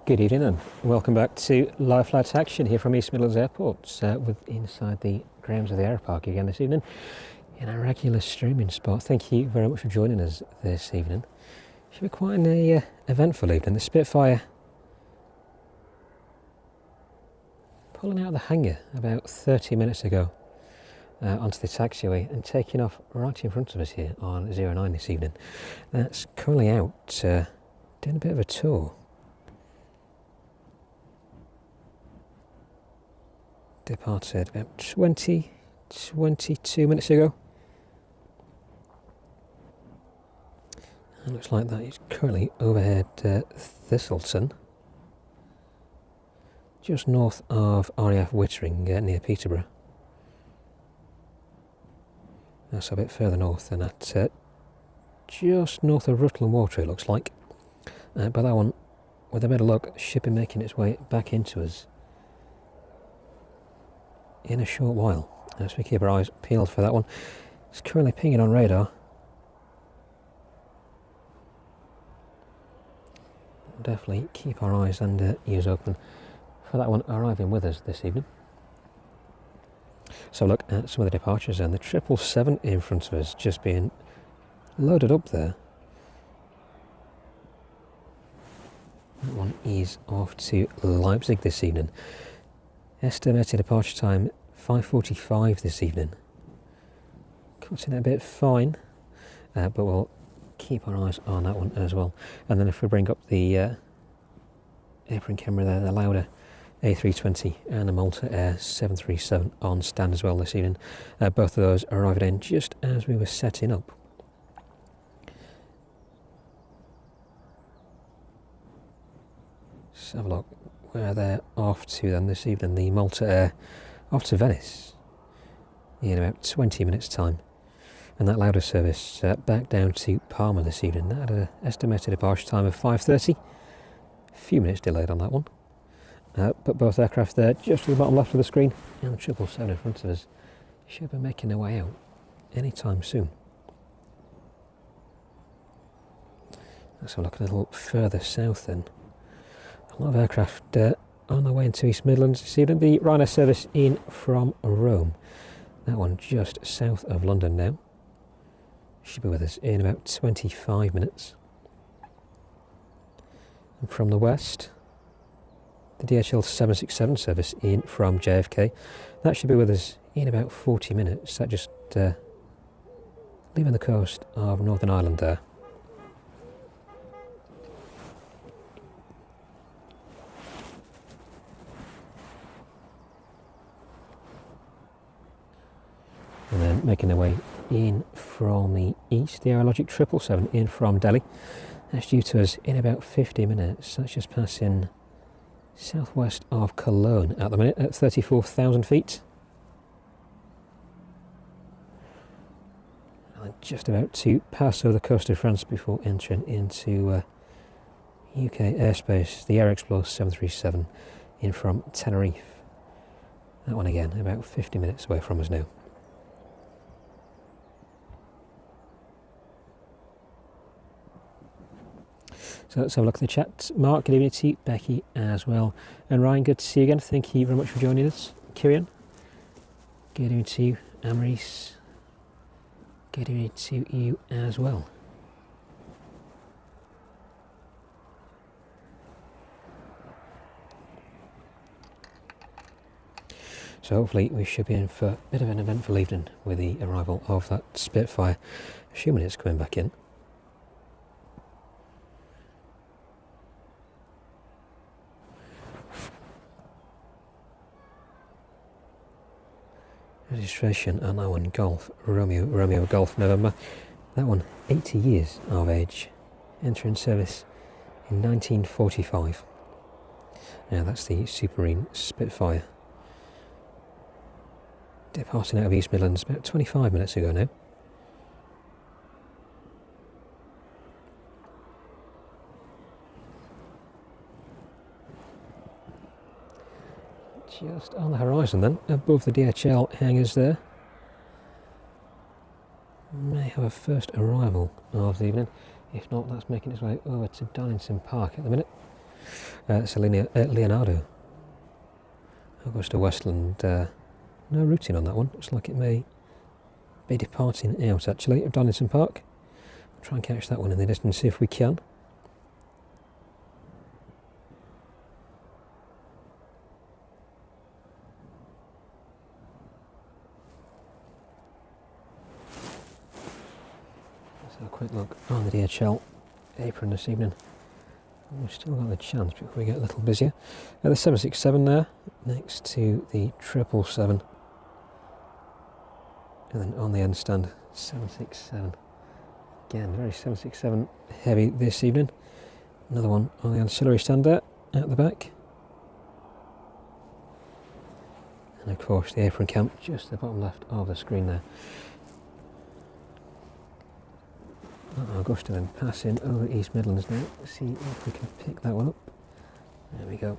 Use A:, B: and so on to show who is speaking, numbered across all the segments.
A: Good evening and welcome back to Live Flight Action here from East Midlands Airport inside the grounds of the Aeropark again this evening in a regular streaming spot. Thank you very much for joining us this evening. Should be quite an eventful evening. The Spitfire pulling out of the hangar about 30 minutes ago onto the taxiway and taking off right in front of us here on 09 this evening. That's currently out doing a bit of a tour. Departed about 22 minutes ago. And looks like that is currently overhead Thistleton, just north of RAF Wittering near Peterborough. That's a bit further north than that, just north of Rutland Water it looks like. But that one, with a bit of luck, should be making its way back into us in a short while, as we keep our eyes peeled for that one. It's currently pinging on radar. We'll definitely keep our eyes and ears open for that one arriving with us this evening. So look at some of the departures and the 777 in front of us just being loaded up there. That one is off to Leipzig this evening. Estimated departure time 5:45 this evening. Cutting it a bit fine, but we'll keep our eyes on that one as well. And then if we bring up the apron camera there, the Lauda A320 and the Malta Air 737 on stand as well this evening. Both of those arrived in just as we were setting up. Let's have a look where they're off to then this evening. The Malta Air off to Venice in about 20 minutes time, and that Lauda service back down to Parma this evening. That had an estimated departure time of 5:30, a few minutes delayed on that one, but both aircraft there just to the bottom left of the screen, and the 777 in front of us should be making their way out anytime soon. Let's have a look a little further south then. A lot of aircraft on their way into East Midlands this evening. The Ryanair service in from Rome. That one just south of London now. Should be with us in about 25 minutes. And from the west, the DHL 767 service in from JFK. That should be with us in about 40 minutes. That just leaving the coast of Northern Ireland there. And then making their way in from the east, the Aerologic 777 in from Delhi. That's due to us in about 50 minutes. That's just passing southwest of Cologne at the minute at 34,000 feet. And just about to pass over the coast of France before entering into UK airspace. The Air Explorer 737 in from Tenerife. That one again, about 50 minutes away from us now. So let's have a look at the chat. Mark, good evening to you. Becky as well. And Ryan, good to see you again. Thank you very much for joining us. Kieran, good evening to you. Amaris, good evening to you as well. So hopefully we should be in for a bit of an eventful evening with the arrival of that Spitfire, assuming it's coming back in. Registration on that one, Golf, Romeo Golf November. That one, 80 years of age. Entering service in 1945. Now that's the Supermarine Spitfire. Departing out of East Midlands about 25 minutes ago now. Just on the horizon then, above the DHL hangars there. May have a first arrival of the evening. If not, that's making its way over to Donington Park at the minute. It's Leonardo. Augusta Westland, no routing on that one. Looks like it may be departing out actually of Donington Park. Try and catch that one in the distance, see if we can. A quick look on the DHL apron this evening. We've still got the chance before we get a little busier. The 767 there, next to the 777. And then on the end stand, 767. Again, very 767 heavy this evening. Another one on the ancillary stand there, at the back. And of course the apron camp, just the bottom left of the screen there. Augusta then passing over East Midlands now. Let's see if we can pick that one up. There we go.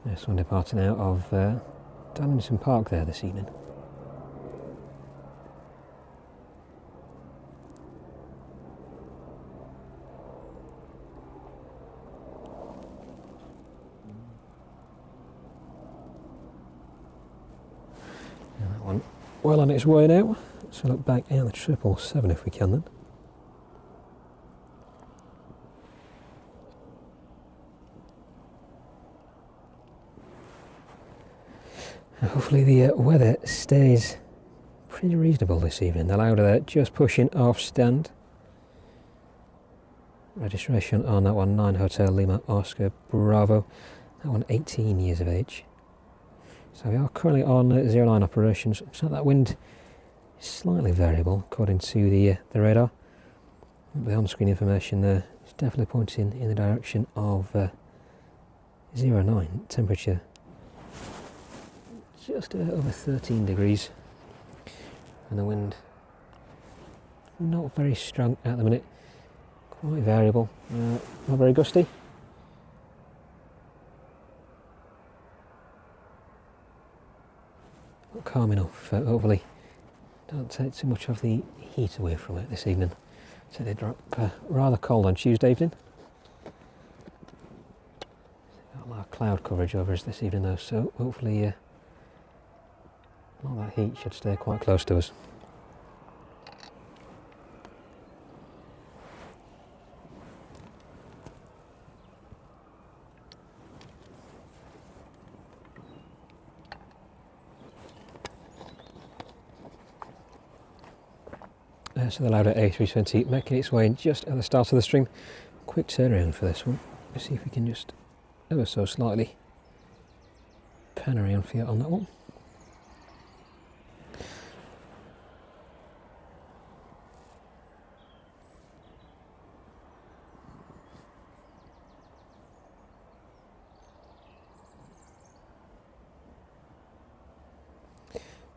A: This one departing out of Donington Park there this evening. Well on its way now, so look back at the 777 if we can then. And hopefully the weather stays pretty reasonable this evening. The louder there, just pushing off stand. Registration on that one, 9 Hotel Lima Oscar Bravo. That one 18 years of age. So we are currently on 09 operations. So that wind is slightly variable according to the radar. The on-screen information there is definitely pointing in the direction of 09. Temperature just over 13 degrees. And the wind not very strong at the minute. Quite variable. Not very gusty. Calm enough, hopefully. Don't take too much of the heat away from it this evening. So they drop rather cold on Tuesday evening. Got a lot of cloud coverage over us this evening though, so hopefully all that heat should stay quite close to us. So the Lauda A320 making its way just at the start of the stream. Quick turnaround for this one. Let's see if we can just ever so slightly Canary on Fiat on that one.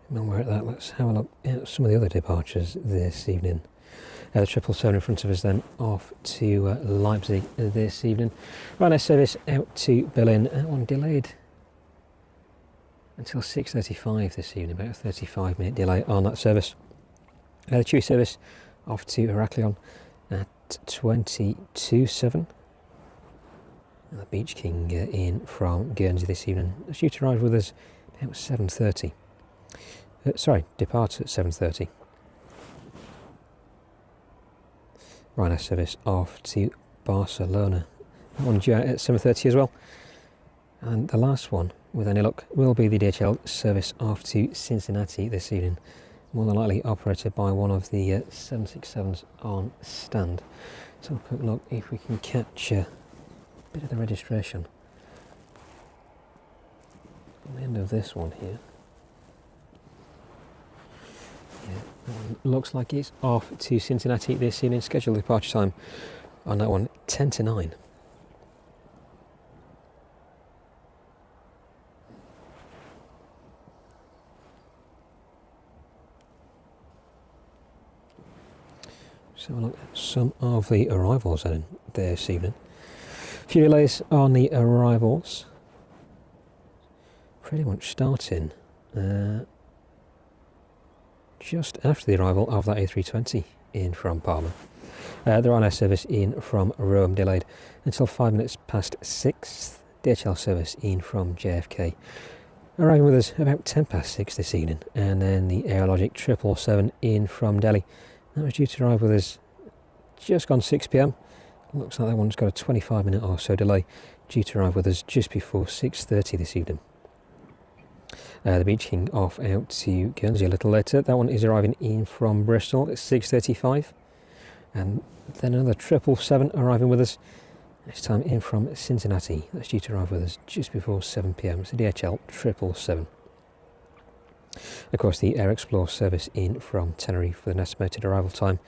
A: While we're at that, let's have a look at some of the other departures this evening. The 777 in front of us then off to Leipzig this evening. Ryanair service out to Berlin, that one delayed until 6:35 this evening, about a 35-minute delay on that service. The TUI service off to Heraklion at 22:07. The Beach King in from Guernsey this evening. It's due to arrive with us about 7:30. Depart at 7:30. Ryanair service off to Barcelona. That one due out at 7:30 as well. And the last one, with any luck, will be the DHL service off to Cincinnati this evening. More than likely operated by one of the 767s on stand. So a quick look if we can catch a bit of the registration on the end of this one here. Looks like it's off to Cincinnati this evening. Scheduled departure time on that one 10 to 9. So we'll look at some of the arrivals then this evening. A few delays on the arrivals. Pretty much starting just after the arrival of that A320 in from Parma. The Ryanair service in from Rome delayed until 5 minutes past 6. DHL service in from JFK arriving with us about 10 past 6 this evening. And then the Aerologic 777 in from Delhi. That was due to arrive with us just gone 6 p.m. Looks like that one's got a 25-minute or so delay, due to arrive with us just before 6:30 this evening. The Beach King off out to Guernsey a little later. That one is arriving in from Bristol at 6:35. And then another 777 arriving with us, this time in from Cincinnati. That's due to arrive with us just before 7 p.m. It's a DHL 777. Of course, the Air Explore service in from Tenerife with an estimated arrival time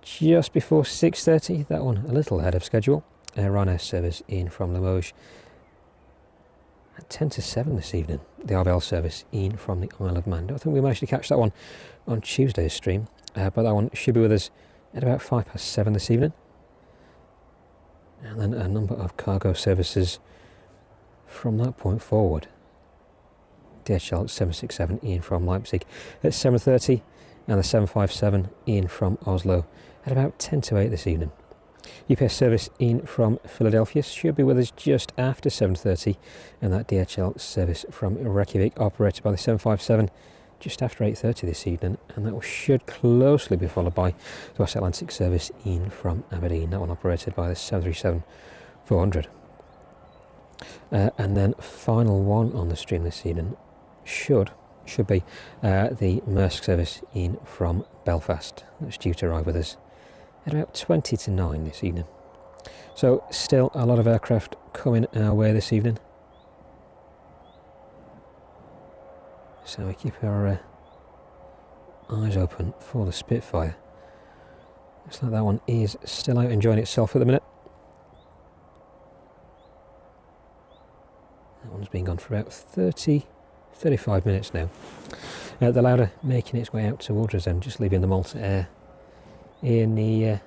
A: just before 6:30. That one a little ahead of schedule. Ryanair service in from Limoges at 10 to 7 this evening. The RBL service in from the Isle of Man. I don't think we managed to catch that one on Tuesday's stream, but that one should be with us at about 5 past 7 this evening. And then a number of cargo services from that point forward. DHL 767 in from Leipzig at 7:30, and the 757 in from Oslo at about 10 to 8 this evening. UPS service in from Philadelphia should be with us just after 7:30, and that DHL service from Reykjavik operated by the 757 just after 8:30 this evening, and that should closely be followed by the West Atlantic service in from Aberdeen. That one operated by the 737-400. And then final one on the stream this evening should be the Maersk service in from Belfast. That's due to arrive with us at about 20 to 9 this evening. So still a lot of aircraft coming our way this evening. So we keep our eyes open for the Spitfire. Looks like that one is still out enjoying itself at the minute. That one's been gone for about 35 minutes now. The Lauda making its way out towards us and just leaving the Malta Air in the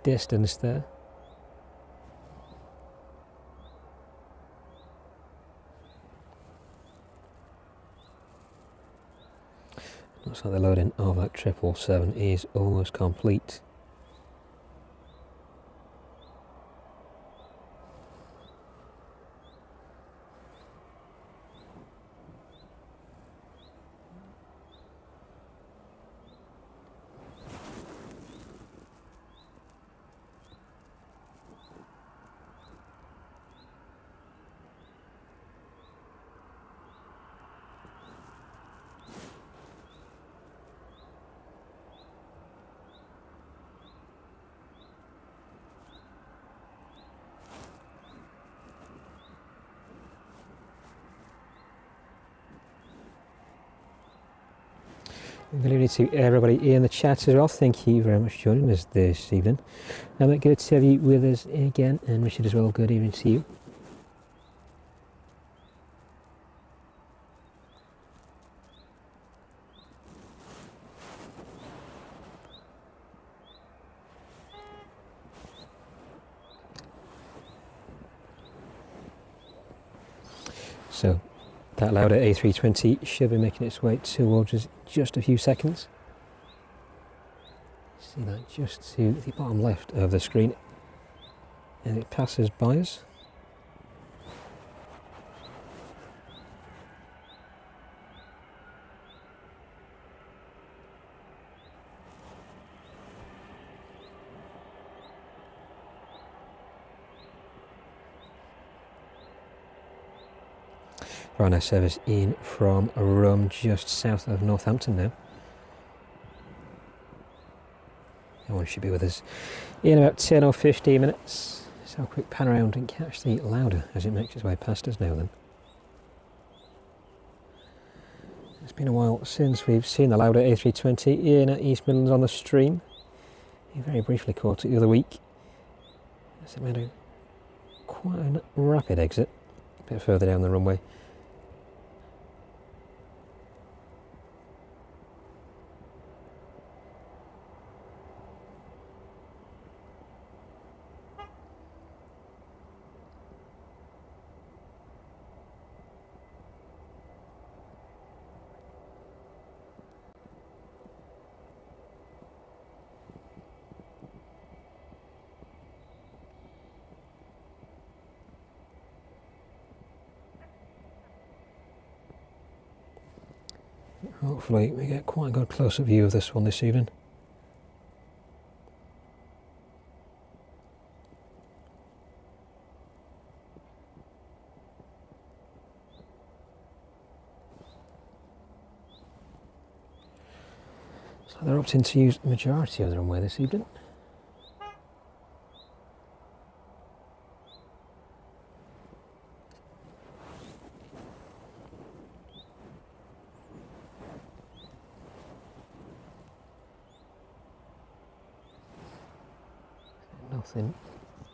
A: distance there. Looks like the loading of that 777 is almost complete. Good evening to everybody in the chat as well. Thank you very much for joining us this evening. Good to have you with us again, and Richard as well. Good evening to you. So that Lauda A320 should be making its way towards us in just a few seconds. See that just to the bottom left of the screen, and it passes by us. Right now, service in from Rome, just south of Northampton now. Everyone should be with us in about 10 or 15 minutes. Let's have a quick pan around and catch the Lauda as it makes its way past us now then. It's been a while since we've seen the Lauda A320 in at East Midlands on the stream. We very briefly caught it the other week as it made quite a rapid exit a bit further down the runway. Hopefully we get quite a good close-up view of this one this evening. So they're opting to use the majority of the runway this evening. Nothing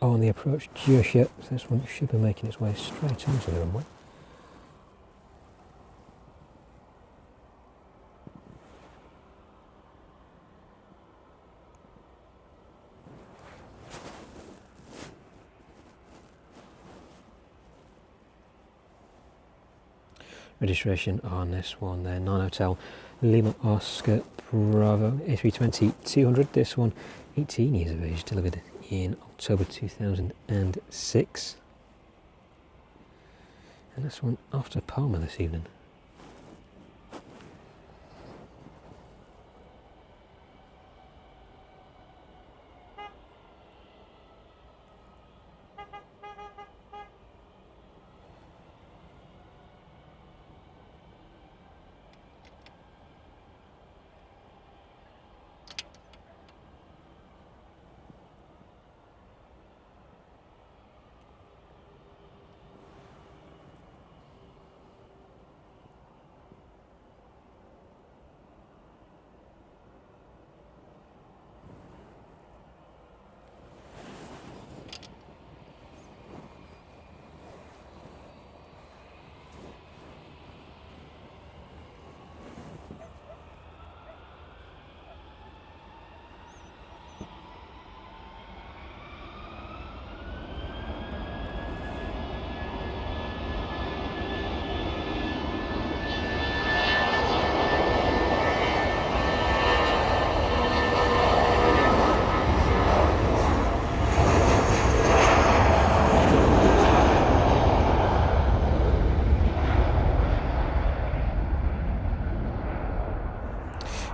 A: on the approach just yet, so this one should be making its way straight onto the runway. Registration on this one there, 9 Hotel Lima Oscar Bravo A320-200. This one 18 years of age, delivered in October 2006. And this one off to Palma this evening.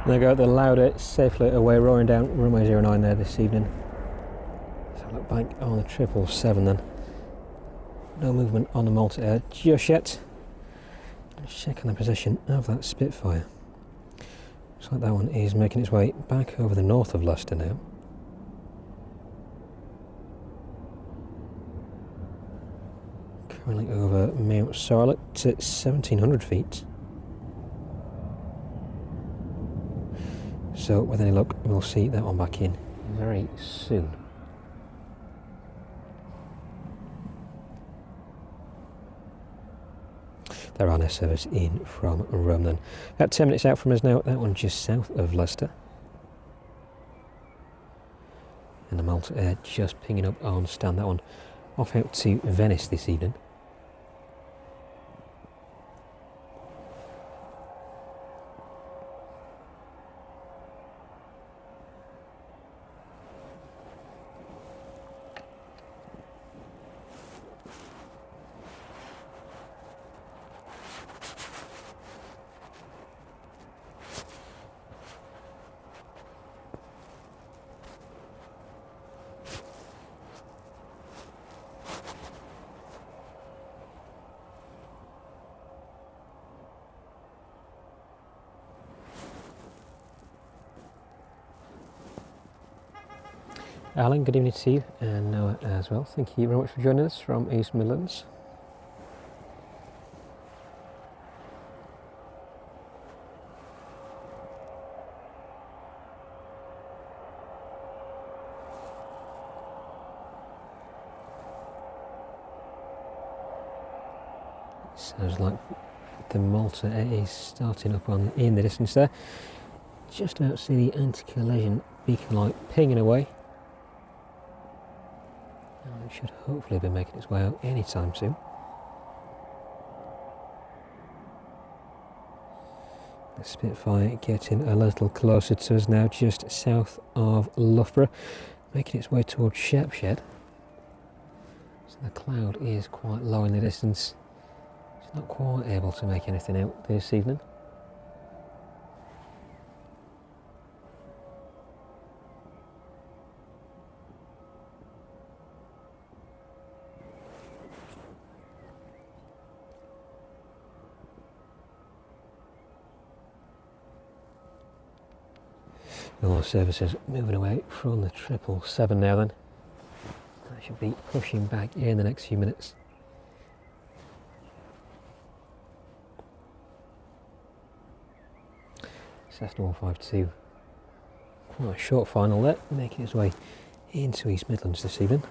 A: There we go, the Lauda safely away, roaring down runway 09 there this evening. Let's have a look back on the 777 then. No movement on the Malta Air just yet. Let's check on the position of that Spitfire. Looks like that one is making its way back over the north of Leicester now. Currently over Mount Sarlet at 1700 feet. So with any luck, we'll see that one back in very soon. There are no service in from Rome then. About 10 minutes out from us now, that one just south of Leicester. And the Malta Air just pinging up on stand, that one off out to Venice this evening. Alan, good evening to you, and Noah as well. Thank you very much for joining us from East Midlands. Sounds like the Malta is starting up on in the distance there. Just about to see the anti-collision beacon light pinging away. It should hopefully be making its way out anytime soon. The Spitfire getting a little closer to us now, just south of Loughborough, making its way towards Shepshed. So the cloud is quite low in the distance. It's not quite able to make anything out this evening. All services moving away from the 777 now then. That should be pushing back in the next few minutes. Cessna 152. Quite a short final there, making its way into East Midlands this evening.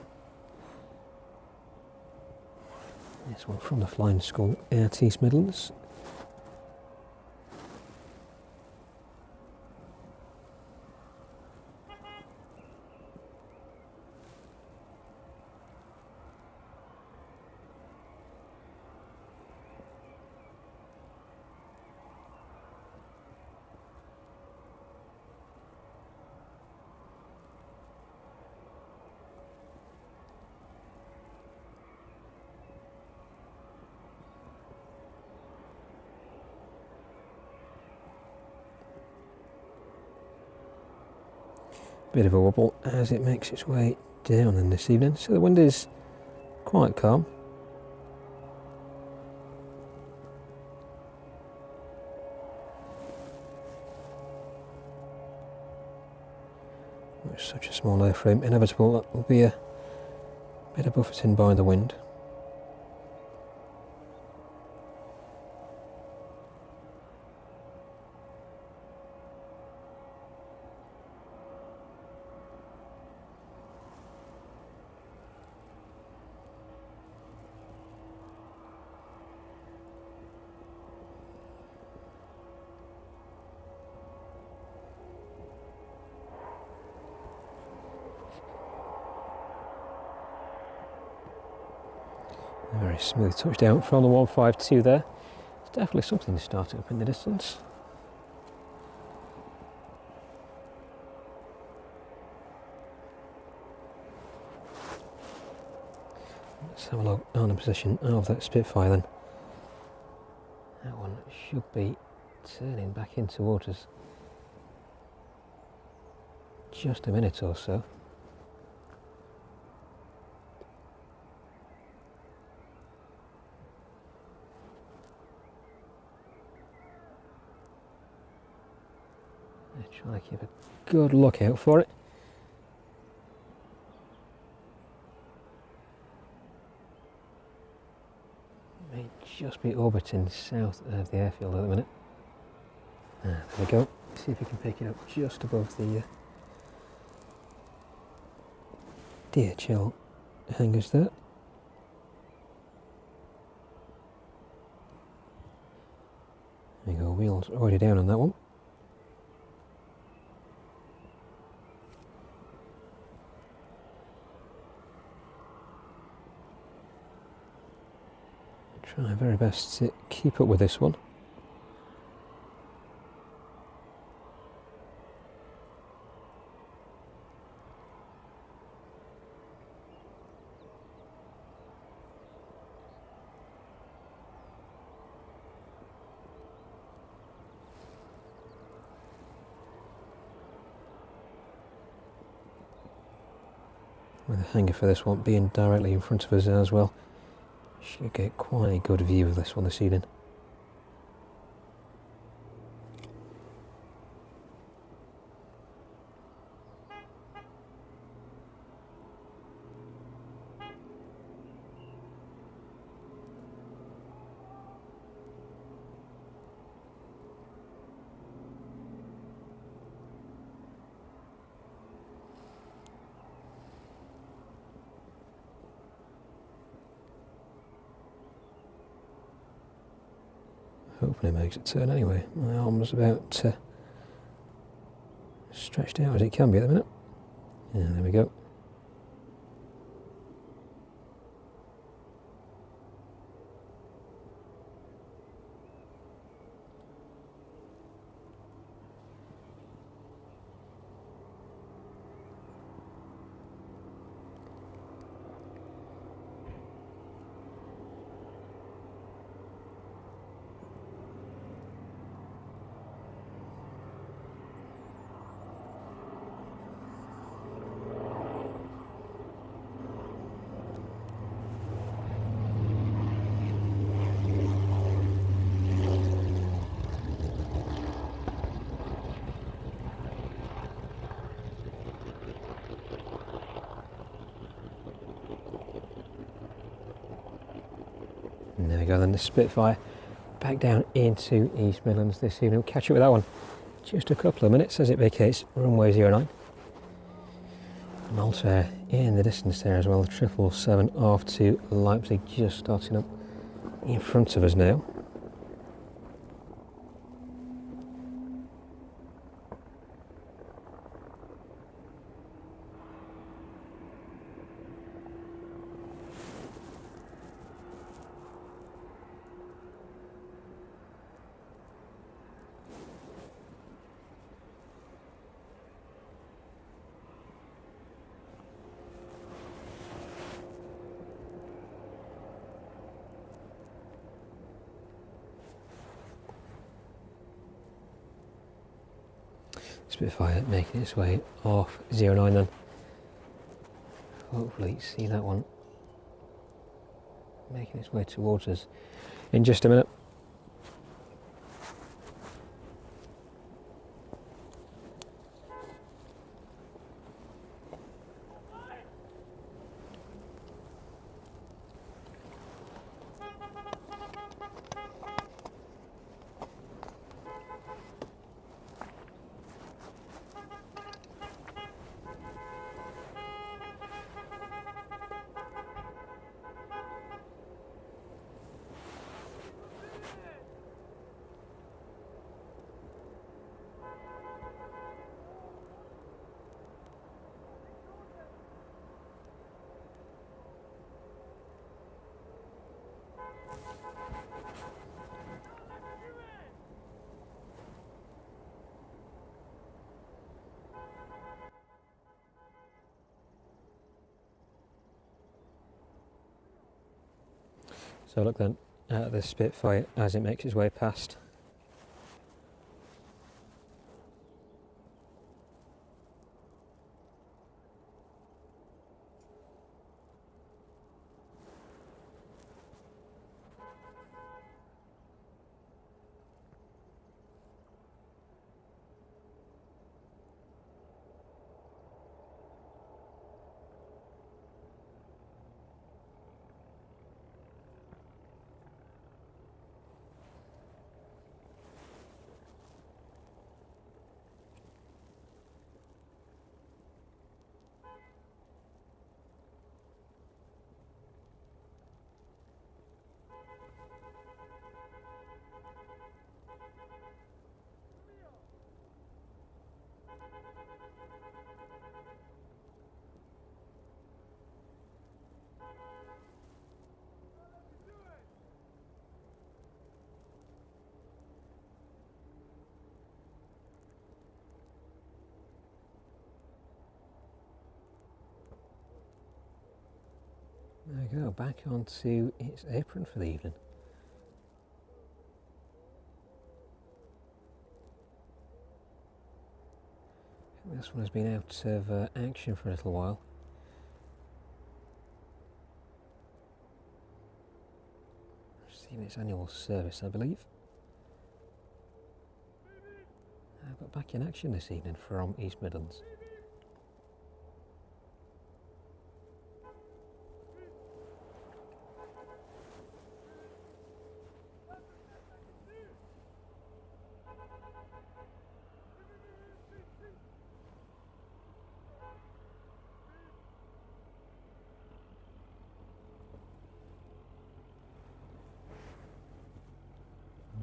A: This one from the flying school at East Midlands. Bit of a wobble as it makes its way down in this evening, so the wind is quite calm. It's such a small airframe, inevitable that will be a bit of buffeting by the wind. A very smooth touchdown from the 152 there. It's definitely something to start up in the distance. Let's have a look on the position of that Spitfire then. That one should be turning back in towards us. Just a minute or so. Try to keep a good lookout for it. It may just be orbiting south of the airfield at the minute. There we go. See if we can pick it up just above the DHL hangers there. There you go, wheels already down on that one. Try my very best to keep up with this one. With the hanger for this one being directly in front of us as well, should get quite a good view of this one this evening. Hopefully it makes a turn anyway. My arm's about stretched out as it can be at the minute. Yeah, there we go. And there we go then, the Spitfire back down into East Midlands this evening. We'll catch up with that one just a couple of minutes as it vacates runway 09. Malta in the distance there as well, 777 off to Leipzig, just starting up in front of us now. Spitfire making its way off 09 then. Hopefully see that one making its way towards us in just a minute. So look then at the Spitfire as it makes its way past. we go, back onto its apron for the evening. This one has been out of action for a little while. Receiving its annual service, I believe. But back in action this evening from East Midlands.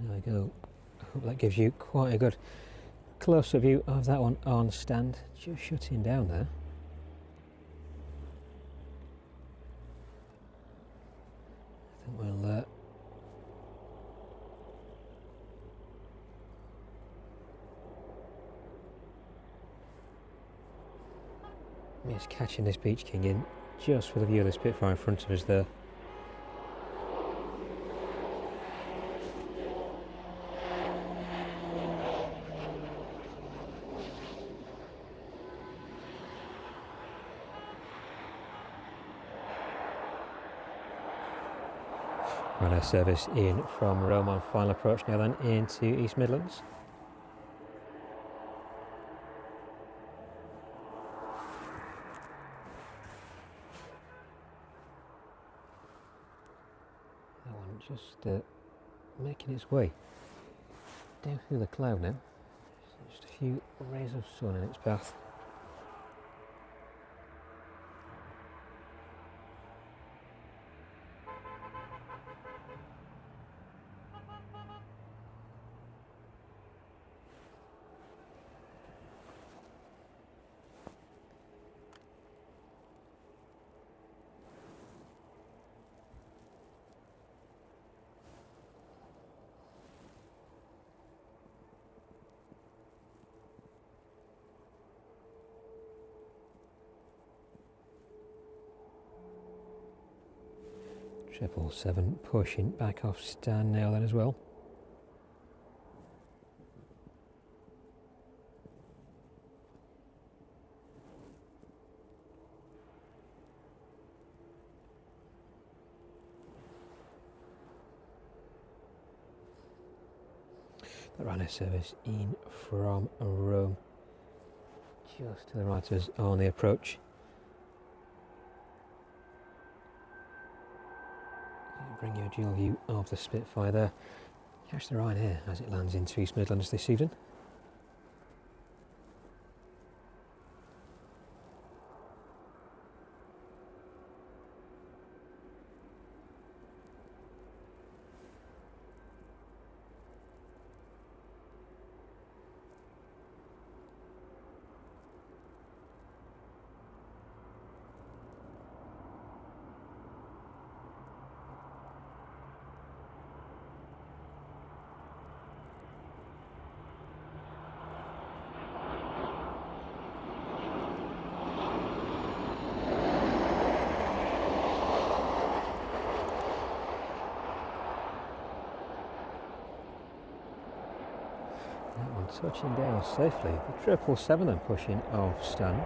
A: There we go. I hope that gives you quite a good closer view of that one on stand, just shutting down there. I think we'll just catching this Beach King in just with a view of the Spitfire in front of us there. Radar service in from Rome on final approach now then into East Midlands. That one just making its way down through the cloud now. Just a few rays of sun in its path. Triple 7 pushing back off stand now then as well. The runner service in from Rome, just to the right of us on the approach. Bring you a dual view of the Spitfire there. Catch the Ryanair as it lands into East Midlands this evening. Touching down safely, the 777 then pushing off stand.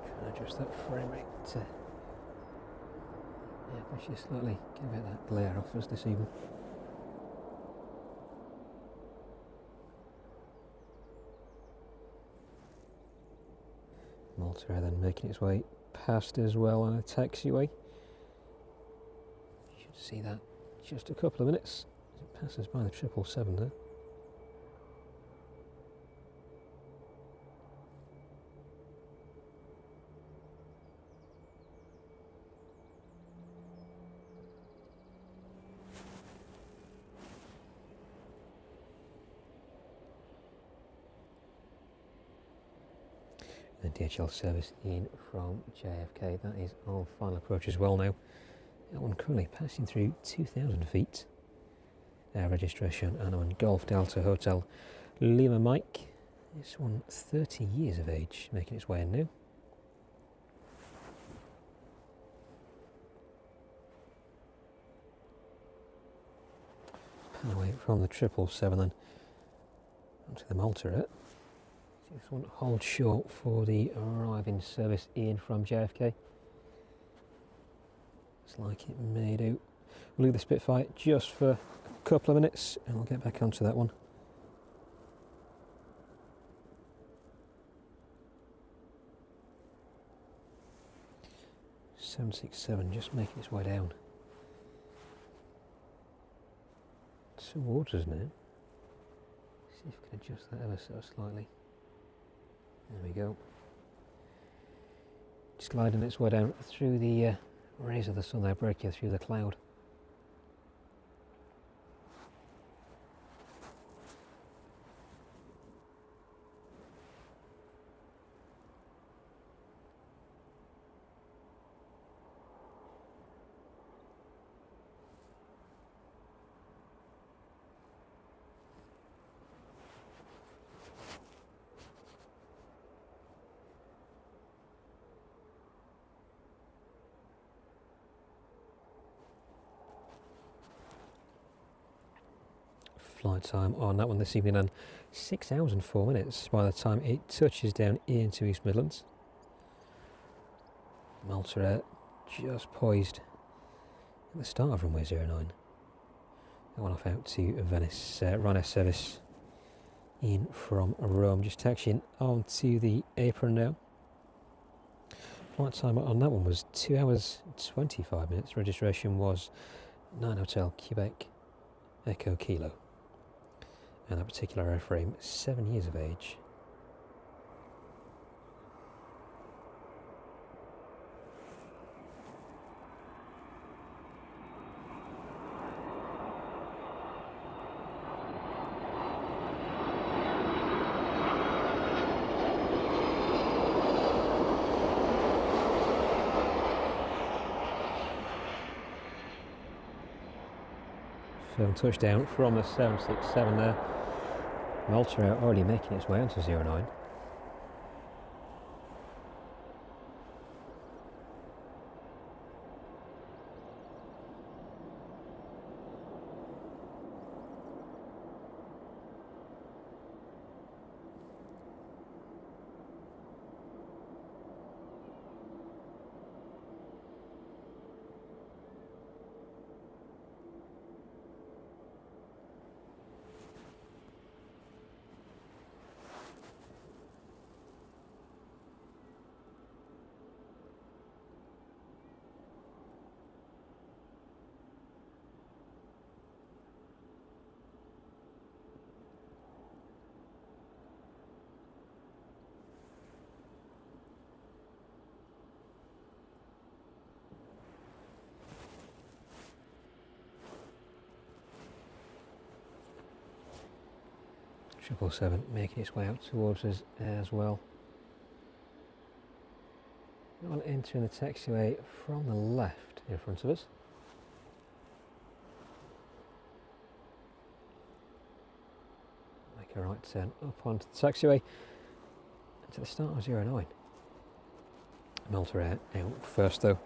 A: Trying to adjust that frame rate to push you slightly, get a bit of that glare off us this evening. Malta Air then making its way past as well on a taxiway. You should see that just a couple of minutes as it passes by the 777 there. The DHL service in from JFK, that is on final approach as well now. That one currently passing through 2,000 feet registration, and I'm on Golf Delta Hotel Lima Mike. This one 30 years of age, making its way in now. Pan away from the 777 then onto the Malta. This one holds short for the arriving service in from JFK. Looks like it may do. We'll leave the Spitfire just for a couple of minutes and we'll get back onto that one. .767 just making its way down towards us now. See if we can adjust that ever so slightly. There we go. Just gliding its way down through the rays of the sun there, breaking through the cloud. Flight time on that one this evening, and 6 hours and 4 minutes by the time it touches down into East Midlands. Malta Air just poised at the start of runway 09. Going off out to Venice, Ryanair service in from Rome, just taxiing onto the apron now. Flight time on that one was 2 hours 25 minutes. Registration was 9 Hotel Quebec Echo Kilo. And that particular airframe, 7 years of age. Firm touchdown from the 767 there. Malta Air already making its way onto 09. Triple seven making its way out towards us as well. We'll enter the taxiway from the left in front of us. Make a right turn up onto the taxiway and to the start of 09. Malta Air out first though.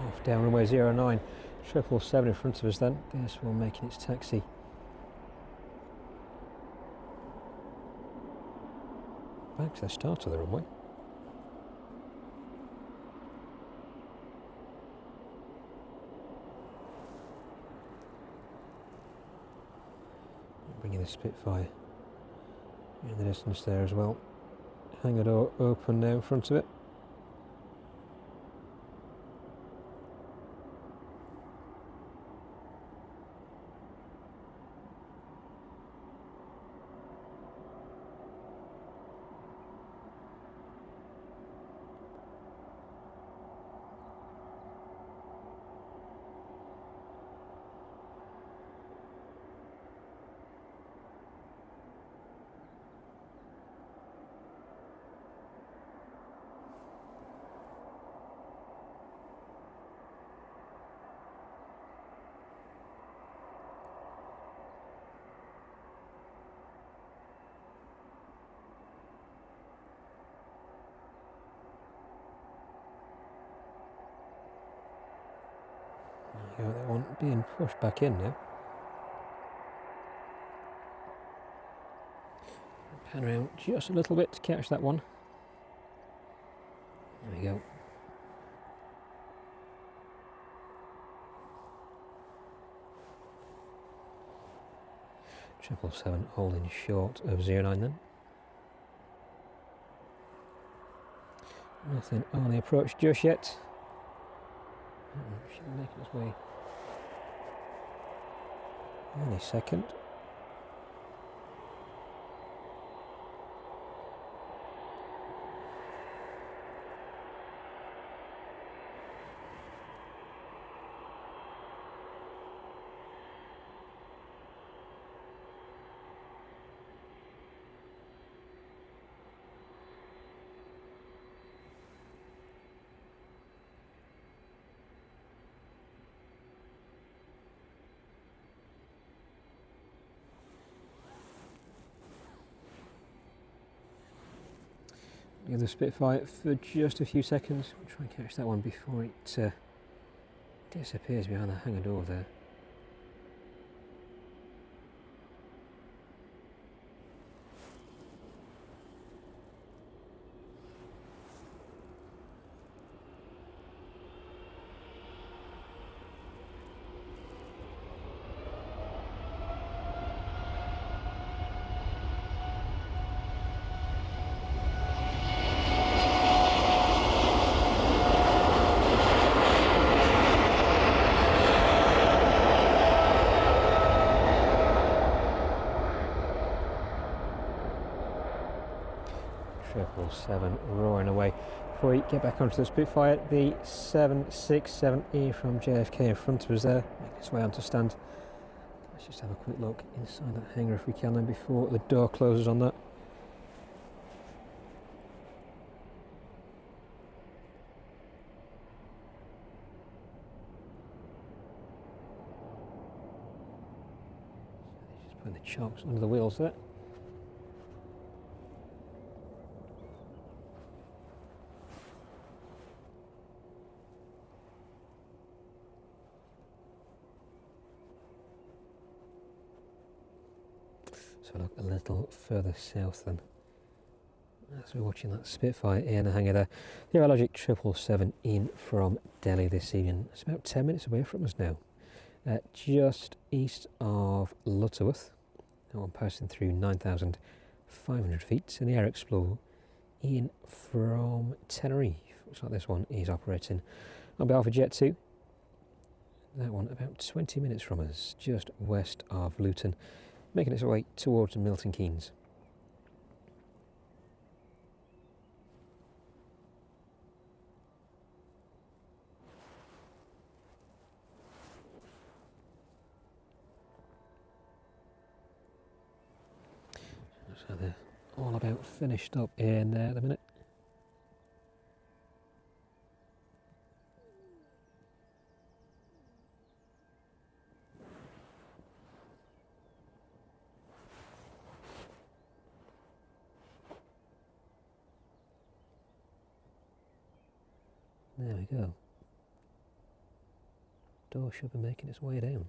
A: Off down runway 09, 777 in front of us then. This one making its taxi. Back to the start of the runway. Bringing the Spitfire in the distance there as well. Hangar door open now in front of it. go, that one being pushed back in now. Pan around just a little bit to catch that one. There we go. Triple 7 holding short of 09 then. Nothing on the approach just yet. Should be making its way any second. Give the Spitfire for just a few seconds. We'll try and catch that one before it disappears behind the hangar door there. Triple 7 roaring away. Before we get back onto the Spitfire, the 767E from JFK in front of us there, making its way onto stand. Let's just have a quick look inside that hangar if we can then before the door closes on that. Just putting the chocks under the wheels there. So look a little further south then, as we're watching that Spitfire in the hangar there. The Aeropark 777 in from Delhi this evening. It's about 10 minutes away from us now, just east of Lutterworth. That one passing through 9,500 feet, and the Air Explorer in from Tenerife. Looks like this one is operating on behalf of Jet 2. That one about 20 minutes from us, just west of Luton, making its way towards Milton Keynes. So they're all about finished up in there at the minute. There we go. Door should be making its way down.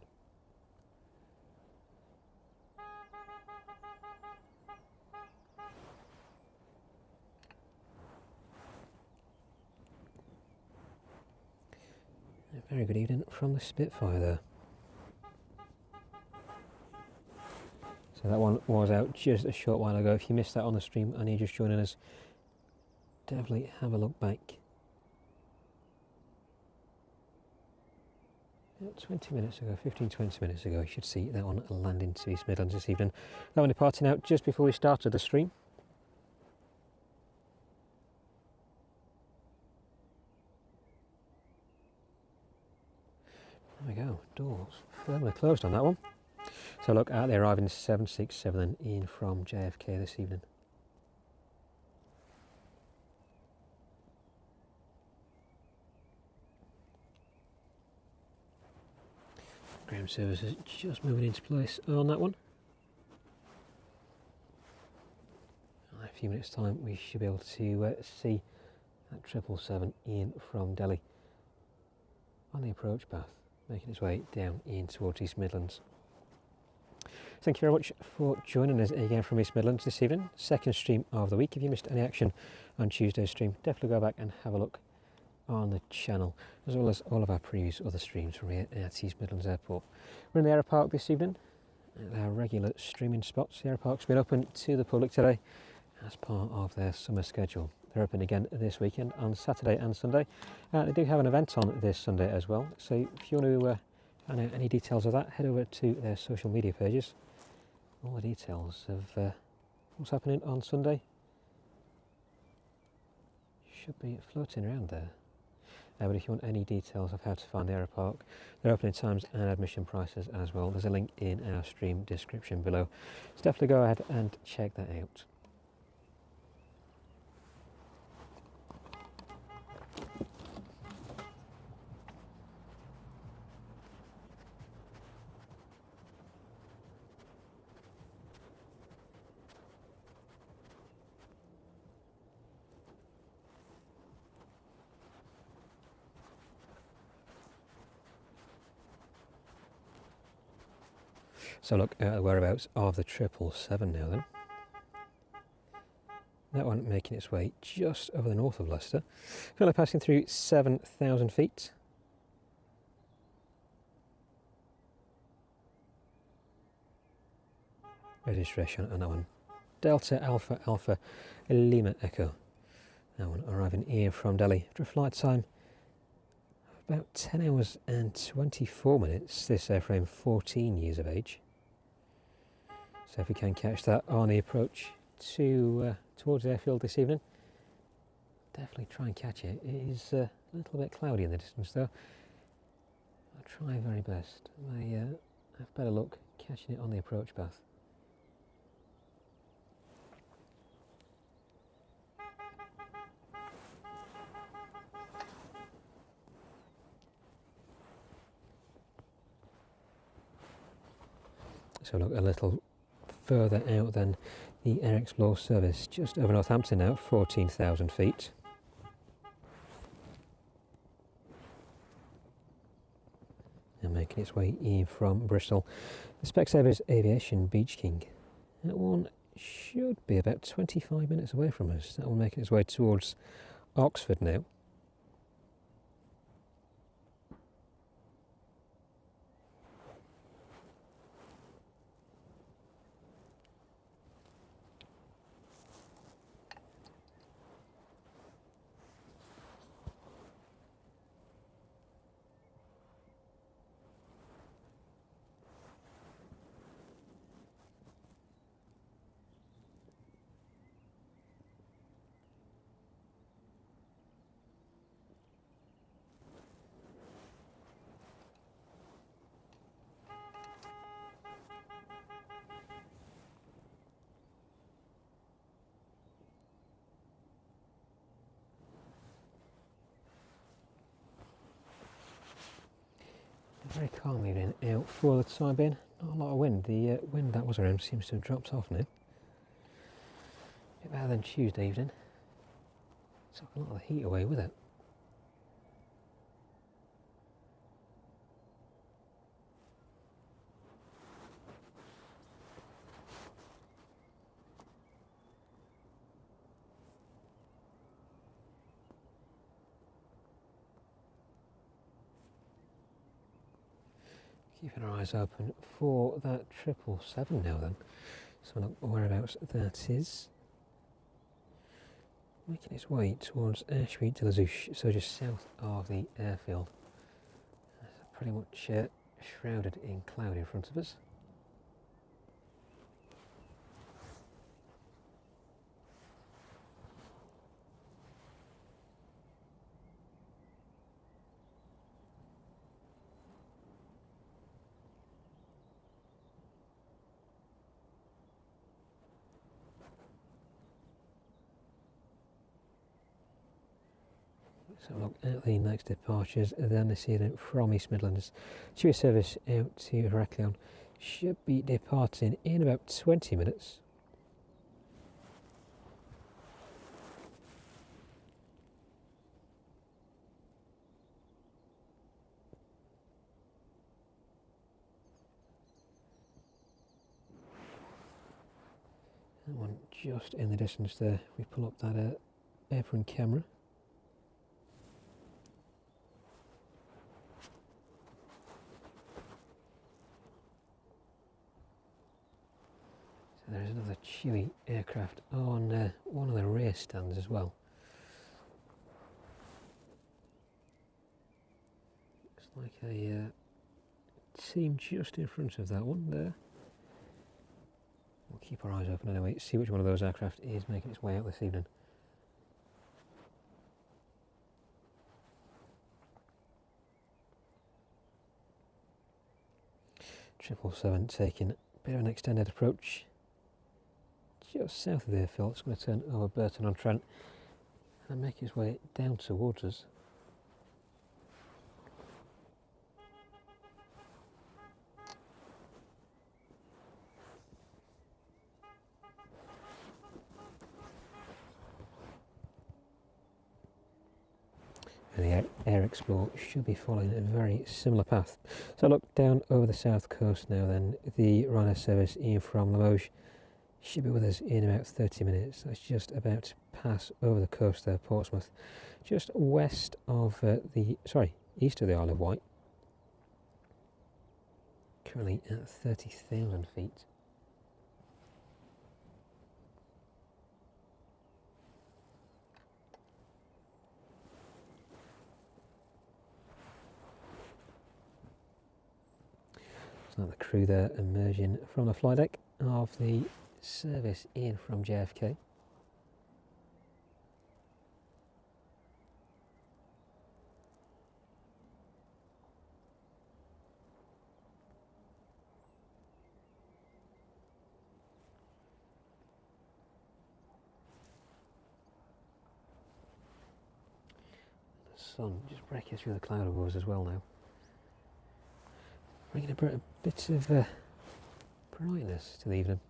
A: A very good evening from the Spitfire there. So that one was out just a short while ago. If you missed that on the stream and you're just joining us, definitely have a look back. About 20 minutes ago, 15-20 minutes ago, you should see that one landing to East Midlands this evening. That one departing out just before we started the stream. There we go, doors firmly closed on that one. So look, out there arriving 767 in from JFK this evening. Ground services just moving into place on that one. In a few minutes time we should be able to see that 777 in from Delhi on the approach path. making its way down in towards East Midlands. Thank you very much for joining us again from East Midlands this evening. Second stream of the week. If you missed any action on Tuesday's stream, definitely go back and have a look on the channel, as well as all of our previous other streams from here at East Midlands Airport. We're in the Aeropark this evening at our regular streaming spots. The Aeropark's been open to the public today as part of their summer schedule. They're open again this weekend on Saturday and Sunday. They do have an event on this Sunday as well, so if you want to find out any details of that, head over to their social media pages. All the details of what's happening on Sunday should be floating around there. But if you want any details of how to find the Aeropark, their opening times and admission prices as well, there's a link in our stream description below. So definitely go ahead and check that out. So look at the whereabouts of the 777 now then. That one making its way just over the north of Leicester. Currently passing through 7,000 feet. Registration on that one. Delta Alpha Alpha Lima Echo. That one arriving here from Delhi after a flight time of about 10 hours and 24 minutes. This airframe 14 years of age. So if we can catch that on the approach to towards the airfield this evening, definitely try and catch it. It is a little bit cloudy in the distance though. I'll try my very best. I have better luck catching it on the approach path. So look a little further out than the Air Explore service, just over Northampton now, 14,000 feet. And making its way in from Bristol. The Specsavers Aviation Beach King. That one should be about 25 minutes away from us. That one making its way towards Oxford now. Very calm evening out for the time being. Not a lot of wind. The wind that was around seems to have dropped off now. A bit better than Tuesday evening. Took a lot of the heat away with it. Keeping our eyes open for that 777 now then. So look whereabouts that is. Making its way towards Ashby de la Zouch, so just south of the airfield. Pretty much shrouded in cloud in front of us. So look at the next departures then this evening from East Midlands. TUI service out to Heraklion should be departing in about 20 minutes. That one just in the distance there. We pull up that apron camera. So there's another Chewy aircraft on one of the rear stands as well. Looks like a team just in front of that one there. We'll keep our eyes open anyway, see which one of those aircraft is making its way out this evening. Triple 7 taking a bit of an extended approach just south of the airfield. It's going to turn over Burton-on-Trent and make its way down towards us. And the Air Explorer should be following a very similar path. So look down over the south coast now then. The Ryanair service in from Limoges should be with us in about 30 minutes. That's just about to pass over the coast there, Portsmouth. Just west of east of the Isle of Wight. Currently at 30,000 feet. Like the crew there emerging from the flight deck of the service in from JFK. The sun just breaking through the cloud above us as well now. Bringing a bit of brightness to the evening.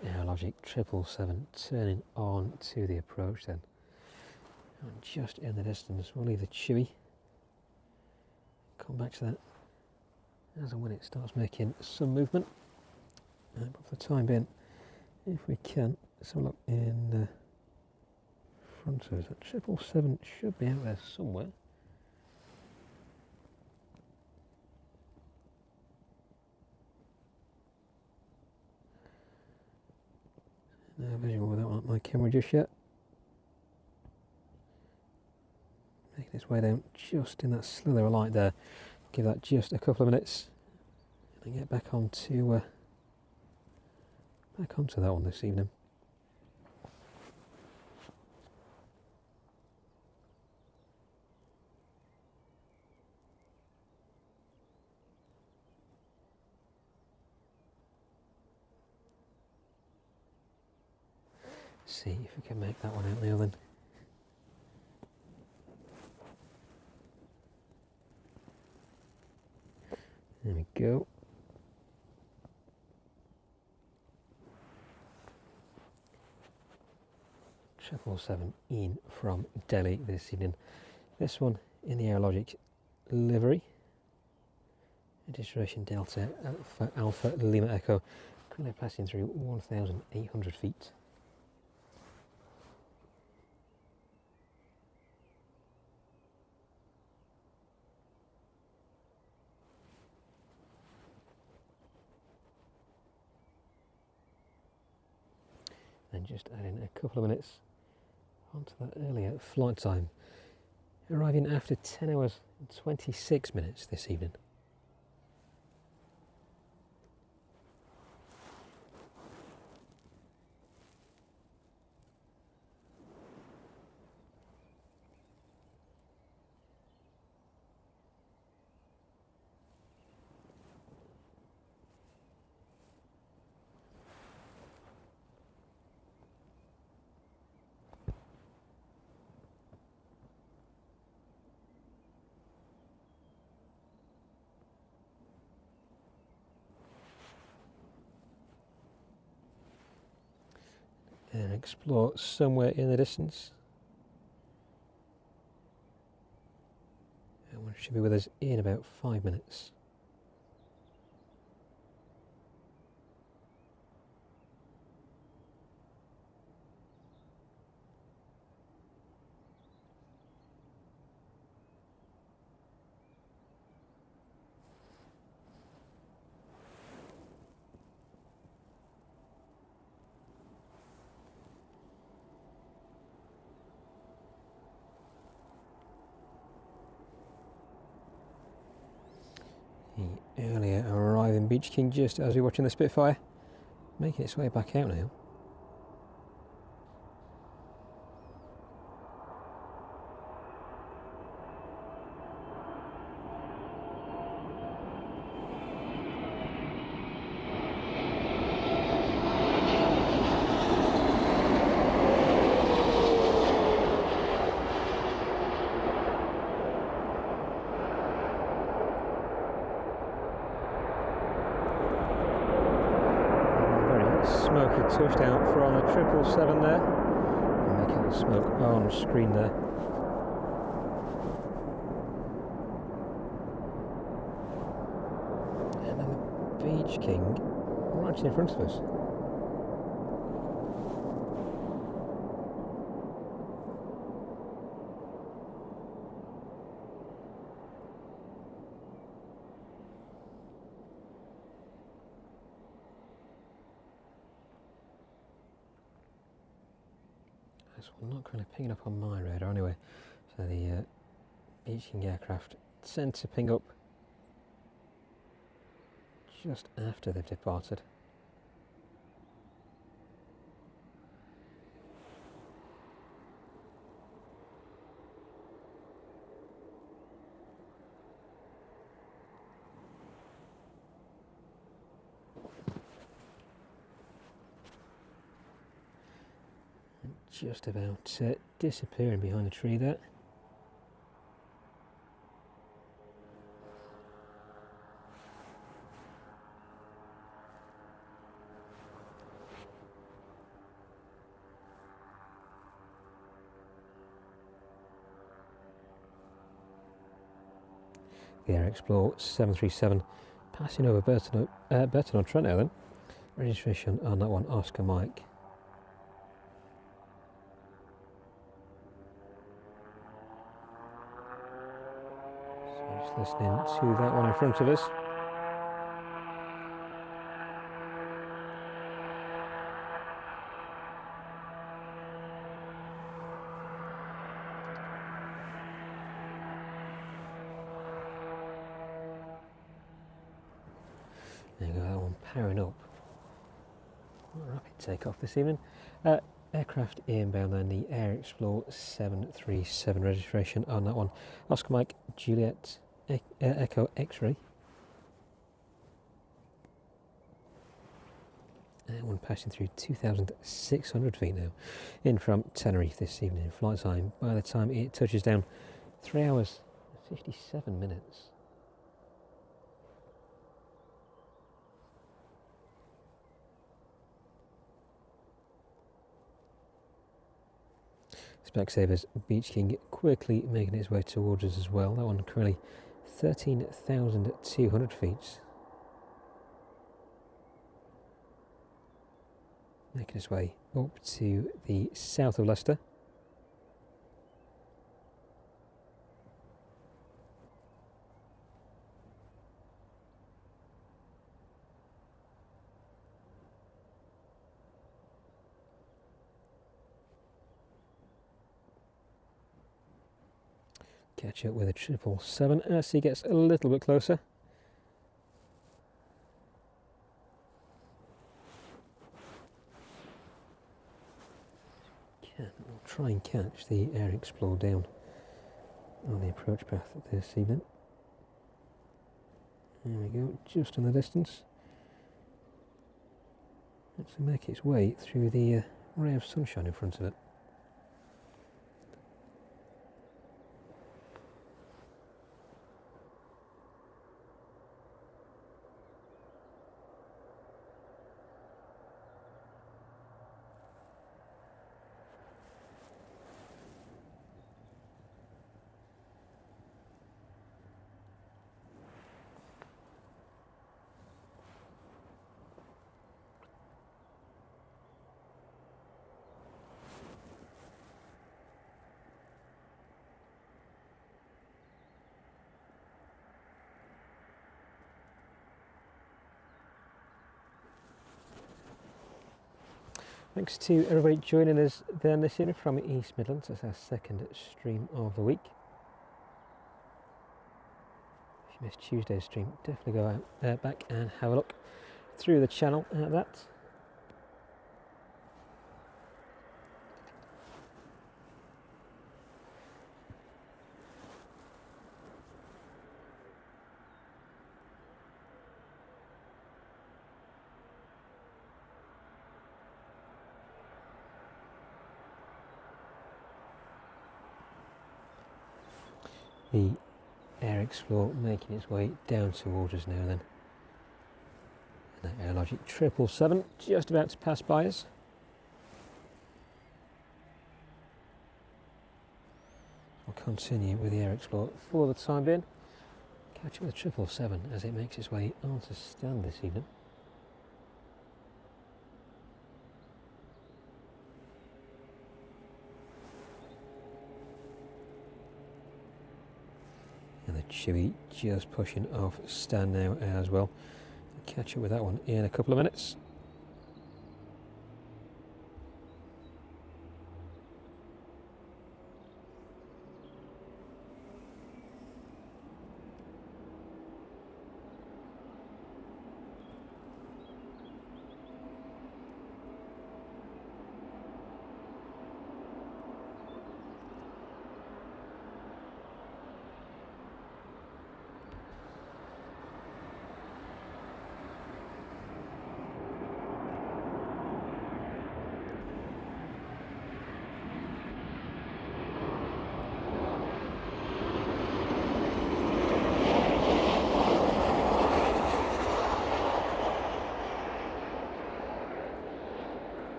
A: The Aerologic 777 turning on to the approach then. And just in the distance, we'll leave the Chewy. Come back to that as and when it starts making some movement. But for the time being, if we can, let's have a look in front of us. That 777 should be out there somewhere. No visual with that one on my camera just yet. Making its way down just in that slither of light there. Give that just a couple of minutes and then get back onto that one this evening. See if we can make that one out now then. There we go. Triple 7 in from Delhi this evening. This one in the Aerologic livery. Registration Delta Alpha Lima Echo. Currently passing through 1,800 feet. And just adding a couple of minutes onto that earlier flight time. Arriving after 10 hours and 26 minutes this evening. And explore somewhere in the distance. Someone should be with us in about 5 minutes. The earlier arriving Beach King just as we're watching the Spitfire, making its way back out now. Smoky touchdown from the 777 there. And making the smoke on screen there. And then the Beach King right in front of us. This one not kind of pinging up on my radar anyway. So the Beach King aircraft tend to ping up just after they've departed. Just about disappearing behind a tree there. The Air Explorer 737 passing over Burton-on-Trent now then. Registration on that one, Oscar Mike. Listening to that one in front of us. There you go, that one powering up. Rapid takeoff this evening. Aircraft inbound then, the Air Explorer 737 registration on that one. Oscar Mike Juliet Echo X-ray. That one passing through 2,600 feet now, in from Tenerife this evening. Flight time, by the time it touches down, 3 hours 57 minutes. Specsavers Beach King quickly making its way towards us as well. That one currently 13,200 feet. Making its way up to the south of Leicester. Catch up with a 777 as he gets a little bit closer. We'll try and catch the Air Explorer down on the approach path this evening. There we go, just in the distance. Let's make its way through the ray of sunshine in front of it. Thanks to everybody joining us then this evening from East Midlands. That's our second stream of the week. If you missed Tuesday's stream, definitely go out back and have a look through the channel at that. The Air Explorer making its way down towards us now then. And that Aerologic 777 just about to pass by us. We'll continue with the Air Explorer for the time being. Catch up with the 777 as it makes its way onto stand this evening. And the Chewy just pushing off stand now as well. I'll catch up with that one in a couple of minutes.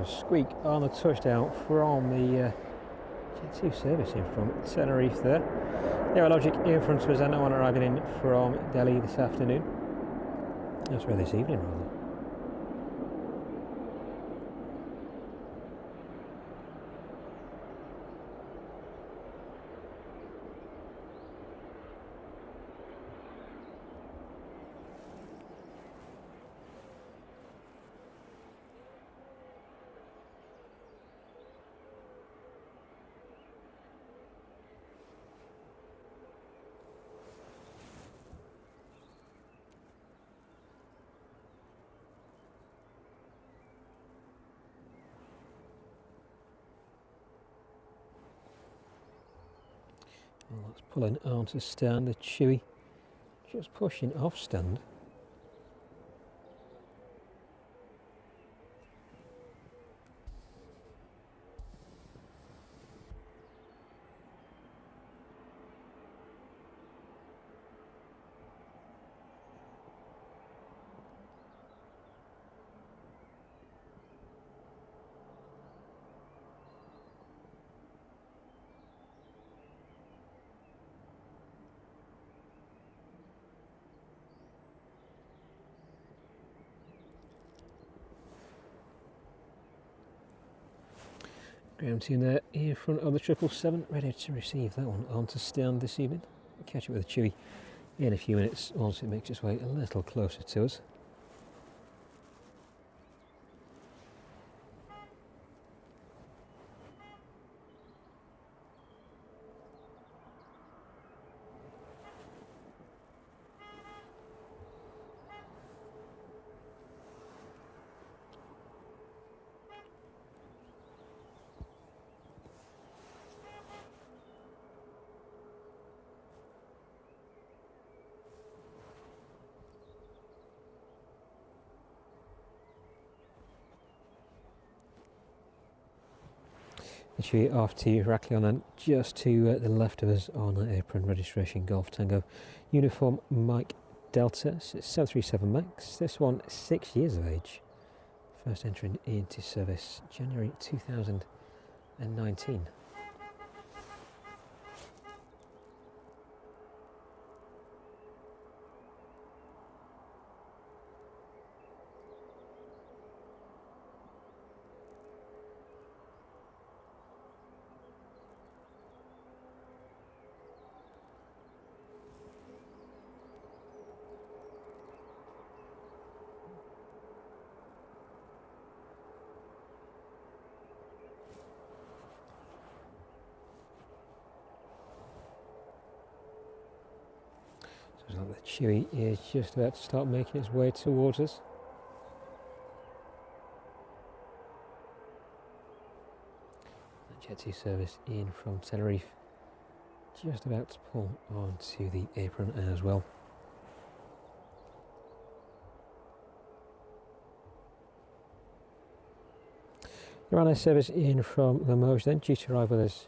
A: Squeak on the touchdown from the Jet 2 servicing from Tenerife there. The Aerologic in front of us and one arriving in from Delhi this afternoon. That's where this evening rather. Well, that's pulling onto stand, the Chewy just pushing off stand. Ground team there in front of the 777, ready to receive that one onto stand this evening. We'll catch up with the Chewy in a few minutes once it makes its way a little closer to us. Actually off to Heraklion and just to the left of us on the apron, registration Golf Tango uniform Mike Delta 737 Max. This one 6 years of age, first entering into service January 2019. Well, the Chewy is just about to start making its way towards us. The Jet 2 service in from Tenerife, just about to pull onto the apron as well. The Ryanair service in from Limoges then, due to arrive with us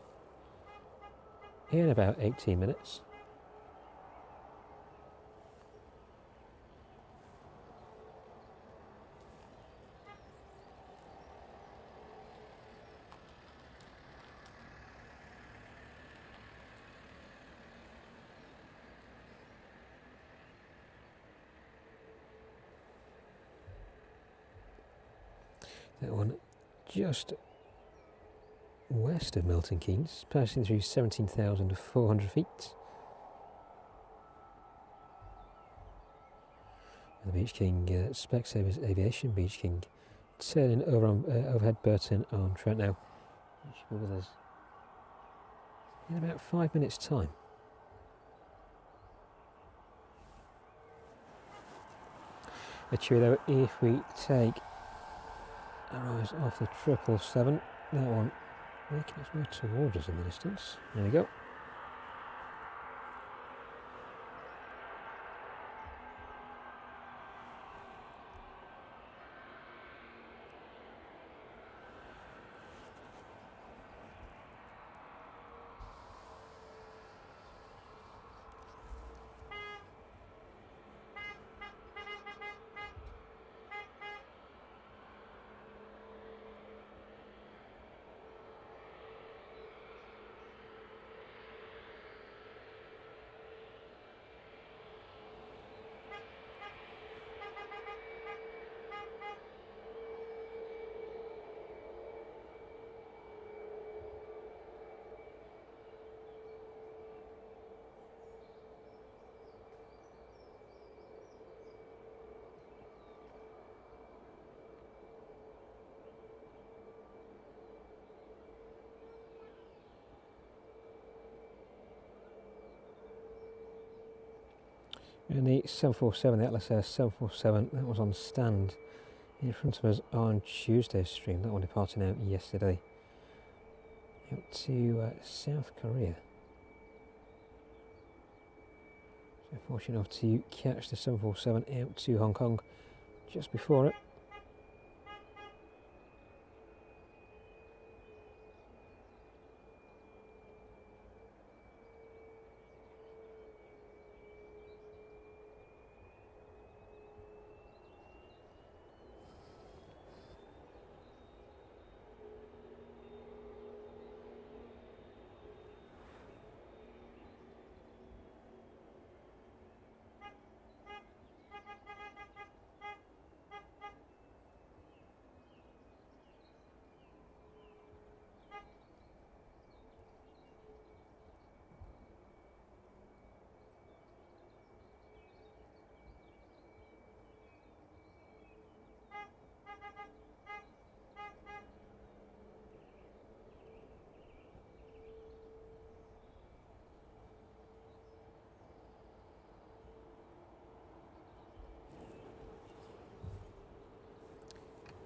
A: in about 18 minutes. That one just west of Milton Keynes, passing through 17,400 feet. And the Beach King, Specsavers Aviation Beach King, turning over on overhead Burton on Trent now. He should be with us in about 5 minutes' time. The Chewy though, if we take our eyes off the 777, that one making its way towards us in the distance. There we go. And the 747, the Atlas Air 747, that was on stand in front of us on Tuesday's stream. That one departing out yesterday. Out to South Korea. So fortunate enough to catch the 747 out to Hong Kong just before it.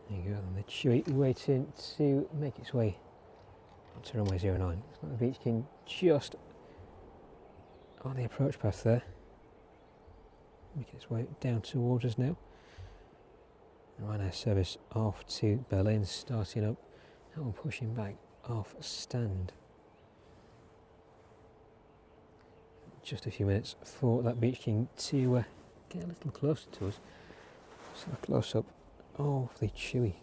A: There you go, and the Chewy waiting to make its way onto runway 09. It's like the Beach King just on the approach path there, making its way down towards us now. The Ryanair service off to Berlin, starting up, that one pushing back off stand. Just a few minutes for that Beach King to get a little closer to us. So a close up of the Chewy,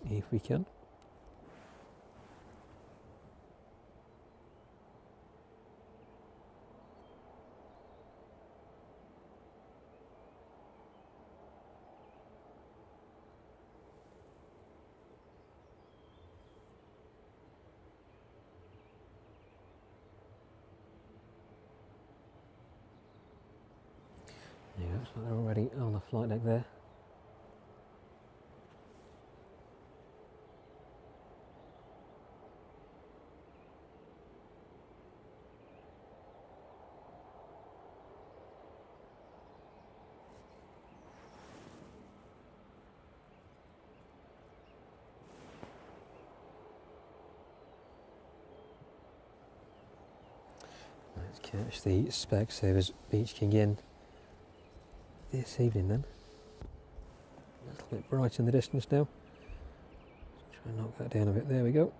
A: if we can. Yeah, looks like they're already on the flight deck there. Catch the Specsavers Beach King in this evening then. A little bit bright in the distance now. Try and knock that down a bit, there we go.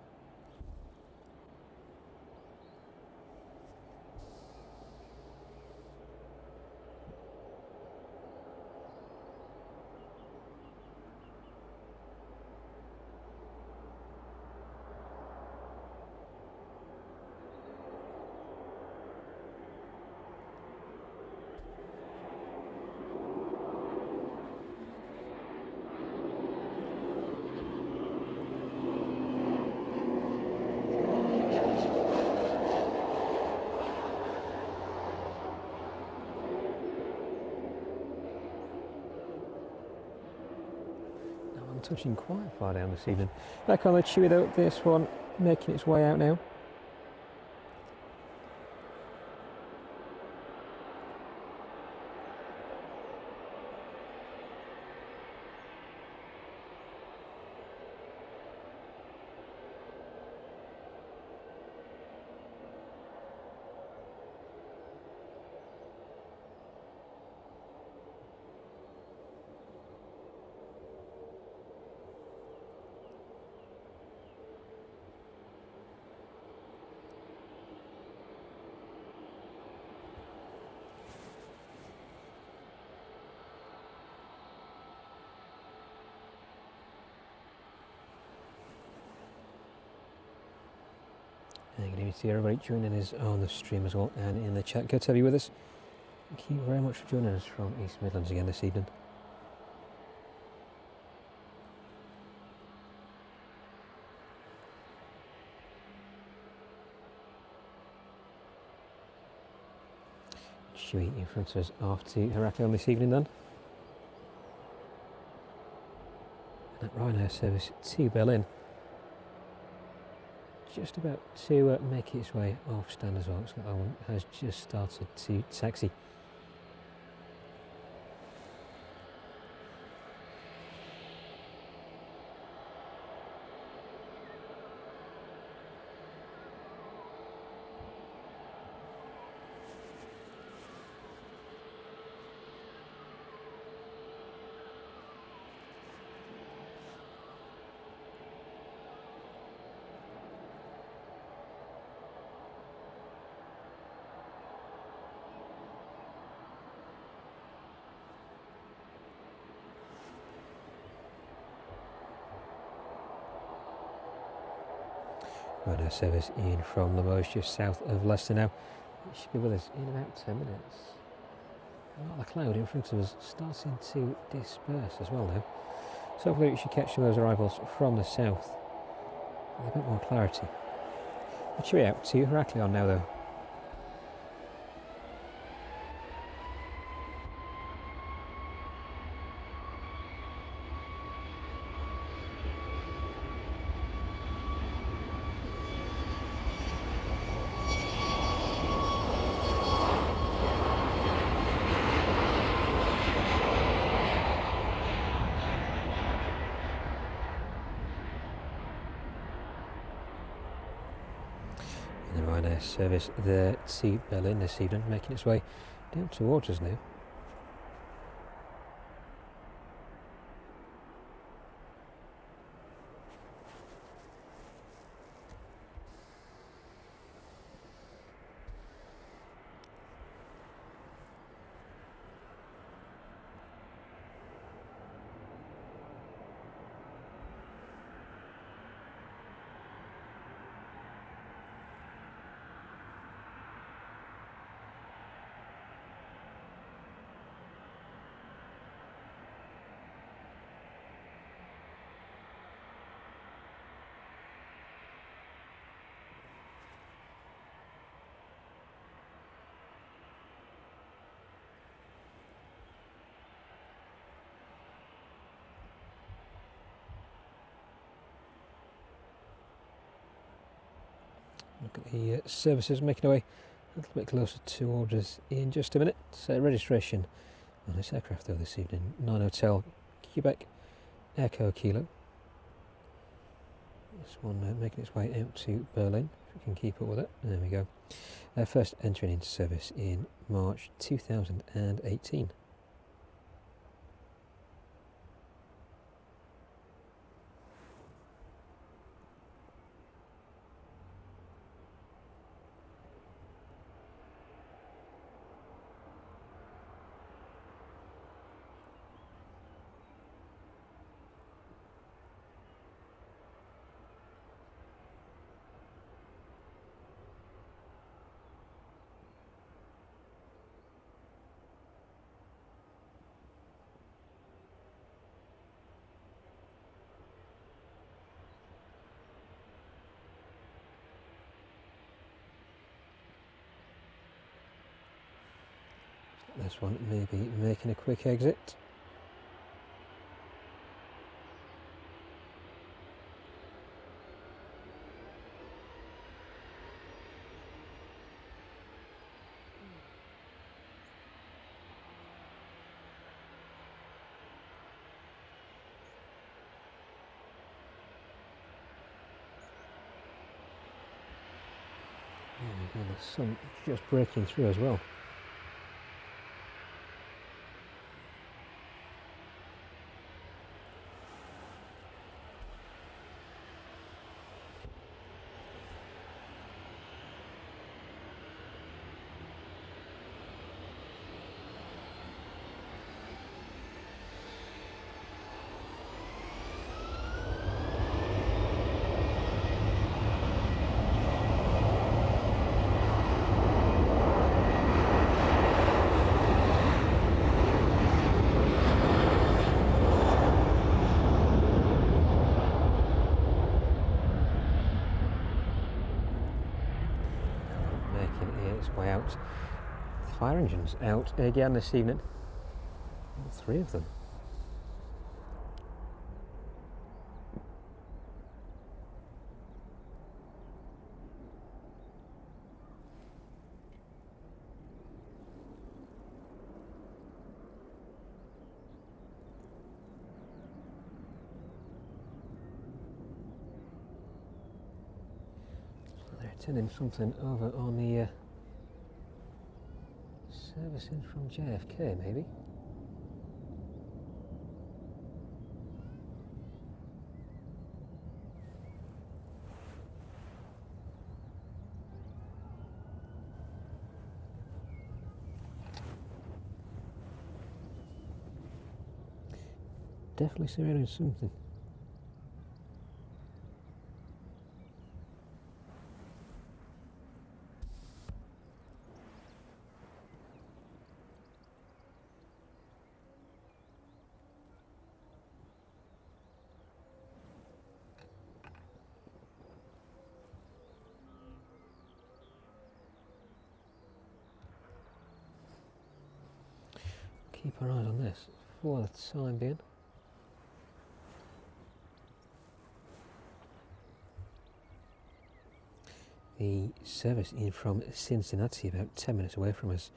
A: Touching quite far down this evening. Back on the Chewy though, this one making its way out now. And good evening to everybody joining us on the stream as well and in the chat. Good to have you with us. Thank you very much for joining us from East Midlands again this evening. Chewy in front of us off to Heraklion this evening then. And that Ryanair service to Berlin. Just about to make its way off stand as well. Looks like that one has just started to taxi. Ryanair service in from Limoges, just south of Leicester now. It should be with us in about 10 minutes. A lot of the cloud in front of us starting to disperse as well now. So hopefully we should catch some of those arrivals from the south with a bit more clarity. We'll cheery out to Heraklion now though. Service there to Berlin this evening, making its way down towards us now. Look at the services making away a little bit closer towards us in just a minute. Registration on this aircraft though this evening, 9 Hotel Quebec Echo Kilo. This one making its way out to Berlin. If we can keep up with it. There we go. First entering into service in March 2018. This one maybe making a quick exit. There we go, the sun just breaking through as well. Way out. The fire engines out again this evening. All three of them. They're attending something over on the servicing from JFK, maybe. Definitely surrounding something. Keep our eyes on this for the time being. The service in from Cincinnati, about 10 minutes away from us,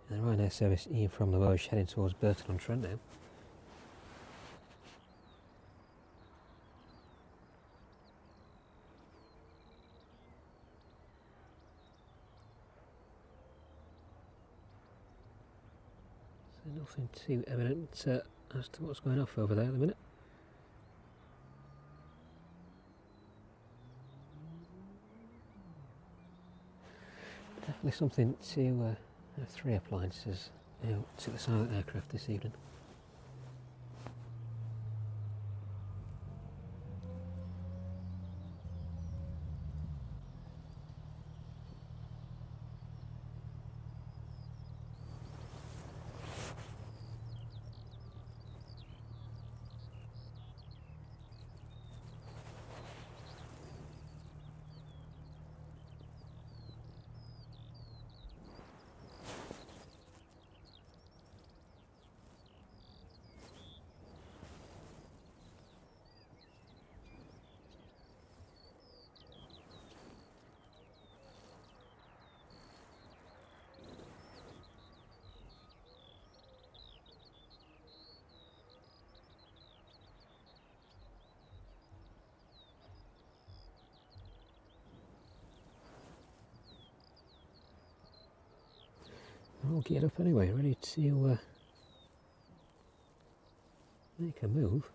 A: and the Ryanair service in from the Welsh heading towards Burton-on-Trent now. So nothing too evident as to what's going off over there at the minute. Definitely something to have three appliances out to the side of the aircraft this evening. We're all geared up anyway, ready to make a move.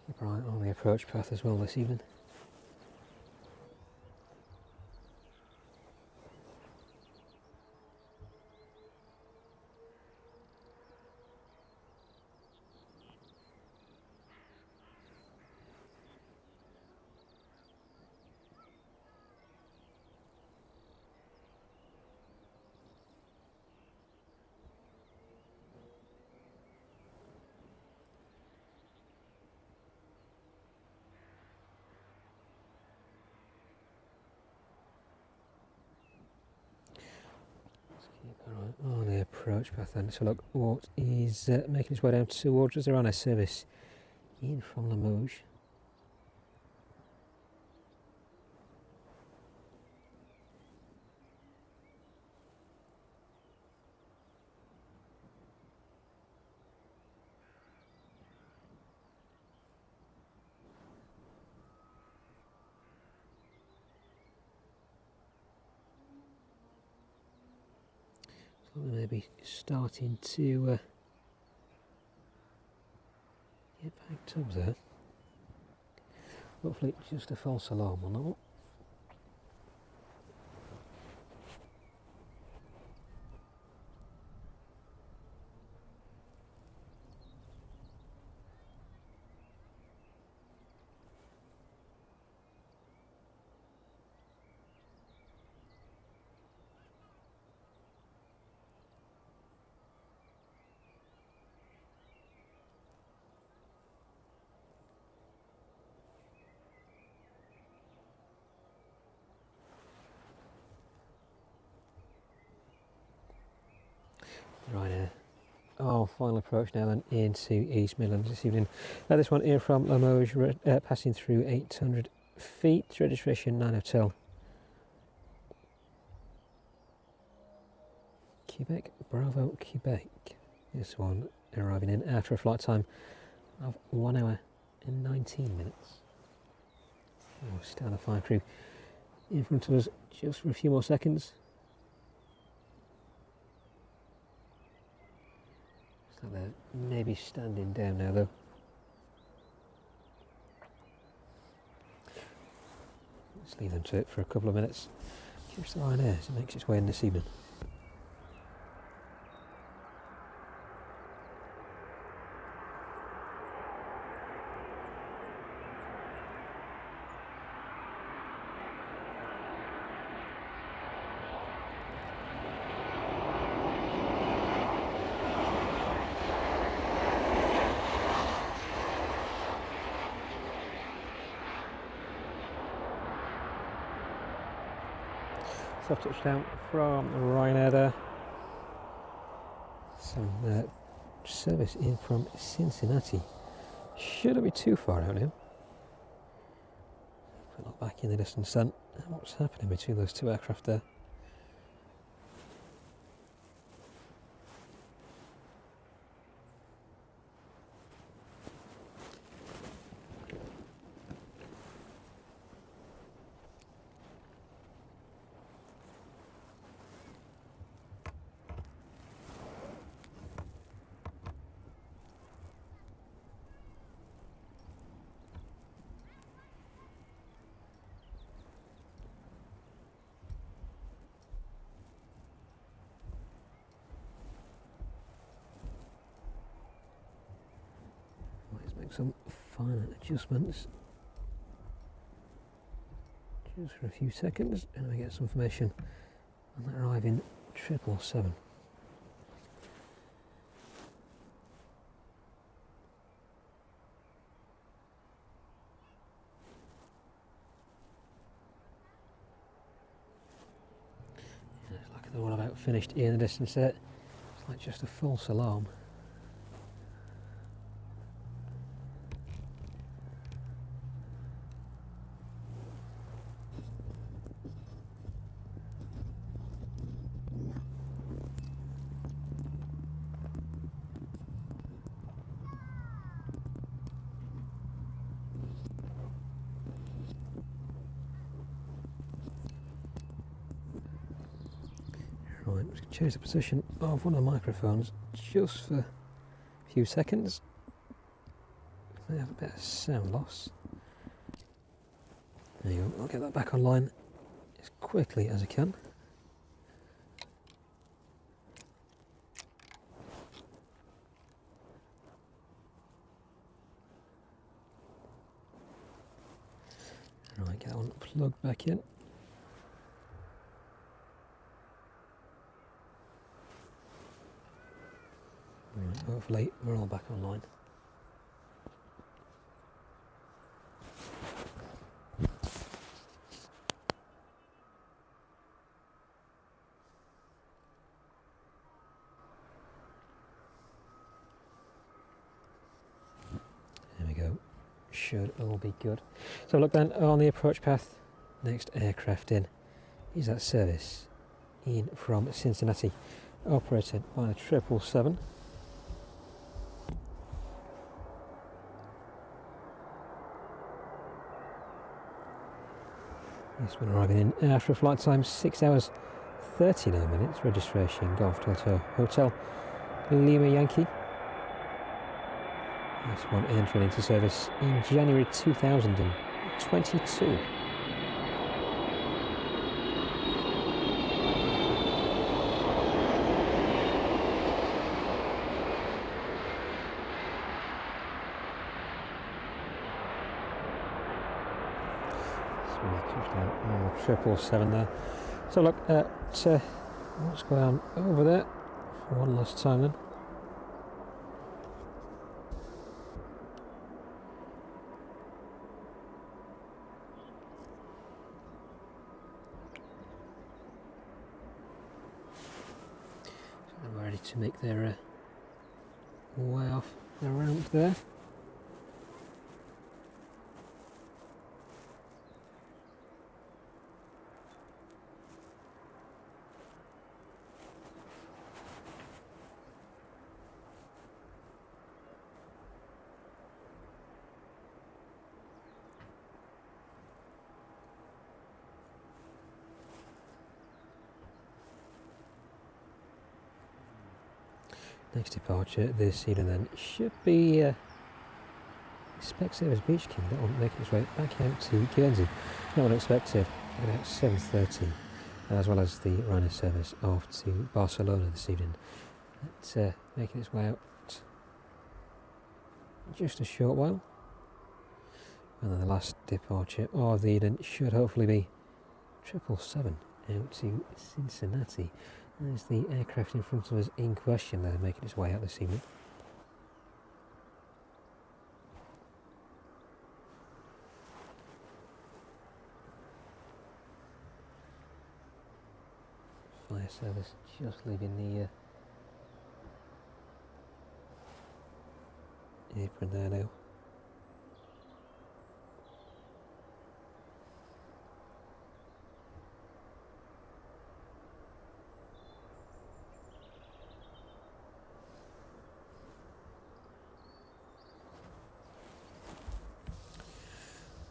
A: Keep an eye on the approach path as well this evening. On the approach path then, so look what is making its way down towards us. They're on a service in from Limoges. So they may be starting to get packed up there. Hopefully just a false alarm on that one. Right, our final approach now then into East Midlands this evening. This one here from Limoges, passing through 800 feet, registration 9 Hotel. Quebec, Bravo, Quebec. This one arriving in after a flight time of 1 hour and 19 minutes. We'll stand the fire crew in front of us just for a few more seconds. So they're maybe standing down now though. Let's leave them to it for a couple of minutes. Keeps the line there as it makes its way in this evening. Soft touchdown from Ryanair there. Some service in from Cincinnati. Shouldn't be too far out now. If we look back in the distance then, what's happening between those two aircraft there? Let's make some finer adjustments just for a few seconds and we get some information on that arriving 777. It's like they're all about finished in the distance there. It's like just a false alarm. Right, I'm just going to change the position of one of the microphones just for a few seconds. May have a bit of sound loss. There you go, I'll get that back online as quickly as I can. Right, get that one plugged back in. Right, hopefully we're all back online. There we go. Should all be good. So look then on the approach path, next aircraft in is that service in from Cincinnati, operated by the 777. This one arriving in after a flight time 6 hours 39 minutes, registration Golf Delta Hotel Lima Yankee. This one entering into service in January 2022. Touchdown 777 there. So look at what's going on over there for one last time then. So they're ready to make their way off the ramp there. Next departure this evening then should be Specsavers Beach King. That one making its way back out to Guernsey. Not unexpected at about 7:30, as well as the Ryanair service off to Barcelona this evening. It's making its way out just a short while. And then the last departure of the evening should hopefully be 777 out to Cincinnati. There's the aircraft in front of us in question there, making its way out this evening. Fire service just leaving the apron there now.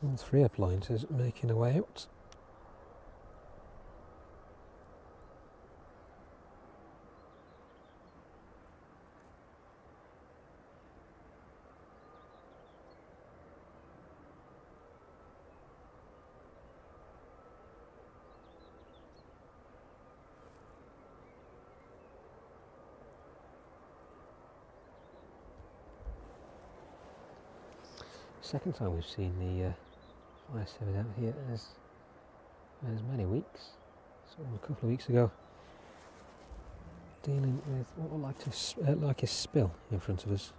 A: All three appliances making their way out. Second time we've seen the fire service out here as many weeks. So a couple of weeks ago, dealing with what would like a spill in front of us.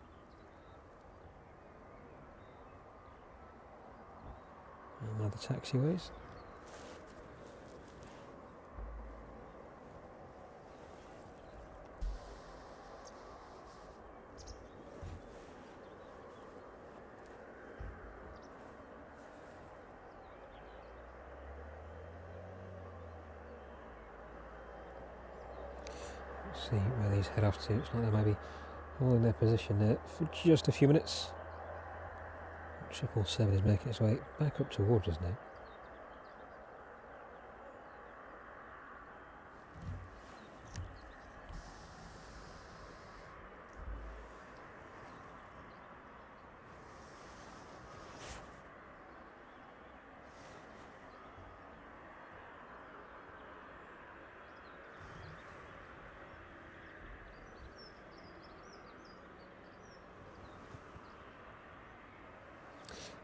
A: And now the taxiways. See where these head off to. It's like they may be holding their position there for just a few minutes. 777 is making its way back up towards us now.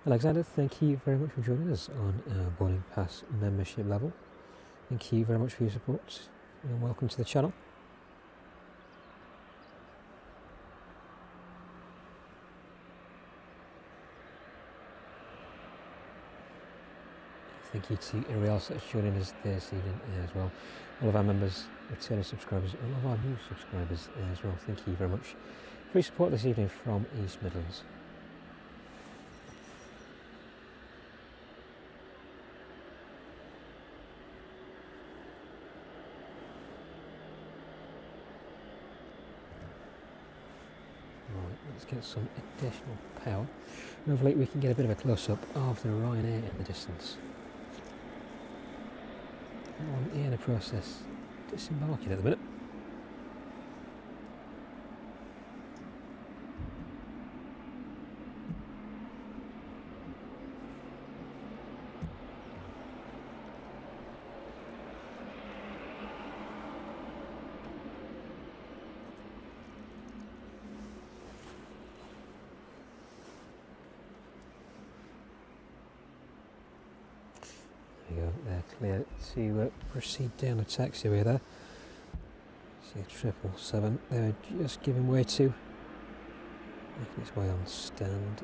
A: Alexander, thank you very much for joining us on our boarding pass membership level. Thank you very much for your support and welcome to the channel. Thank you to everybody else that's joining us this evening as well. All of our members, returning subscribers, and all of our new subscribers as well. Thank you very much for your support this evening from East Midlands. Right, let's get some additional power. And hopefully we can get a bit of a close-up of the Ryanair in the distance. That one in the process, disembarking at the minute. There you go, they're clear to proceed down the taxiway there. See 777, they're just giving way to, making its way on stand.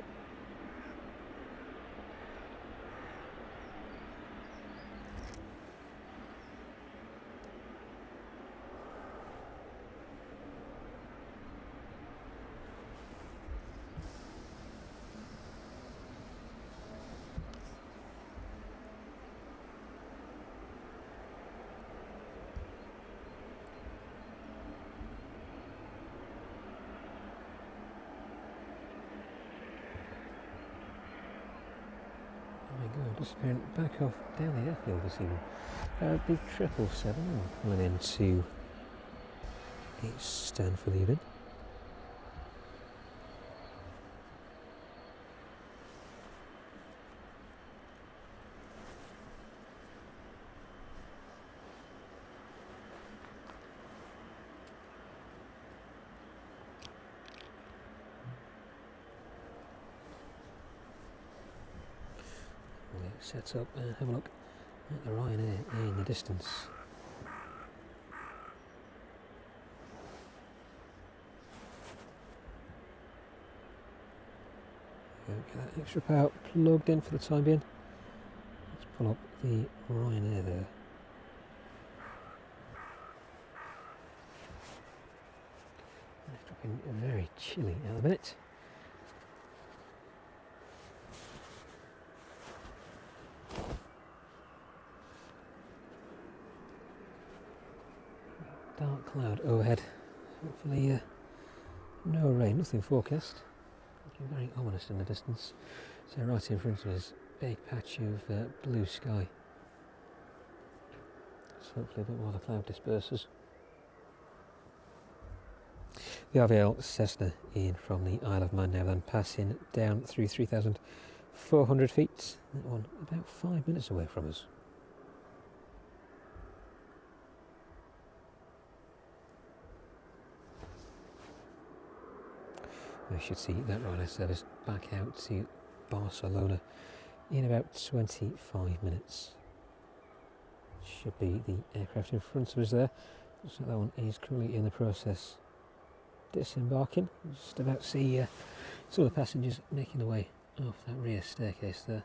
A: Disappearing back off down the airfield this evening. Big 777 pulling into its stand for the evening. Set up and have a look at the Ryanair in the distance. Get that extra power plugged in for the time being. Let's pull up the Ryanair there. It's dropping very chilly at the minute. Dark cloud overhead. Hopefully no rain, nothing forecast. Looking very ominous in the distance. So right in front of us, big patch of blue sky. So hopefully a bit more of the cloud disperses. The RVL Cessna in from the Isle of Man now, then passing down through 3,400 feet. That one about 5 minutes away from us. We should see that Ryanair service back out to Barcelona in about 25 minutes. Should be the aircraft in front of us there. Looks like that one is currently in the process disembarking. Just about to see some of the passengers making their way off that rear staircase there.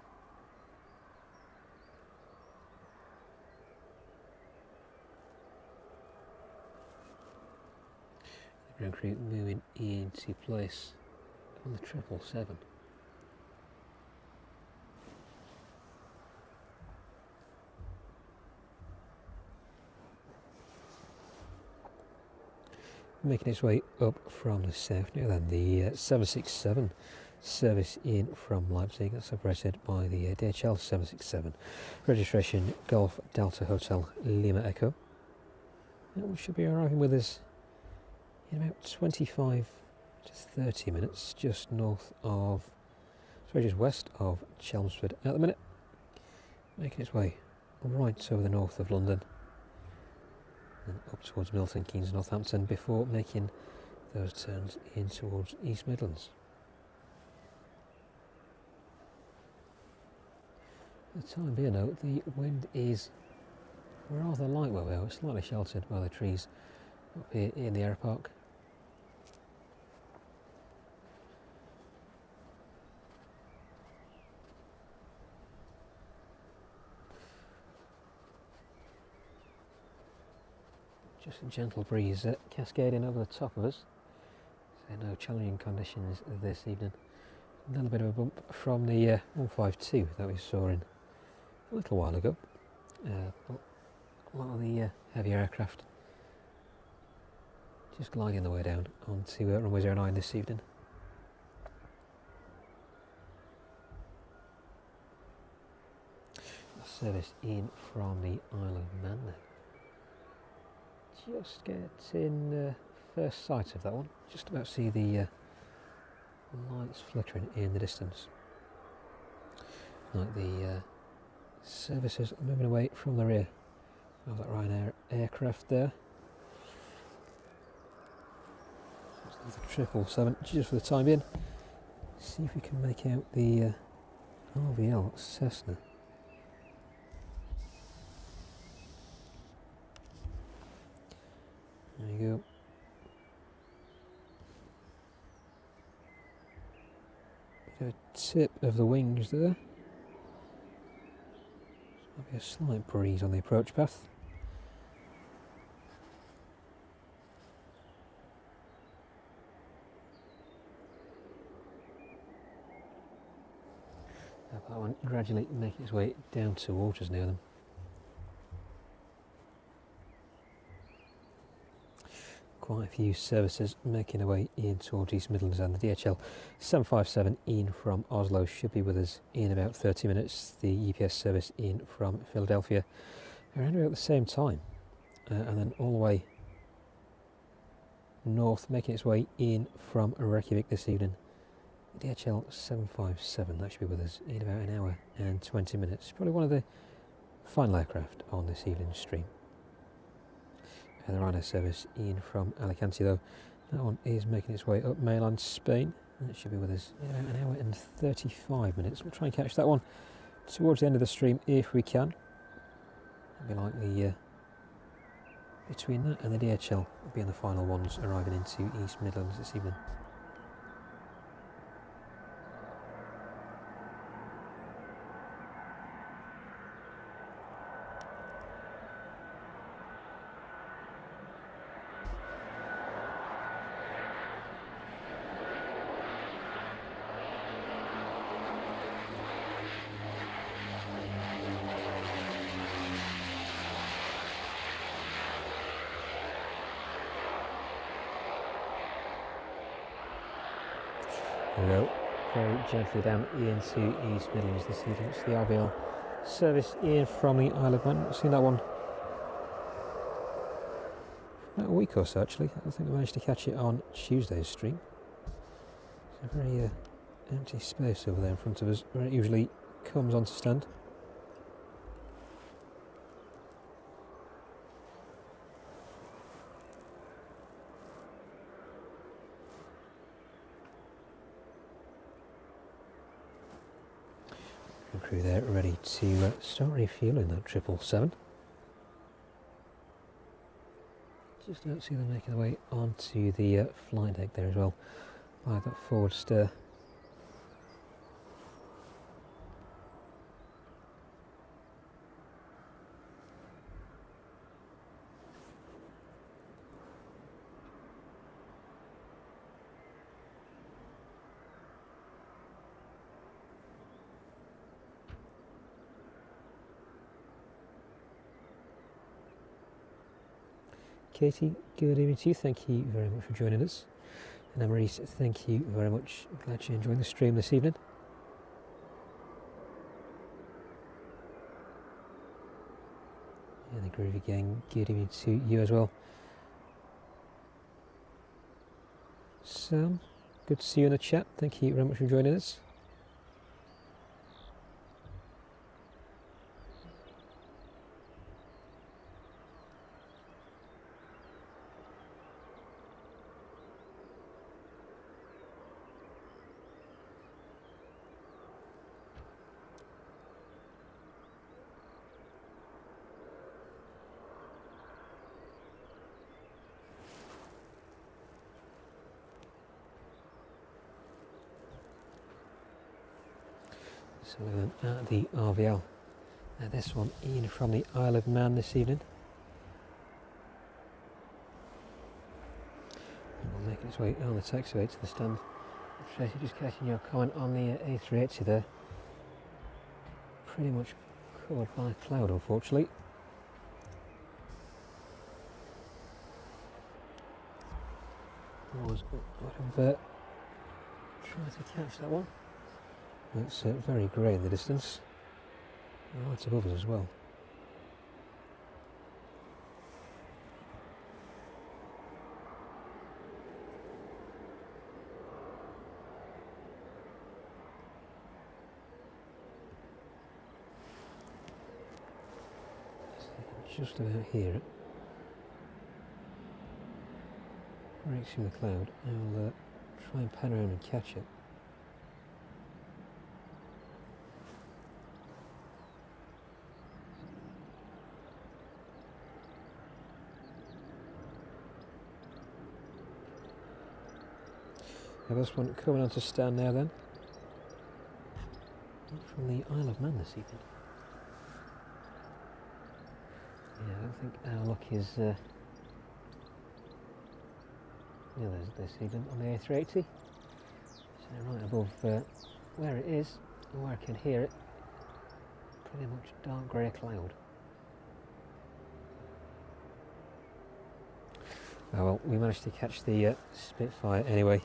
A: The ground crew moving into place on the 777. Making its way up from the south now then, the 767 service in from Leipzig, that's operated by the DHL 767. Registration Golf Delta Hotel Lima Echo. And we should be arriving with us in about 25 to 30 minutes, just north of, sorry, just west of Chelmsford at the minute. Making its way right over the north of London and up towards Milton Keynes, Northampton, before making those turns in towards East Midlands. For the time being though, the wind is rather light where we are. It's slightly sheltered by the trees up here in the Aeropark. Just a gentle breeze cascading over the top of us, so no challenging conditions this evening. A little bit of a bump from the 152 that we saw in a little while ago. But a lot of the heavier aircraft just gliding their way down onto runway 09 this evening. Service in from the Isle of Man then. Just getting first sight of that one. Just about see the lights flickering in the distance. Like the services moving away from the rear of that Ryanair aircraft there. The 777 just for the time being. See if we can make out the RVL Cessna. There you go. Bit of a tip of the wings there. Might be a slight breeze on the approach path. That one gradually making its way down towards us near them. Quite a few services making their way in towards East Midlands, and the DHL 757 in from Oslo should be with us in about 30 minutes. The EPS service in from Philadelphia around about the same time, and then all the way north making its way in from Reykjavik this evening. The DHL 757 that should be with us in about an hour and 20 minutes. Probably one of the final aircraft on this evening's stream. The Ryanair service in from Alicante though, that one is making its way up mainland Spain, and it should be with us in about an hour and 35 minutes. We'll try and catch that one towards the end of the stream if we can. It'll be likely between that and the DHL being the final ones arriving into East Midlands this evening. There we go, very gently down into East Midlands this evening. It's the RVL service in from the Isle of Man. I've seen that one for about a week or so actually. I think I managed to catch it on Tuesday's stream. It's a very empty space over there in front of us where it usually comes onto stand. Crew there ready to start refueling that 777. Just don't see them making their way onto the flight deck there as well by that forward stir. Katie, good evening to you. Thank you very much for joining us. And Maurice, thank you very much. Glad you're enjoying the stream this evening. And the Groovy Gang, good evening to you as well. Sam, good to see you in the chat. Thank you very much for joining us. So looking at the RVL. This one in from the Isle of Man this evening. And we'll make its way on the taxiway to the stand. Tracy, just catching your comment on the A380 there. Pretty much covered by cloud, unfortunately. I would have tried to catch that one. It's very grey in the distance, right above us as well. Just about hear it. Breaks through the cloud. I'll try and pan around and catch it. Now this one coming on to stand now then. From the Isle of Man this evening. Yeah, I don't think our luck is this evening on the A380. So right above where it is, and where I can hear it, pretty much dark grey cloud. Oh well, we managed to catch the Spitfire anyway.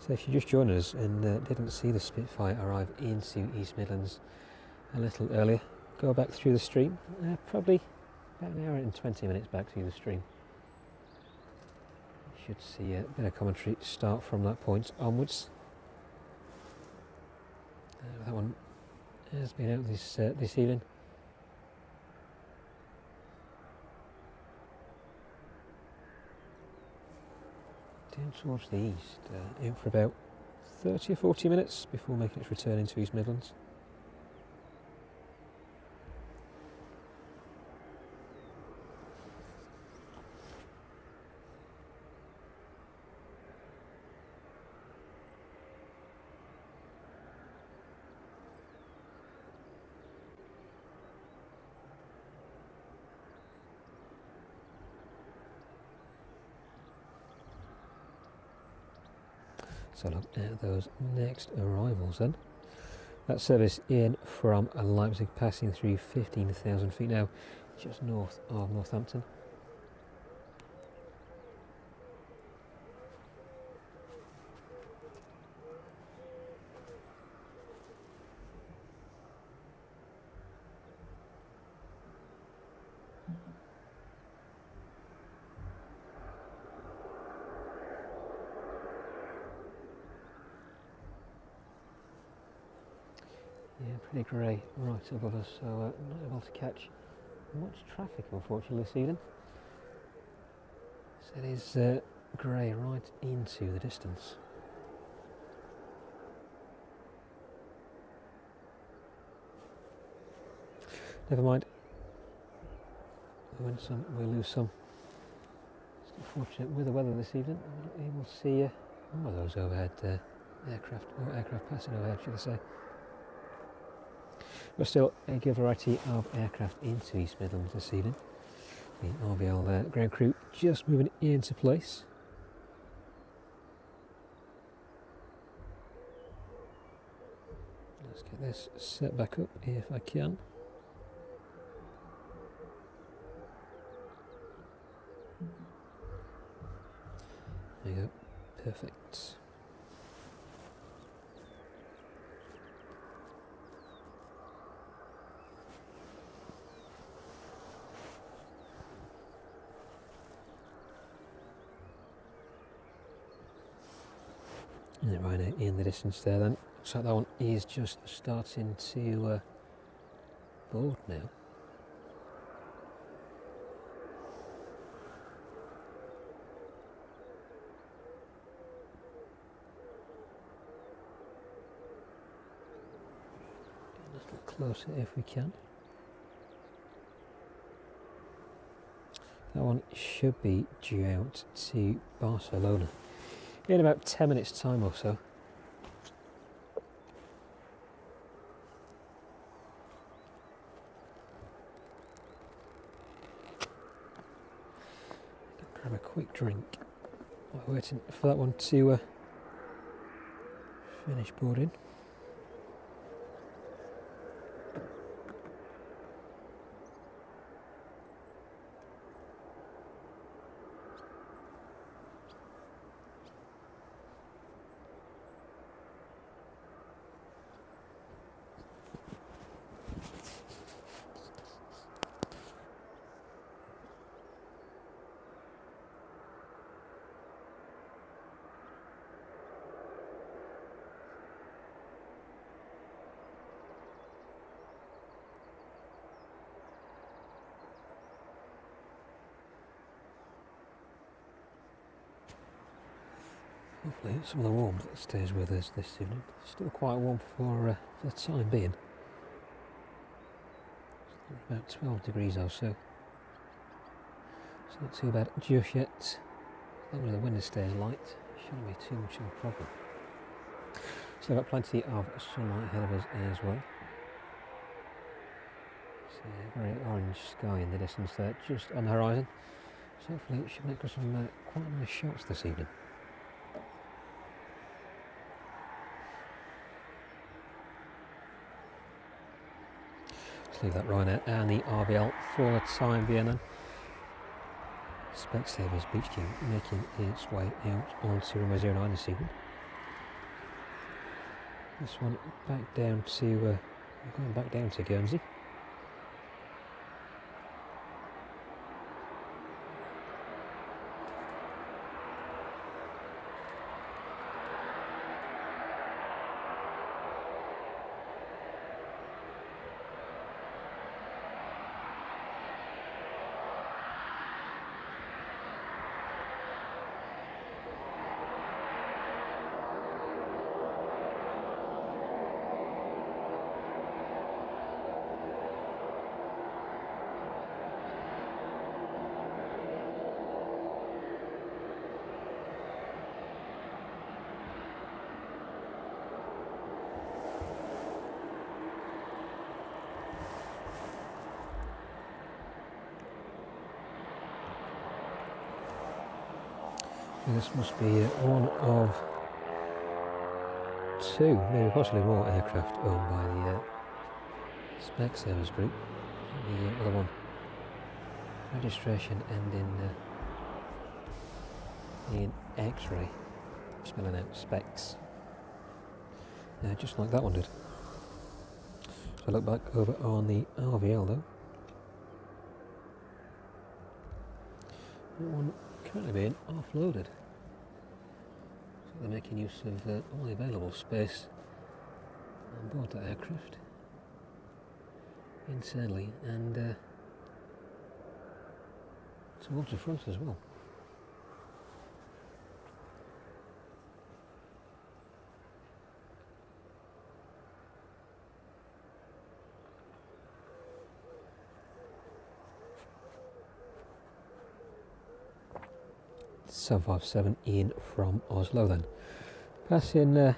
A: So if you just joined us and didn't see the Spitfire arrive into East Midlands a little earlier, go back through the stream, probably about an hour and 20 minutes back through the stream. You should see a bit of commentary start from that point onwards. That one has been out this evening. Down towards the east, in for about 30 or 40 minutes before making its return into East Midlands. So look at those next arrivals then. That service in from Leipzig, passing through 15,000 feet now, just north of Northampton. Yeah, pretty grey right above us, so not able to catch much traffic unfortunately this evening. So it is grey right into the distance. Never mind. We win some, we lose some. It's unfortunate with the weather this evening. I'm not able to see more of those overhead aircraft passing overhead, should I say. But still a good variety of aircraft into East Midlands this evening. The RVL ground crew just moving into place. Let's get this set back up if I can. There you go, perfect. And right out in the distance there then. Looks like that one is just starting to board now. A little closer if we can. That one should be due out to Barcelona in about 10 minutes time or so. grab a quick drink while waiting for that one to finish boarding. Hopefully some of the warmth stays with us this evening. Still quite warm for the time being. About 12 degrees or so. It's not too bad just yet. As long as the window stays light, shouldn't be too much of a problem. So we've got plenty of sunlight ahead of us as well. So a very orange sky in the distance there, just on the horizon. So hopefully it should make us some quite nice shots this evening. Leave that Ryanair and the RVL for the time being then. Specsavers Beach King making its way out onto runway 09 this evening. This one back down to, going back down to Guernsey. This must be one of two, maybe possibly more aircraft owned by the Specsavers group. The other one, registration ending in X-ray, spelling out specs, just like that one did. So I look back over on the RVL though. That one currently being offloaded. So they're making use of all the available space on board that aircraft internally and towards the front as well. Seven 757 in from Oslo then. Passing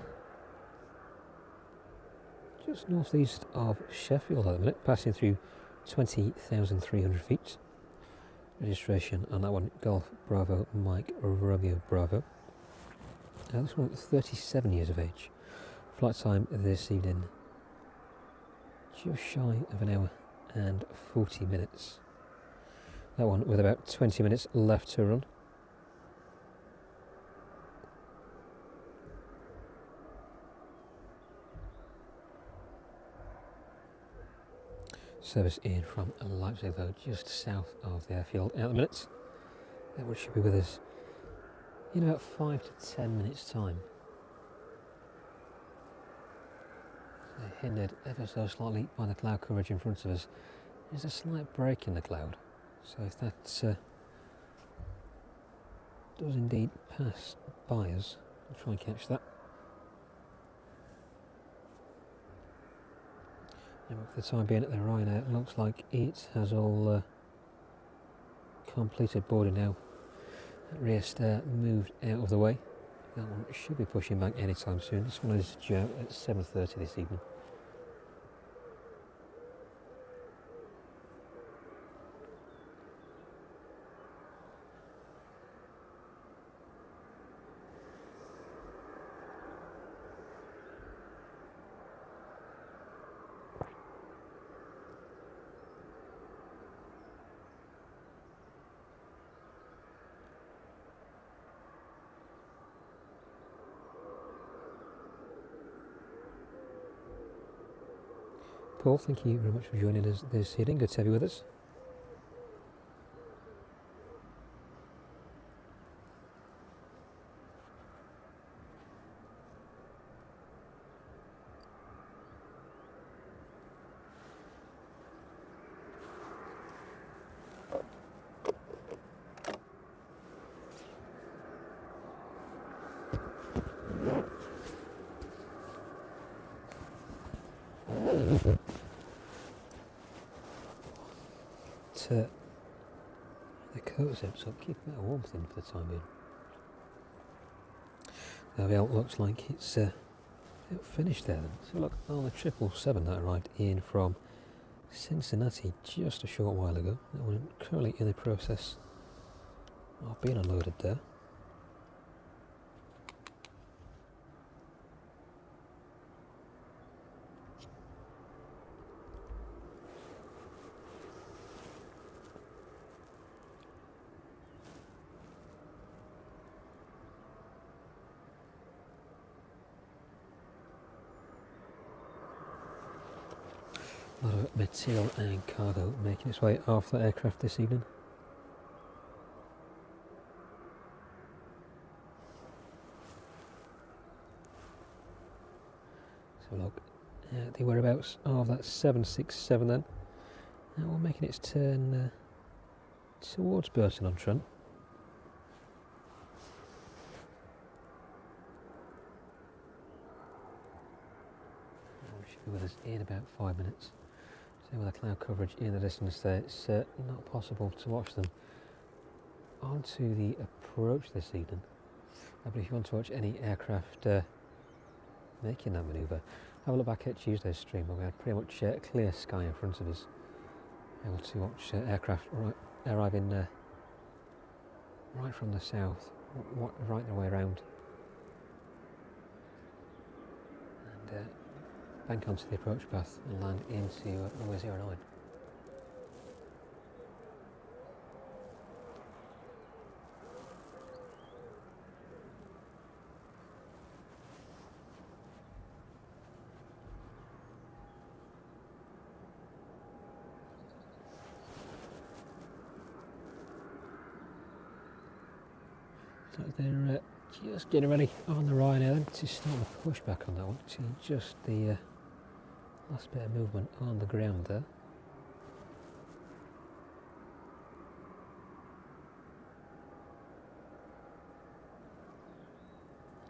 A: just northeast of Sheffield at the minute, passing through 20,300 feet. Registration on that one, Golf Bravo Mike Romeo Bravo. This one 37 years of age. Flight time this evening just shy of an hour and 40 minutes. That one with about 20 minutes left to run. Service in from Leipzig though, just south of the airfield at the minute. Which should be with us in about 5 to 10 minutes time. So hindered ever so slightly by the cloud coverage in front of us. There's a slight break in the cloud, so if that does indeed pass by us, we'll try and catch that. And for the time being at the Ryanair, it looks like it has all completed boarding now. That rear stair moved out of the way. That one should be pushing back anytime soon. This one is due out at 7:30 this evening. Paul, thank you very much for joining us this evening. Good to have you with us. The coat zips up, keep a bit of warmth in for the time being. The outlook looks like it's finished there then. So look, on the 777 that arrived in from Cincinnati just a short while ago. That one currently in the process of being unloaded there. A lot of material and cargo making its way off the aircraft this evening. So look at the whereabouts of that 767 then. Now we're making its turn towards Burton-on-Trent. We should be with us in about 5 minutes. So with the cloud coverage in the distance there, it's not possible to watch them onto the approach this evening. But if you want to watch any aircraft making that manoeuvre, have a look back at Tuesday's stream where we had pretty much clear sky in front of us. Able to watch aircraft arriving right from the south, right their way around. And bank onto the approach path and land into runway 09. So they're just getting ready on the Ryanair then to start the pushback on that one. See just the last bit of movement on the ground there.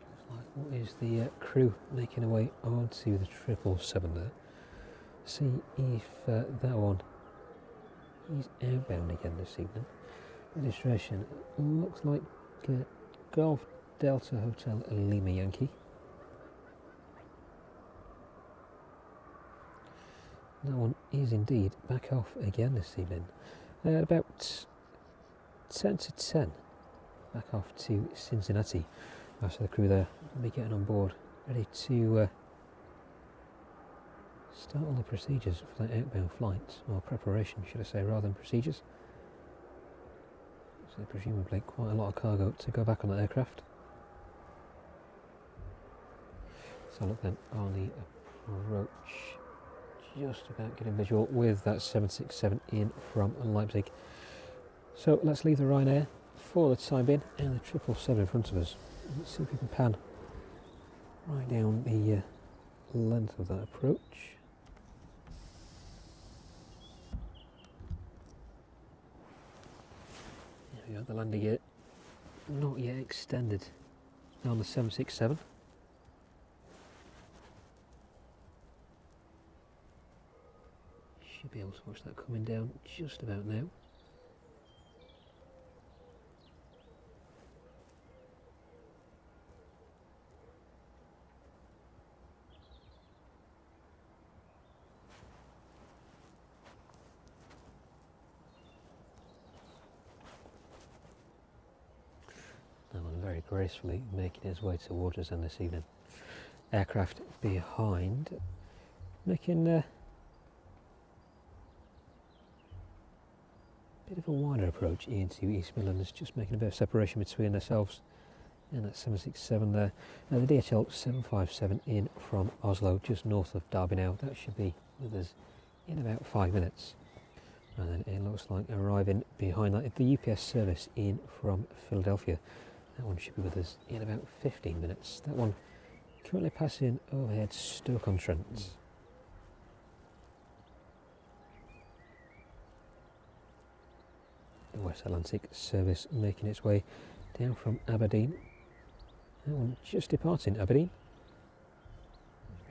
A: Looks like what is the crew making their way onto the 777 there. See if that one is outbound again this evening. Registration looks like Golf Delta Hotel Lima Yankee. That one is indeed back off again this evening. About 10 to 10, back off to Cincinnati. So the crew there will be getting on board, ready to start all the procedures for that outbound flight, or preparation should I say, rather than procedures. So presumably quite a lot of cargo to go back on that aircraft. So look then on the approach. Just about getting visual with that 767 in from Leipzig. So let's leave the Ryanair for the time being and the 777 in front of us. Let's see if we can pan right down the length of that approach. There we go, the landing gear not yet extended on the 767. Should be able to watch that coming down just about now. That one very gracefully making his way towards us in this evening. Aircraft behind, making bit of a wider approach into East Midlands, just making a bit of separation between themselves and that 767 there. Now the DHL 757 in from Oslo, just north of Derby now. That should be with us in about 5 minutes. And then it looks like arriving behind that, the UPS service in from Philadelphia. That one should be with us in about 15 minutes. That one currently passing overhead Stoke-on-Trent. The West Atlantic service making its way down from Aberdeen. That one just departing Aberdeen.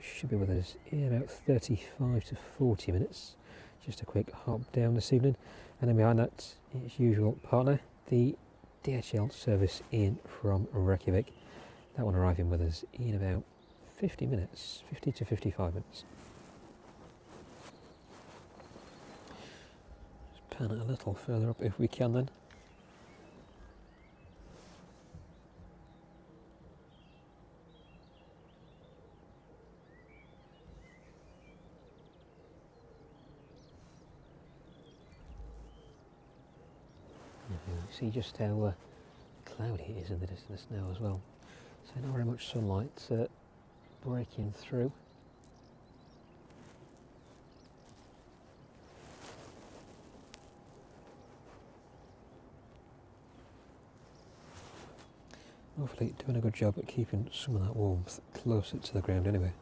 A: Should be with us in about 35 to 40 minutes. Just a quick hop down this evening. And then behind that, its usual partner, the DHL service in from Reykjavik. That one arriving with us in about 50 minutes, 50 to 55 minutes. Just pan it a little further up if we can then. See just how cloudy it is in the distance now as well. So not very much sunlight breaking through. Hopefully doing a good job at keeping some of that warmth closer to the ground anyway.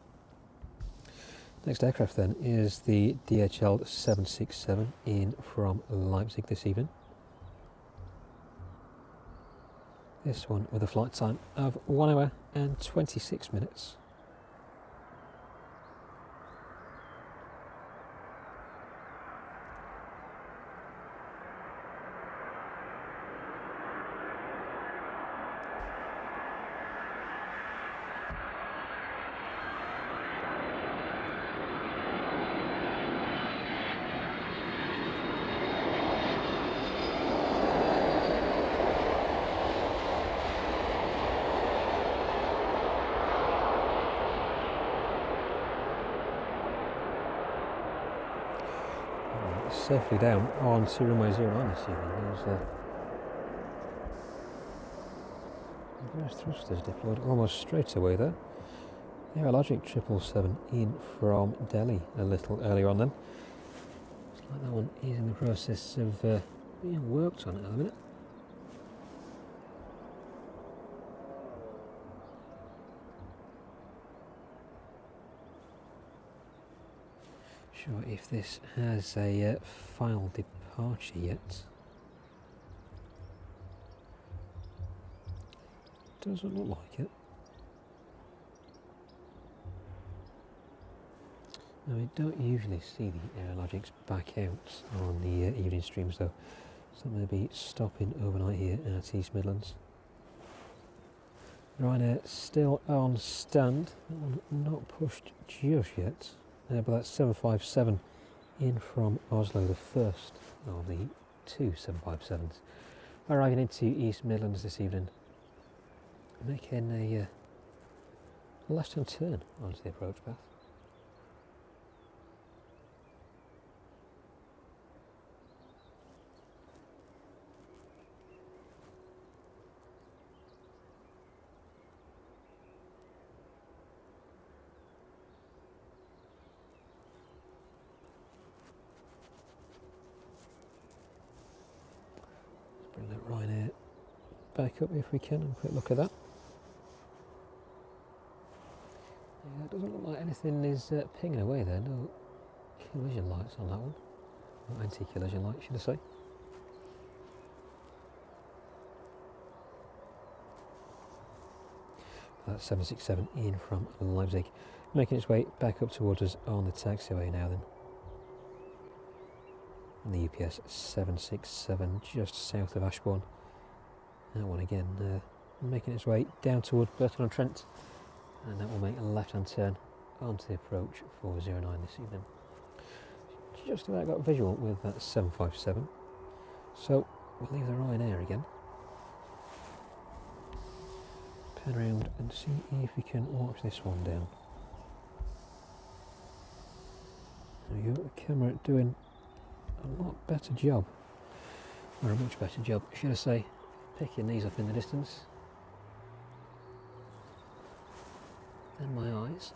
A: Next aircraft then is the DHL 767 in from Leipzig this evening. This one with a flight time of 1 hour and 26 minutes. Safely down onto runway 09 this evening. There's thrusters deployed almost straight away there. The Aeropark 777 in from Delhi a little earlier on then. Looks like that one is in the process of being worked on at the minute. Sure if this has a final departure yet. Doesn't look like it. Now we don't usually see the Aerologics back out on the evening streams though, so I'm going to be stopping overnight here at East Midlands. Ryanair still on stand, that one not pushed just yet. But that's 757 in from Oslo, the first of the two 757s. Arriving into East Midlands this evening, making a left-hand turn onto the approach path. Bring that Ryanair back up if we can and a quick look at that. Yeah, it doesn't look like anything is pinging away there, no collision lights on that one, or anti-collision lights should I say. That's 767 in from Leipzig, making its way back up towards us on the taxiway now then. And the UPS 767 just south of Ashbourne. That one again making its way down towards Burton-on-Trent, and that will make a left-hand turn onto the approach for 09 this evening. Just about got visual with that 757. So we'll leave the Ryanair again. Pan around and see if we can watch this one down. There we go, the camera doing a lot better job, or a much better job should I say, picking these up in the distance than my eyes.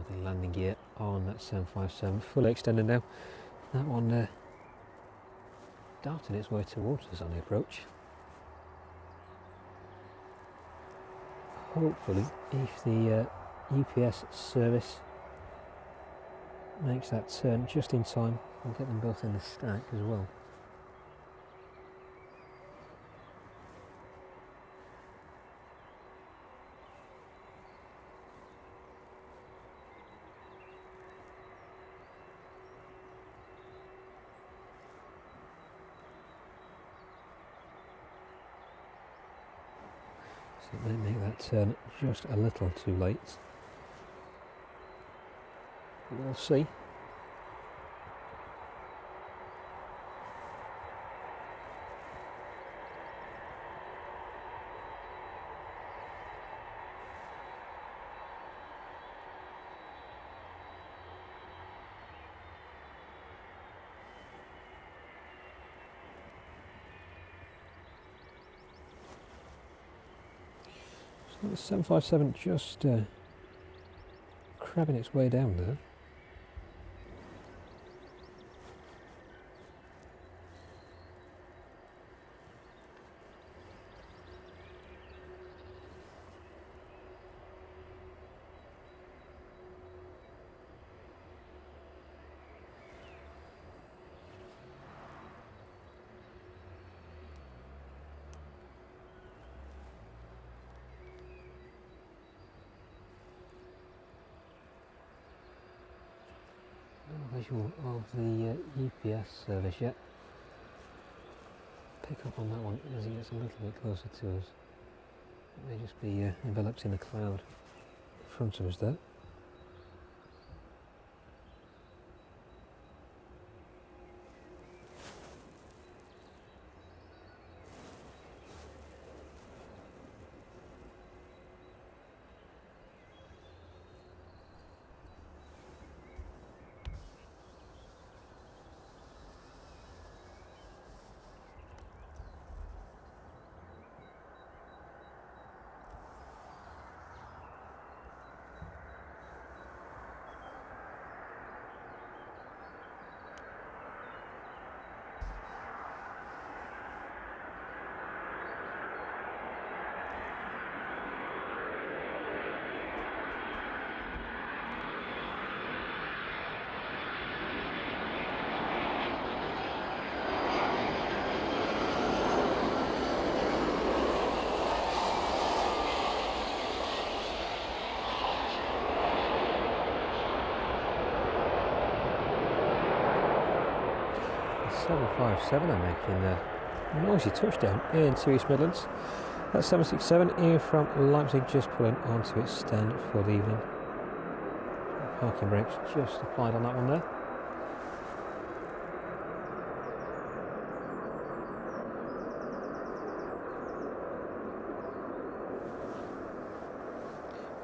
A: the landing gear on that 757, fully extended now. That one darted its way towards us on the approach. Hopefully, if the UPS service makes that turn just in time, we'll get them both in the stack as well. So it may make that turn just a little too late. But we'll see. The 757 just crabbing its way down there. No visual of the UPS service yet. Pick up on that one as it gets a little bit closer to us. It may just be enveloped in a cloud in front of us there. The 757 are making a noisy touchdown into East Midlands. That 767 in from Leipzig just pulling onto its stand for the evening. Parking brakes just applied on that one there.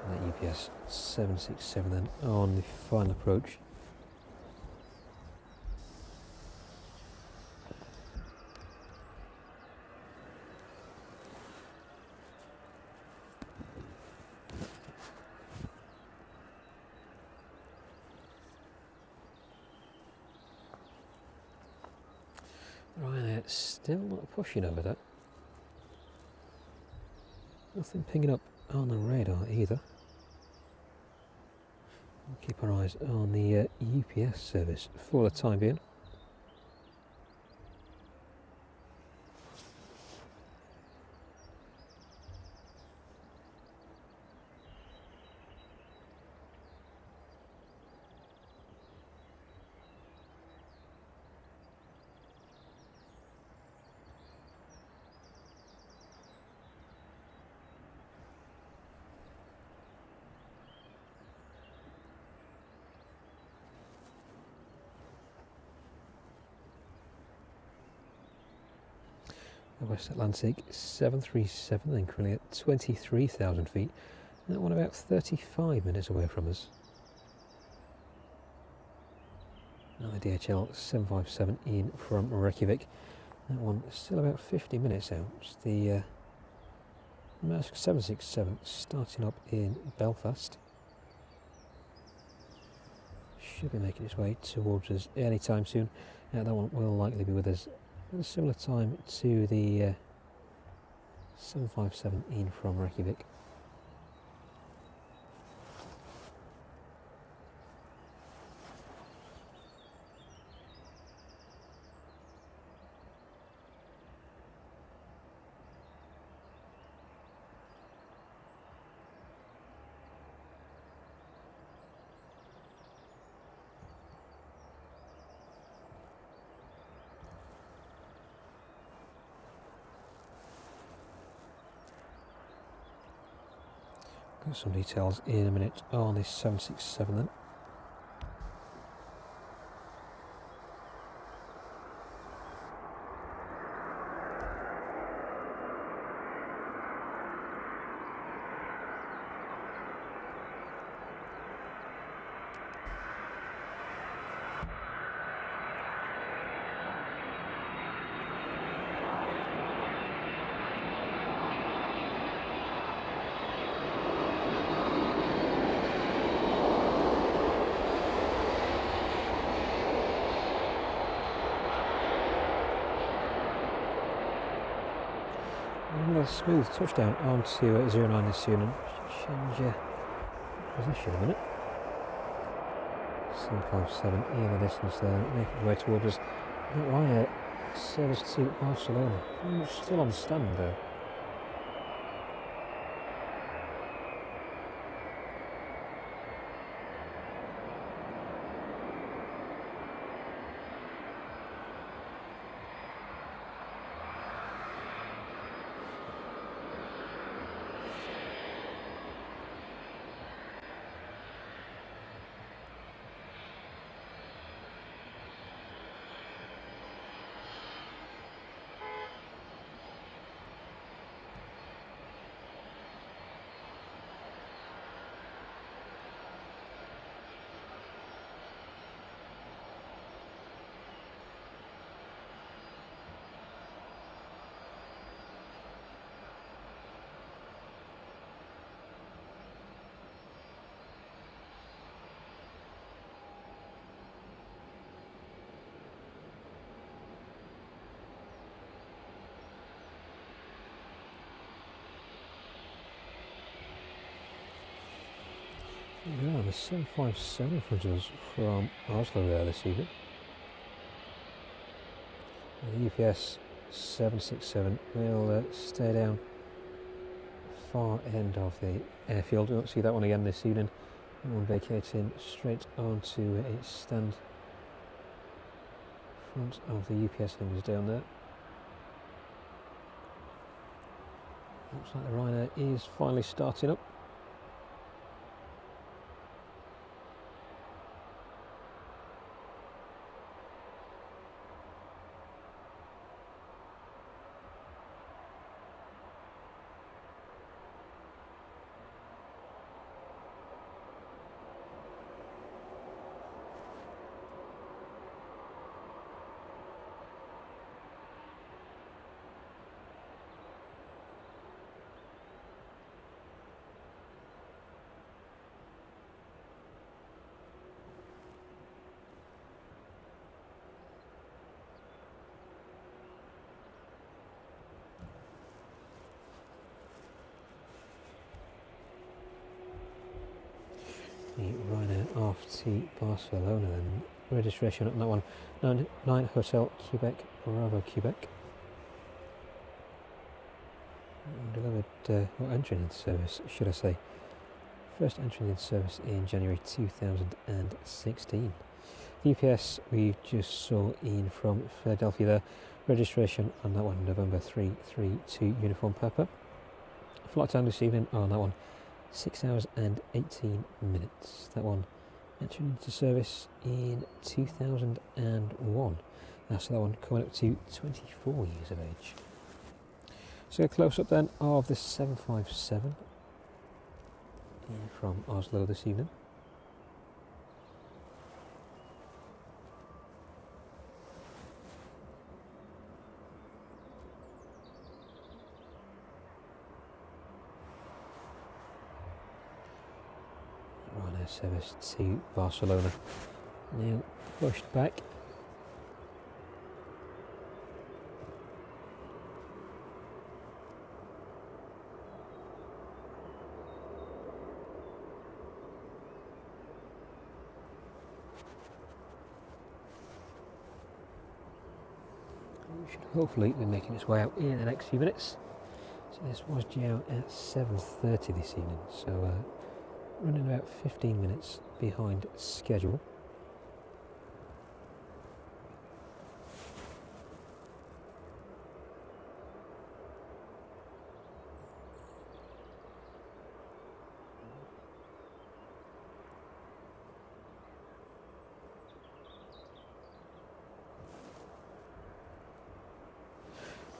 A: And that UPS 767 then on the final approach. Ryanair still not pushing over that. Nothing pinging up on the radar either. We'll keep our eyes on the UPS service for the time being. The West Atlantic 737 then currently at 23,000 feet, and that one about 35 minutes away from us. Now the DHL 757 in from Reykjavik, that one still about 50 minutes out. It's the Maersk 767 starting up in Belfast. should be making its way towards us anytime soon. That one will likely be with us at a similar time to the 757 in from Reykjavik. Got some details in a minute on this 767 then. A smooth touchdown onto 09 this soon, and change position a minute. 757 in the distance there, making its way towards us. That wire service to Barcelona. Still on stand though. Yeah, the 757 in front of us from Oslo there this evening. And the UPS 767 will stay down far end of the airfield. We won't see that one again this evening. That one vacating straight onto its stand. Front of the UPS thing is down there. Looks like the Ryanair is finally starting up. The Ryanair off to Barcelona then. Registration on that one, 9 Hotel Quebec, Bravo Quebec. Delivered, or entering into service, should I say. First entering into service in January 2016. The UPS we just saw in from Philadelphia there. Registration on that one, November 332 Uniform Papa. Flight time this evening on that one, 6 hours and 18 minutes. That one entered into service in 2001. So that one coming up to 24 years of age. So a close up then of the 757 in from Oslo this evening. Ryanair service to Barcelona Now pushed back. Should hopefully be making its way out in the next few minutes. So this was due out at 7:30 this evening, so running about 15 minutes behind schedule.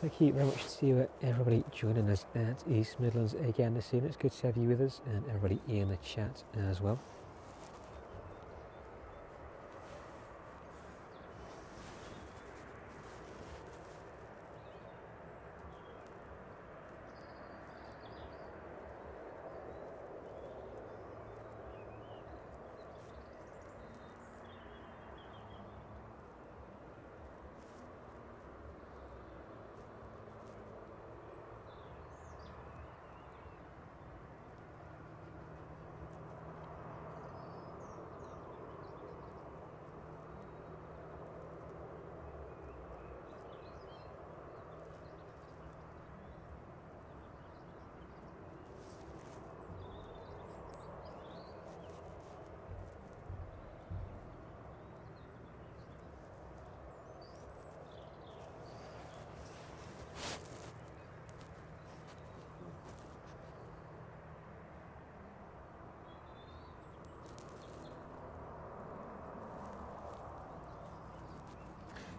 A: Thank you very much to everybody joining us at East Midlands again this evening. It's good to have you with us, and everybody in the chat as well.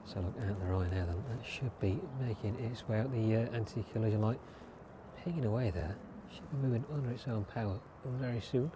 A: So look at the right there, then that should be making its way out. The anti-collision light pinging away there. Should be moving under its own power very soon.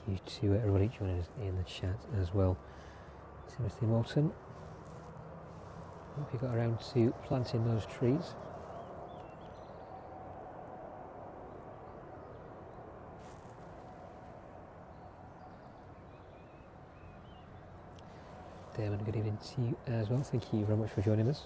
A: Thank you to everybody joining us in the chat as well. Timothy Moulton, hope you got around to planting those trees. Damon, good evening to you as well. Thank you very much for joining us.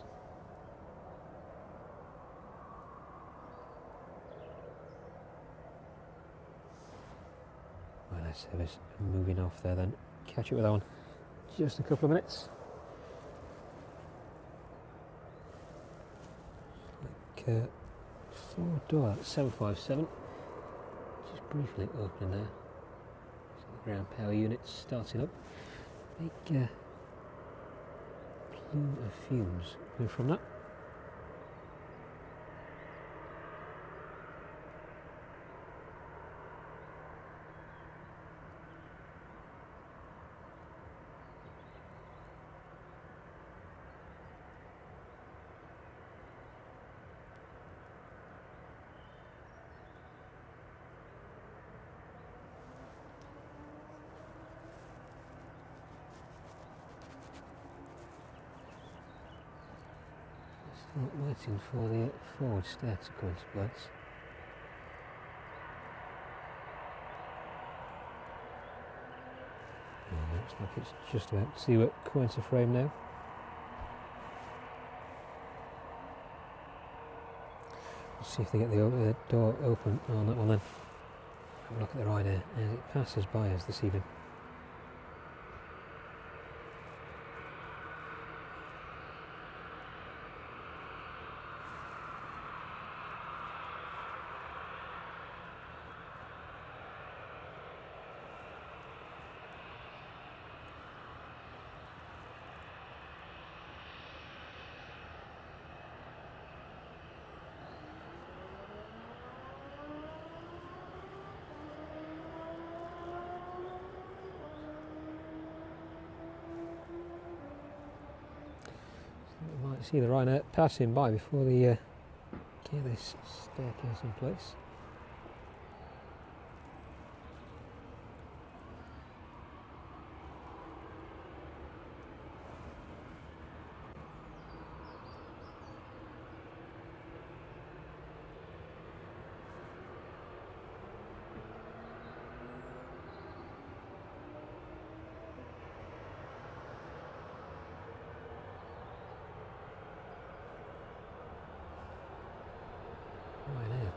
A: Service moving off there then. Catch up with that one just a couple of minutes. Like 4 door 757 just briefly opening there. So the ground power units starting up. Big plume of fumes coming from that. Waiting for the forward stair to come into place. Looks like it's just about to come into frame now. Let's see if they get the door open on that one then. Have a look at the rider as it passes by us this evening. Might see the Ryanair passing by before they get this staircase in place.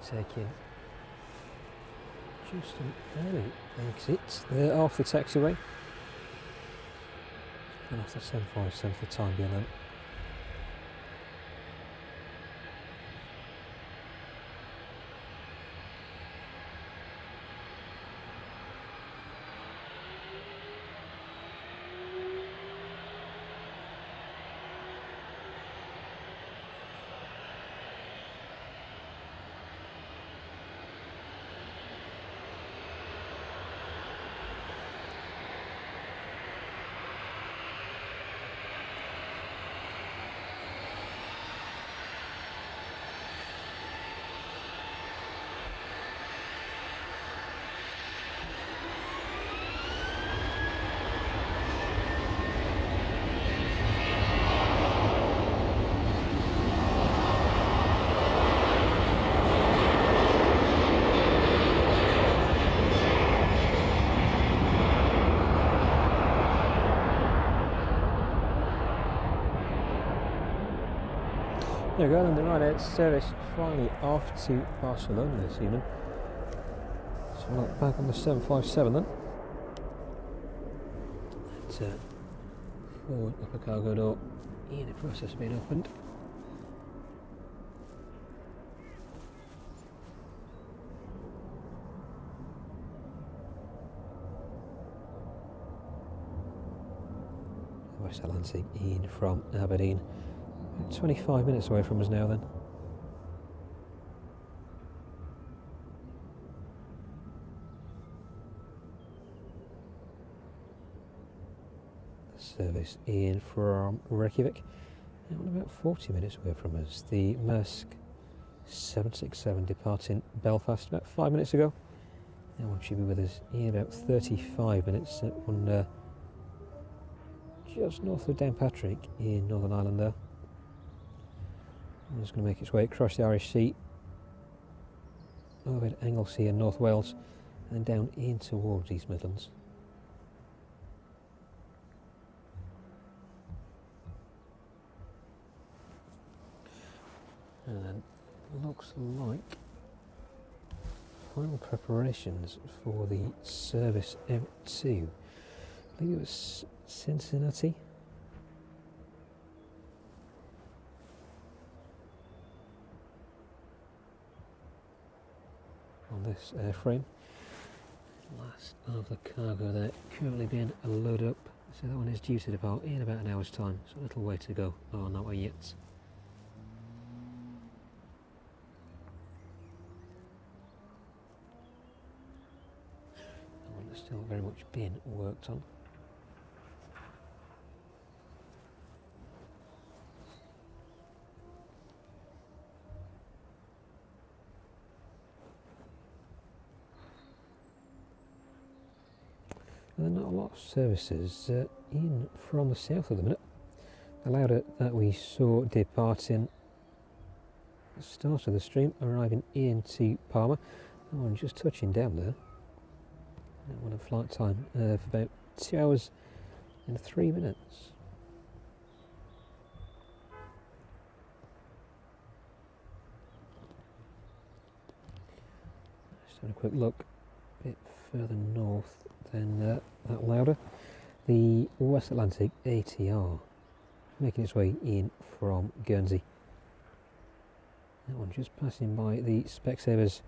A: Taking just an early exit. They're off the taxiway. And off the 757 for the time being then. There we go, and the Ryanair service finally off to Barcelona this evening. So we'll look back on the 757 then. It's forward upper cargo door in the process of being opened. West Atlantic in from Aberdeen. 25 minutes away from us now then. The service in from Reykjavik, and about 40 minutes away from us. The Maersk 767 departing Belfast about 5 minutes ago. That one should be with us in about 35 minutes at one just north of Downpatrick in Northern Ireland there. It's going to make its way across the Irish Sea, over to Anglesey in North Wales, and then down in towards East Midlands. And then looks like final preparations for the service out to, I think it was Cincinnati. On this airframe. Last of the cargo there currently being loaded up, so that one is due to depart in about an hour's time, so a little way to go on that way yet. That one is still very much being worked on. There are not a lot of services in from the south at the minute. The Lauda that we saw departing at the start of the stream, arriving into Palma. That one just touching down there. That one a flight time of about 2 hours and 3 minutes. Just having a quick look a bit further north than that Lauda. The West Atlantic ATR making its way in from Guernsey. That one just passing by the Specsavers,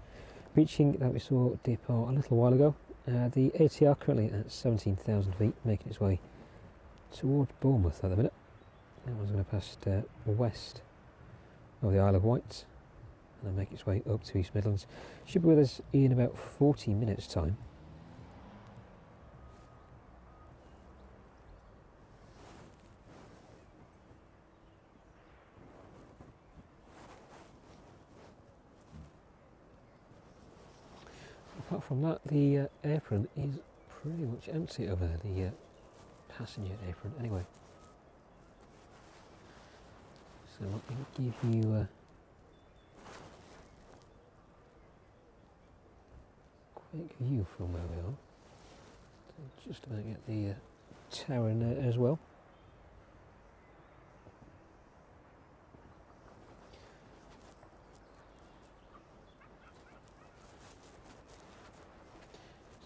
A: reaching that we saw depart a little while ago. The ATR currently at 17,000 feet, making its way towards Bournemouth at the minute. That one's going to pass west of the Isle of Wight and then make its way up to East Midlands. Should be with us in about 40 minutes time. Apart from that, the apron is pretty much empty over there, the passenger apron anyway. So let me give you a quick view from where we are. So just about get the tower in there as well.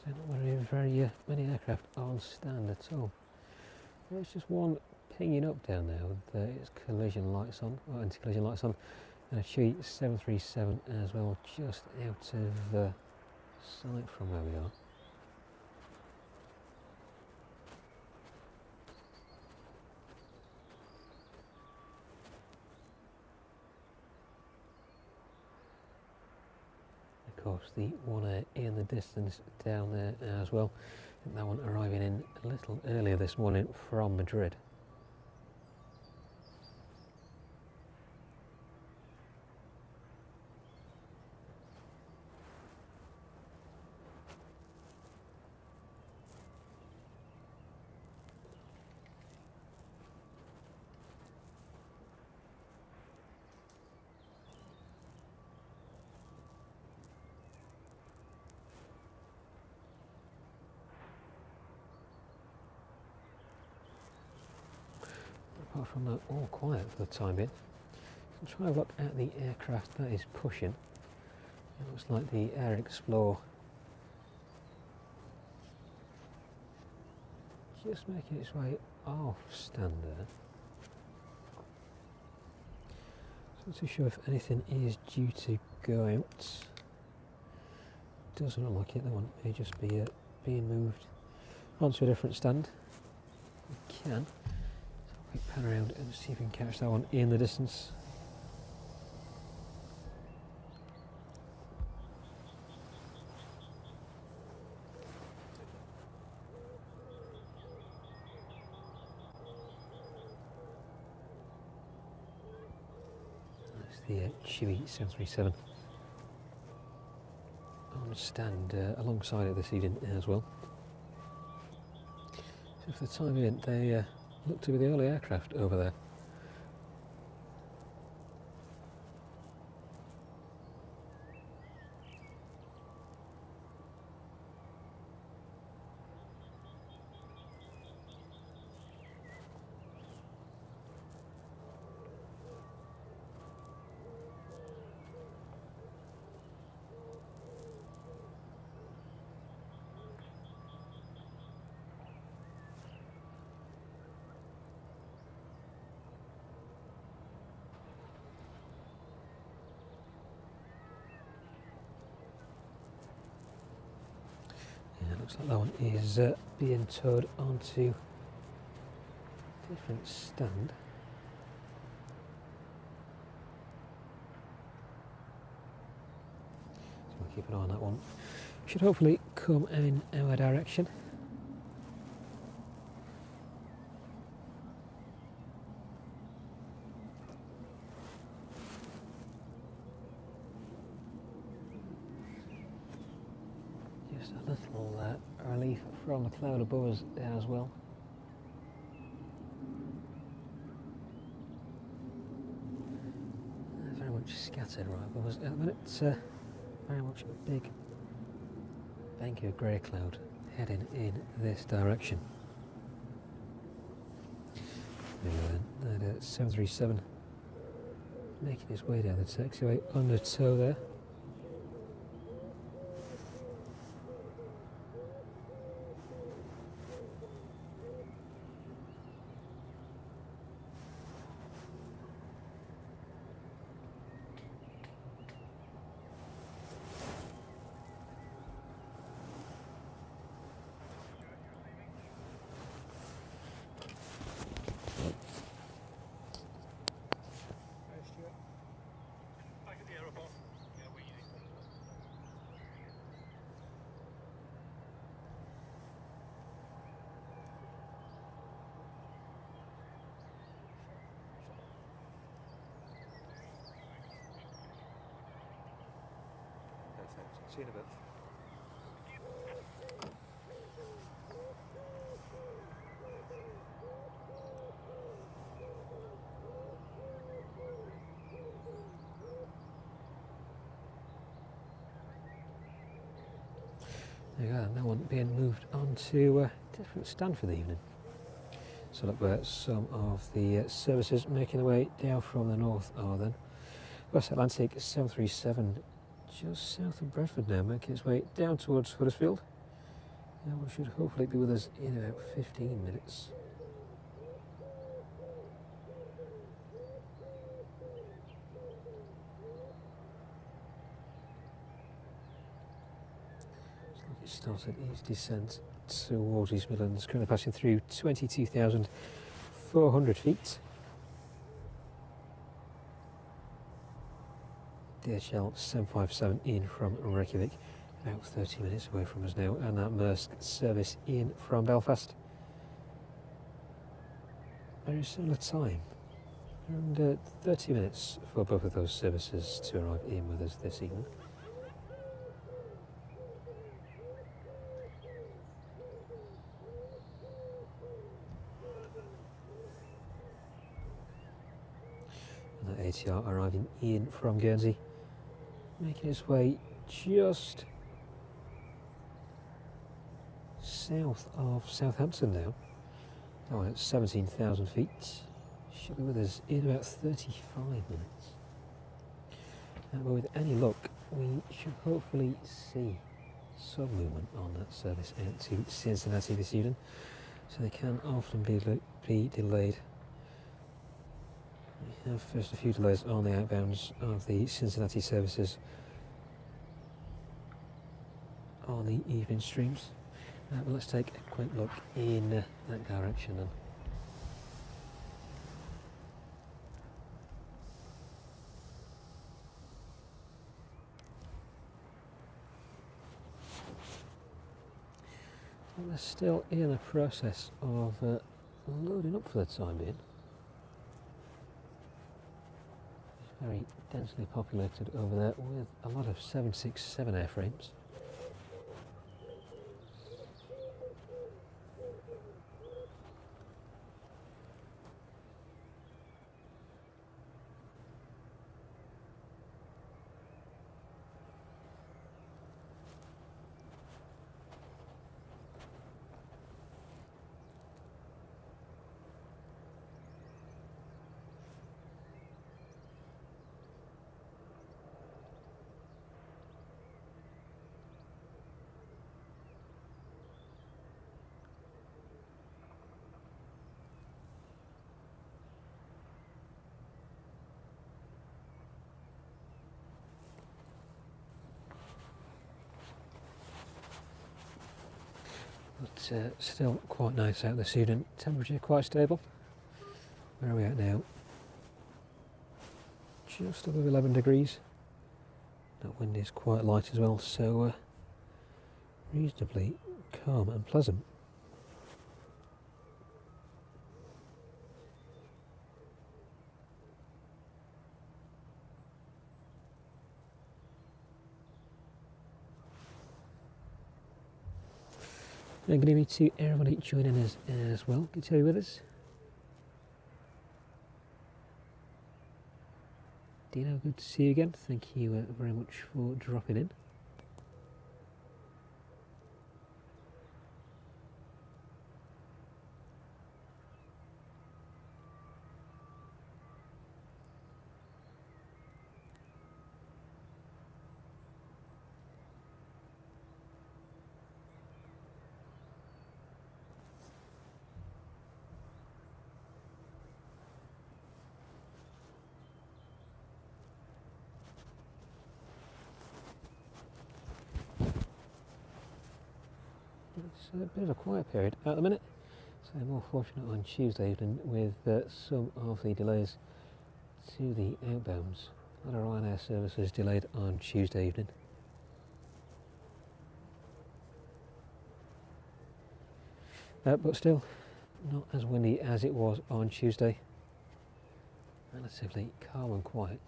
A: So not very many aircraft on stand at all. There's just one pinging up down there with its collision lights on, or anti-collision lights on, and a Chewy 737 as well, just out of sight from where we are. Of course, the one in the distance down there as well. I think that one arriving in a little earlier this morning from Madrid. Apart from that, all quiet for the time being. So try and look at the aircraft that is pushing. It looks like the Air Explorer just making its way off stand there. Not too sure if anything is due to go out. Doesn't look like it. That one may just be being moved onto a different stand. We can. Quick pan around and see if we can catch that one in the distance. That's the Chewy 737 on stand alongside it this evening as well. So for the time being, they look to be the only aircraft over there. Looks like that one is being towed onto a different stand. So we'll keep an eye on that one. Should hopefully come in our direction. Just a little relief from the cloud above us as well. Very much scattered right above us at the minute. Very much a big bank of grey cloud heading in this direction. There we go then. That 737 making its way down the taxiway under tow there.
B: Back at the Aeropark. Yeah, WEATHE.
A: Perfect. See you in a bit. There you go, that one being moved on to a different stand for the evening. So look where some of the services making their way down from the north are then. West Atlantic 737 just south of Bradford now, making its way down towards Huddersfield. That one should hopefully be with us in about 15 minutes. It started its descent towards East Midlands, currently passing through 22,400 feet. DHL 757 in from Reykjavik, about 30 minutes away from us now, and that Maersk service in from Belfast. Very similar time, around 30 minutes for both of those services to arrive in with us this evening. And that ATR arriving in from Guernsey, making its way just south of Southampton now. Now at 17,000 feet. Should be with us in about 35 minutes. And with any luck, we should hopefully see some movement on that service out to Cincinnati this evening. So they can often be delayed. We have first a few delays on the outbounds of the Cincinnati services on the evening streams. But let's take a quick look in that direction then. And they're still in the process of loading up for the time being. It's very densely populated over there with a lot of 767 airframes. But still quite nice out this evening. Temperature quite stable. Where are we at now? Just above 11 degrees. That wind is quite light as well, so reasonably calm and pleasant. And good evening to everybody joining us as well. Good to have you with us. Dino, good to see you again. Thank you very much for dropping in. It's a bit of a quiet period at the minute, so more fortunate on Tuesday evening with some of the delays to the outbounds. A lot of Ryanair services delayed on Tuesday evening. But still not as windy as it was on Tuesday. Relatively calm and quiet.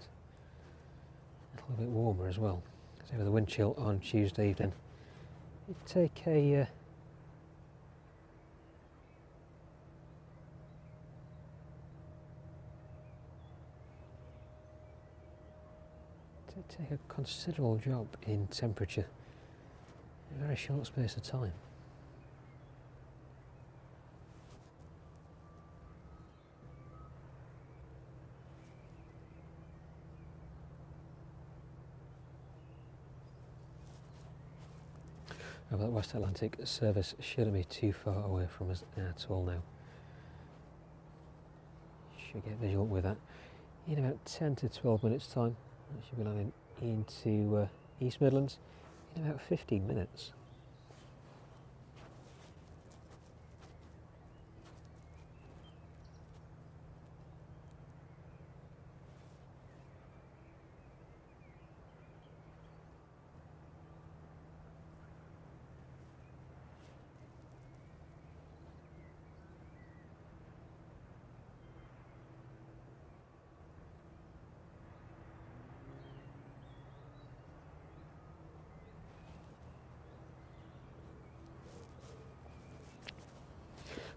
A: A little bit warmer as well. So with the wind chill on Tuesday evening, it'd take a considerable drop in temperature. very short space of time. Oh, that West Atlantic service shouldn't be too far away from us at all now. Should get visual with that in about 10 to 12 minutes time. I should be landing into East Midlands in about 15 minutes.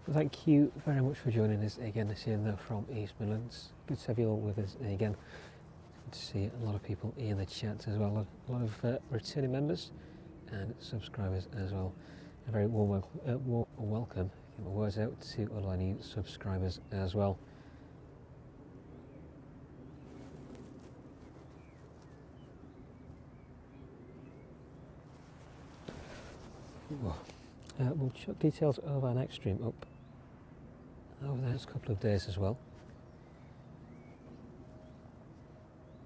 A: Well, thank you very much for joining us again this evening from East Midlands. Good to have you all with us again. Good to see a lot of people in the chat as well. A lot of returning members and subscribers as well. A very warm welcome. Get my words out to all our new subscribers as well. We'll chuck details of our next stream up over the next couple of days as well.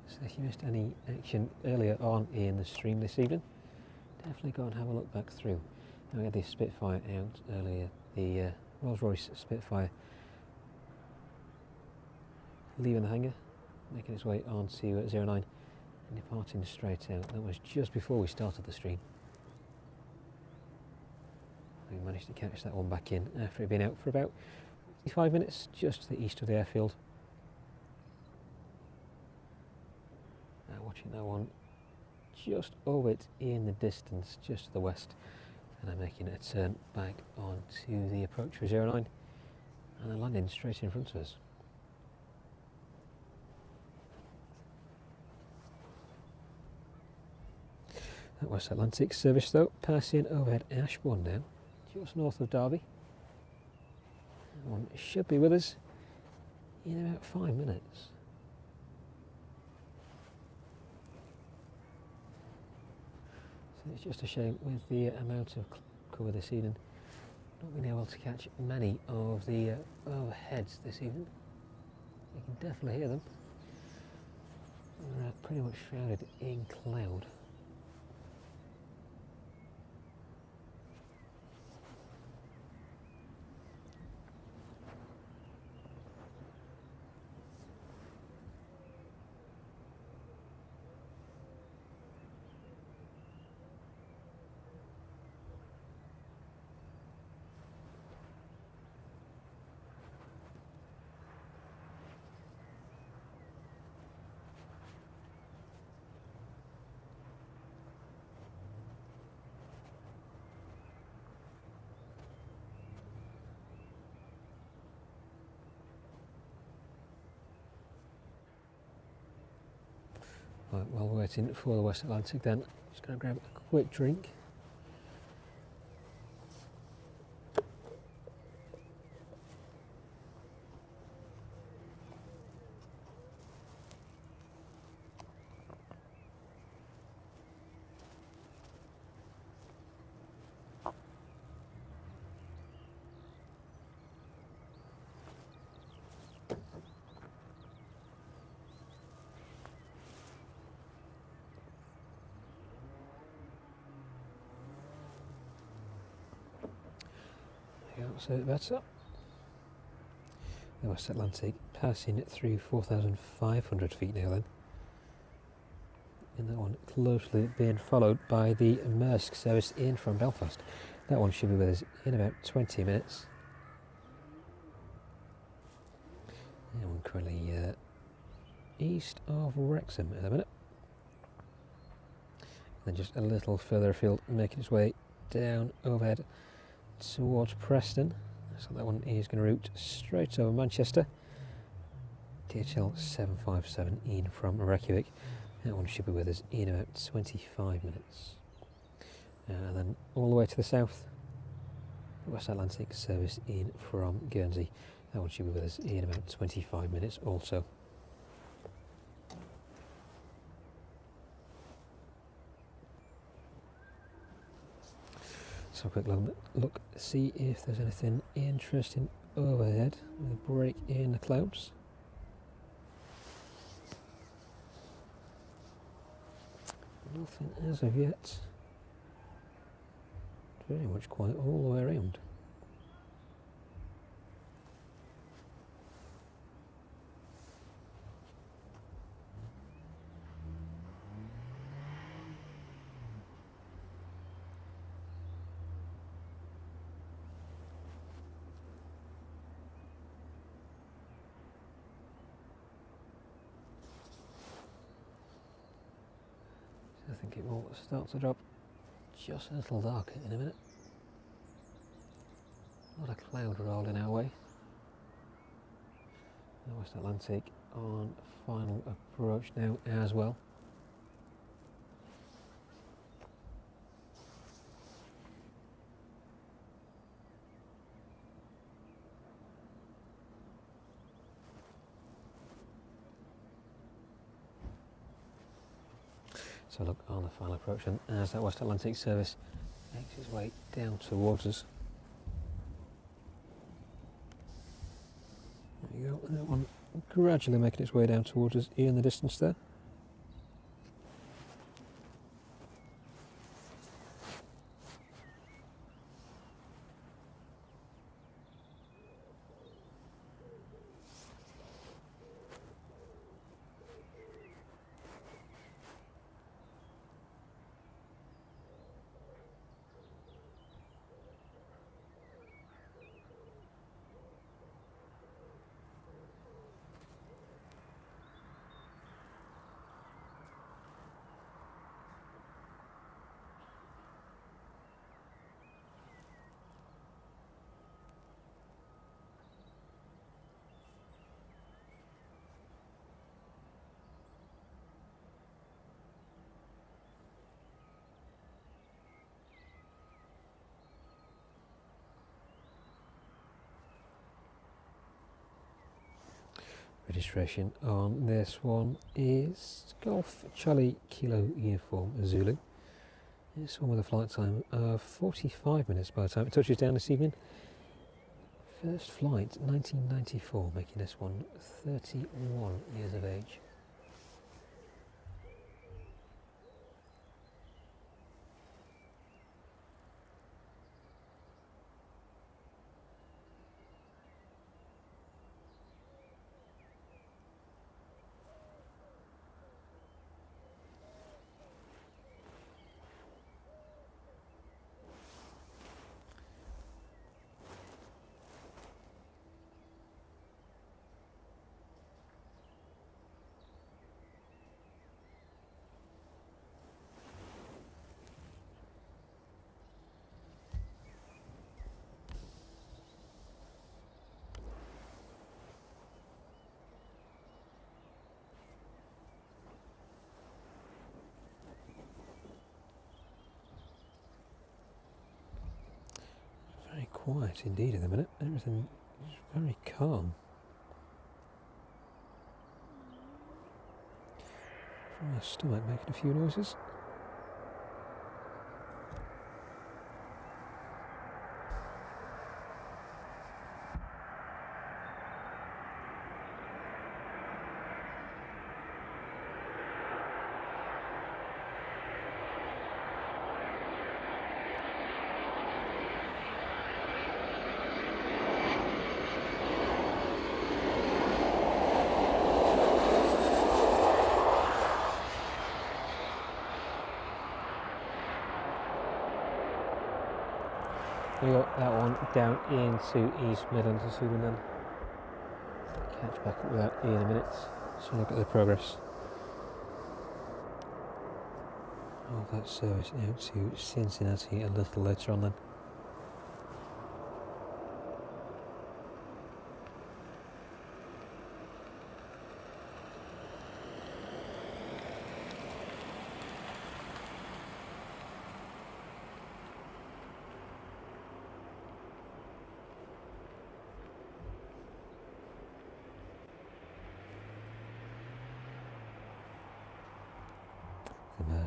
A: So if you missed any action earlier on in the stream this evening, definitely go and have a look back through. And we had the Spitfire out earlier, the Rolls Royce Spitfire leaving the hangar, making its way onto 09 and departing straight out. That was just before we started the stream. We managed to catch that one back in after it had been out for about 55 minutes just to the east of the airfield. Now watching that one just over it in the distance, just to the west, and I'm making a turn back onto the approach for 09 and I'm landing straight in front of us. That West Atlantic service though, passing overhead Ashbourne now, just north of Derby. That one should be with us in about 5 minutes. So it's just a shame with the amount of cover this evening, not being able to catch many of the overheads this evening. You can definitely hear them. They're pretty much shrouded in cloud. Right, while we're waiting for the West Atlantic then, just going to grab a quick drink. So that's up. The West Atlantic passing it through 4,500 feet now then. And that one closely being followed by the Maersk service in from Belfast. That one should be with us in about 20 minutes. That one currently east of Wrexham in a minute. And then just a little further afield, making its way down overhead towards Preston. So that one is going to route straight over Manchester. DHL 757 in from Reykjavik. That one should be with us in about 25 minutes. and then all the way to the south, the West Atlantic service in from Guernsey. That one should be with us in about 25 minutes or so. So a quick look, see if there's anything interesting overhead with a break in the clouds. Nothing as of yet. Very much quiet all the way around. I think it will start to drop just a little darker in a minute. A lot of cloud rolling our way. The West Atlantic on final approach now as well. So look on the final approach, and as that West Atlantic service makes its way down towards us. There you go, that one gradually making its way down towards us in the distance there. Registration on this one is Golf Charlie Kilo Uniform Zulu. This one with a flight time of 45 minutes by the time it touches down this evening. First flight 1994, making this one 31 years of age. Very quiet indeed at the minute. Everything is very calm. From my stomach making a few noises. We got that one down into East Midlands this evening then. Catch back up with that in a minute. So look at the progress of that service out to Cincinnati a little later on then.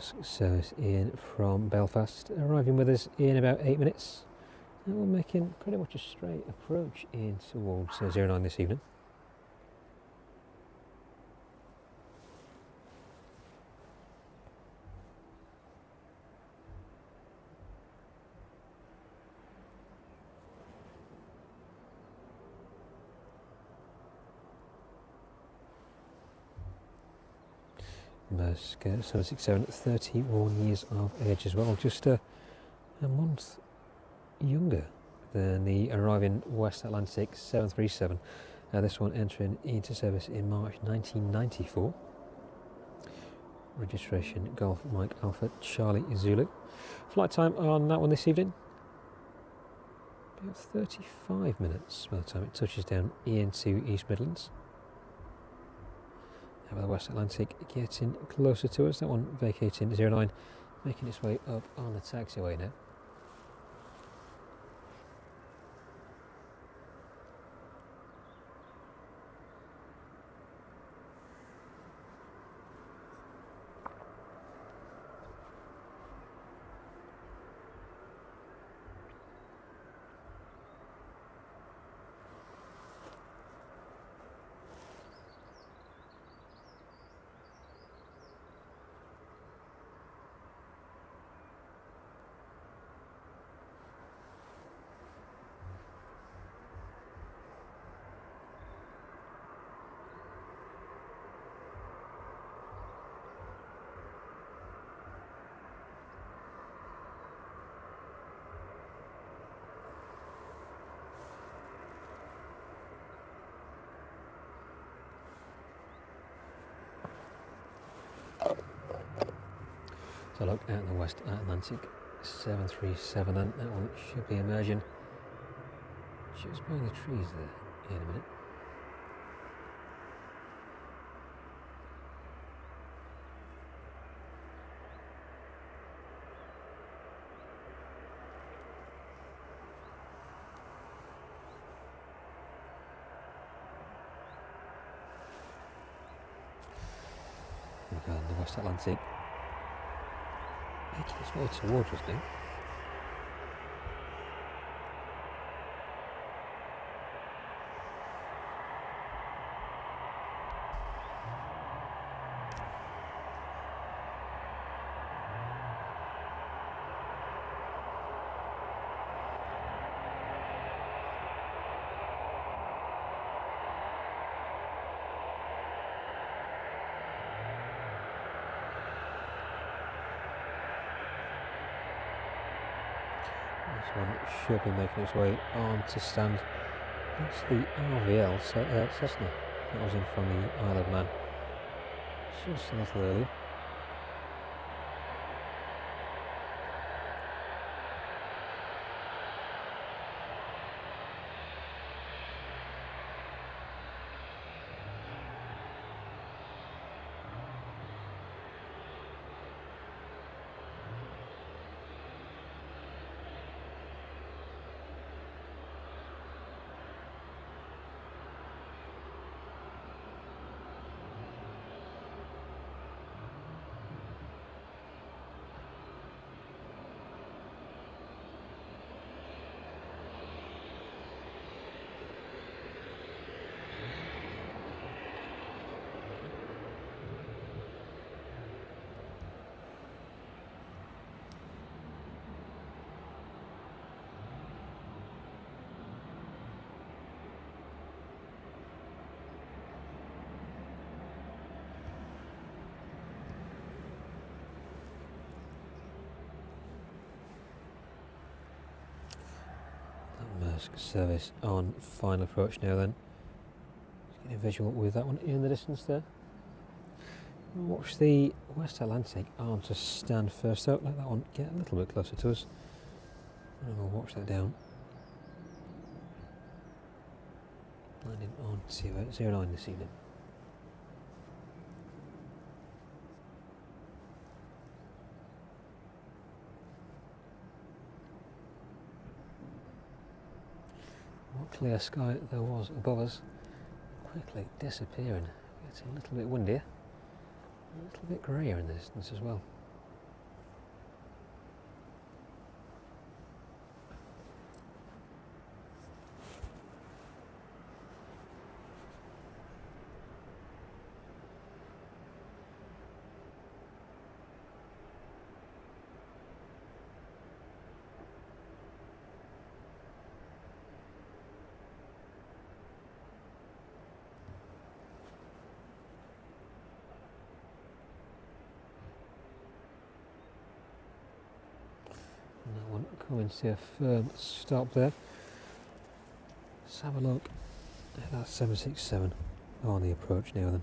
A: Maersk service in from Belfast, arriving with us in about 8 minutes. And we're making pretty much a straight approach in towards 09 this evening. Maersk 767, 31 years of age as well, just a month younger than the arriving West Atlantic 737. This one entering into service in March 1994. Registration Golf Mike Alpha Charlie Zulu. Flight time on that one this evening, about 35 minutes by the time it touches down into East Midlands. Now the West Atlantic getting closer to us, that one vacating 09, making its way up on the taxiway now. So look at the West Atlantic 737, and that one should be emerging just behind the trees there in a minute. We've got the West Atlantic making its way towards us now. This one should be making its way on to stand. That's the RVL Cessna that was in from the Isle of Man just a little earlier. Maersk service on final approach now then. Just getting a visual with that one in the distance there. Watch the West Atlantic on to stand first out. Let that one get a little bit closer to us. And we'll watch that down. Landing on to 09 this evening. What clear sky there was above us, quickly disappearing. It's a little bit windier, a little bit greyer in the distance as well. coming to a firm stop there. Let's have a look at that 767 on the approach now then.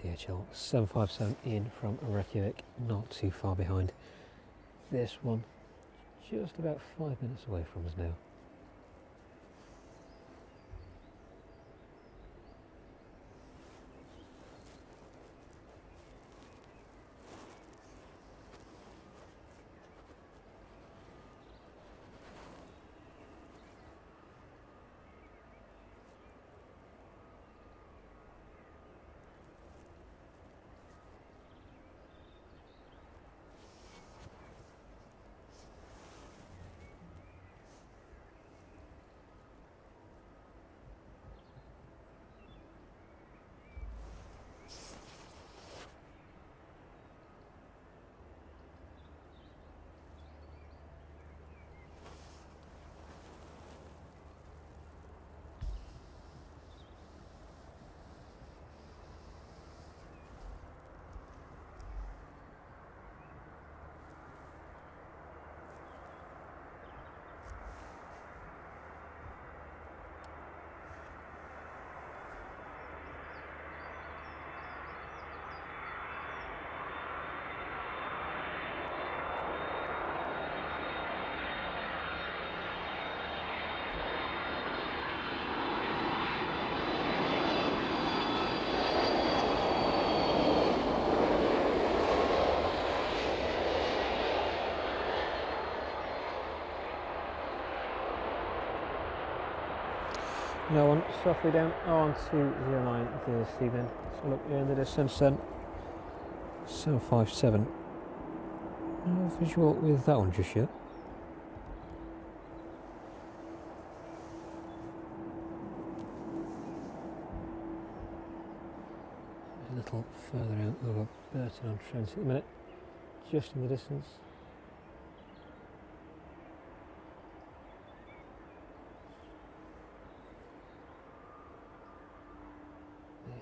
A: DHL 757 in from Reykjavik, not too far behind. This one just about 5 minutes away from us now. No one softly down on to 09 this evening. So look in the distance then. 757. No visual with that one just yet. A little further out over Burton on Trent at the minute. Just in the distance.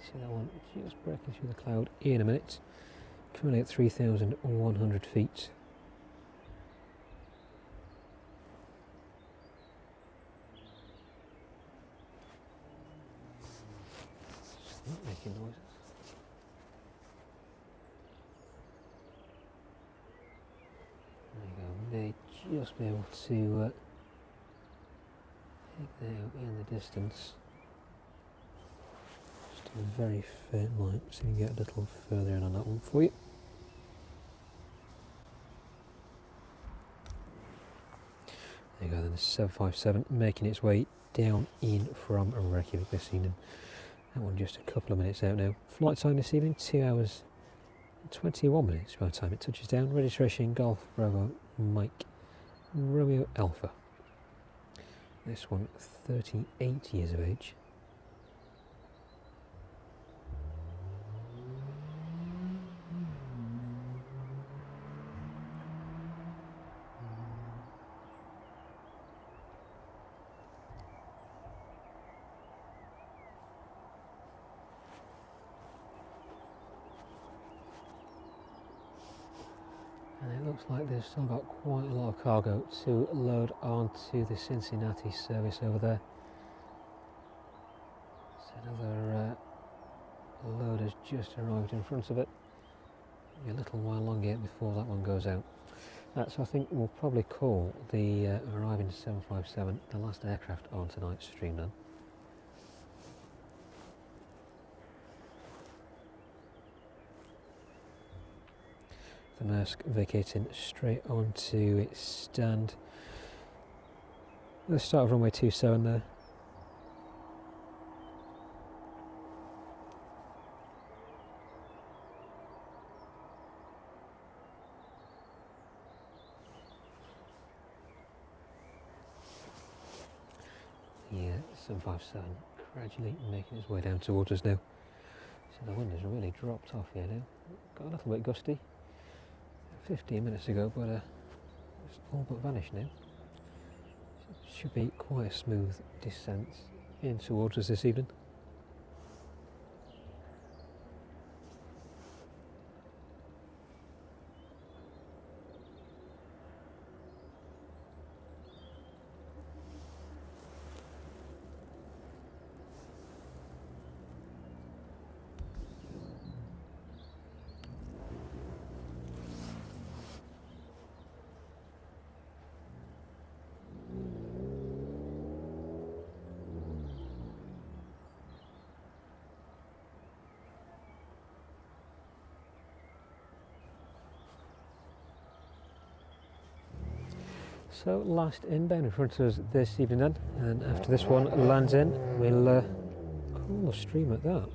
A: See that one just breaking through the cloud in a minute, currently at 3,100 feet. It's not making noises. There you go, may just be able to take that out in the distance. A very faint light, so you can get a little further in on that one for you. There you go, then the 757 making its way down in from Reykjavik this evening. That one just a couple of minutes out now. Flight time this evening, 2 hours and 21 minutes by the time it touches down. Registration Golf Bravo Mike Romeo Alpha. This one 38 years of age. And it looks like they've still got quite a lot of cargo to load onto the Cincinnati service over there. So another load has just arrived in front of it. A little while longer yet before that one goes out. So I think we'll probably call the arriving 757 the last aircraft on tonight's stream then. The Maersk vacating straight onto its stand. Let's start with runway 27 there. Yeah, 757 gradually making its way down towards us now. So the wind has really dropped off here now. Got a little bit gusty 15 minutes ago, but it's all but vanished now. Should be quite a smooth descent in towards us this evening. So last inbound in front of us this evening then, and after this one lands in, we'll call the stream at that.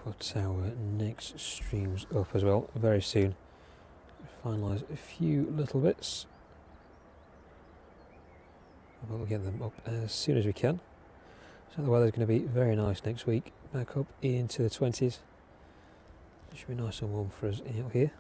A: Put our next streams up as well very soon. Finalise a few little bits. We'll get them up as soon as we can. So the weather's going to be very nice next week, back up into the 20s. It should be nice and warm for us out here.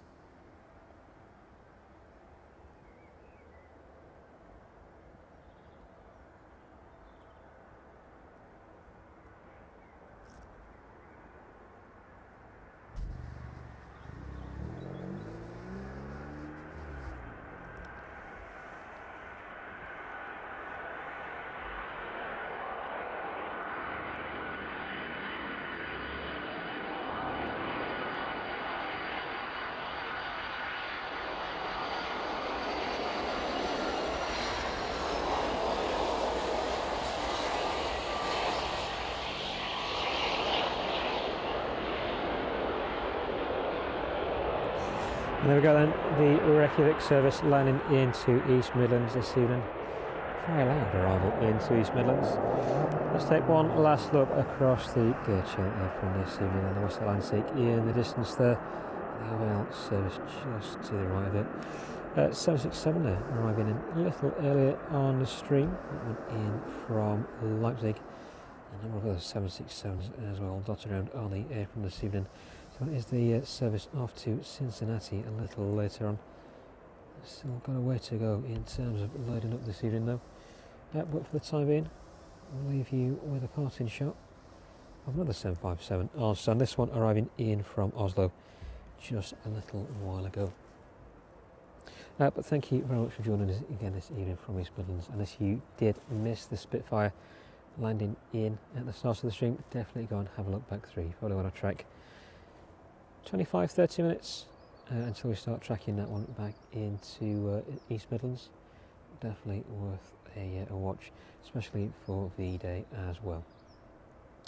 A: And there we go then, the Reykjavik service landing into East Midlands this evening. Very loud arrival into East Midlands. Let's take one last look across the Gurchill apron this evening on the West Atlantic in the distance there. The OL service just to the right of it. 767 there, arriving in a little earlier on the stream. That went in from Leipzig. A number of other 767s as well dotted around on the apron this evening. So that is the service off to Cincinnati a little later on. Still got a way to go in terms of loading up this evening though. But for the time being, I'll leave you with a parting shot of another 757 on this one arriving in from Oslo just a little while ago. But thank you very much for joining us again this evening from East Midlands. And if you did miss the Spitfire landing in at the start of the stream, definitely go and have a look back through. You probably want to track 25-30 minutes until we start tracking that one back into East Midlands. Definitely worth a watch, especially for V-Day as well.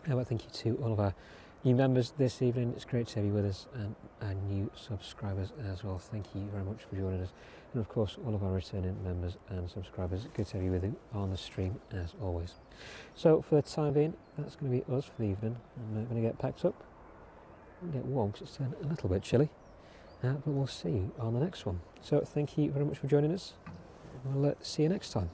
A: But thank you to all of our new members this evening. It's great to have you with us, and our new subscribers as well. Thank you very much for joining us, and of course all of our returning members and subscribers. Good to have you with you on the stream as always. So for the time being, that's going to be us for the evening. I'm going to get packed up and get warm because it's turned a little bit chilly, but we'll see you on the next one. So thank you very much for joining us. We'll see you next time.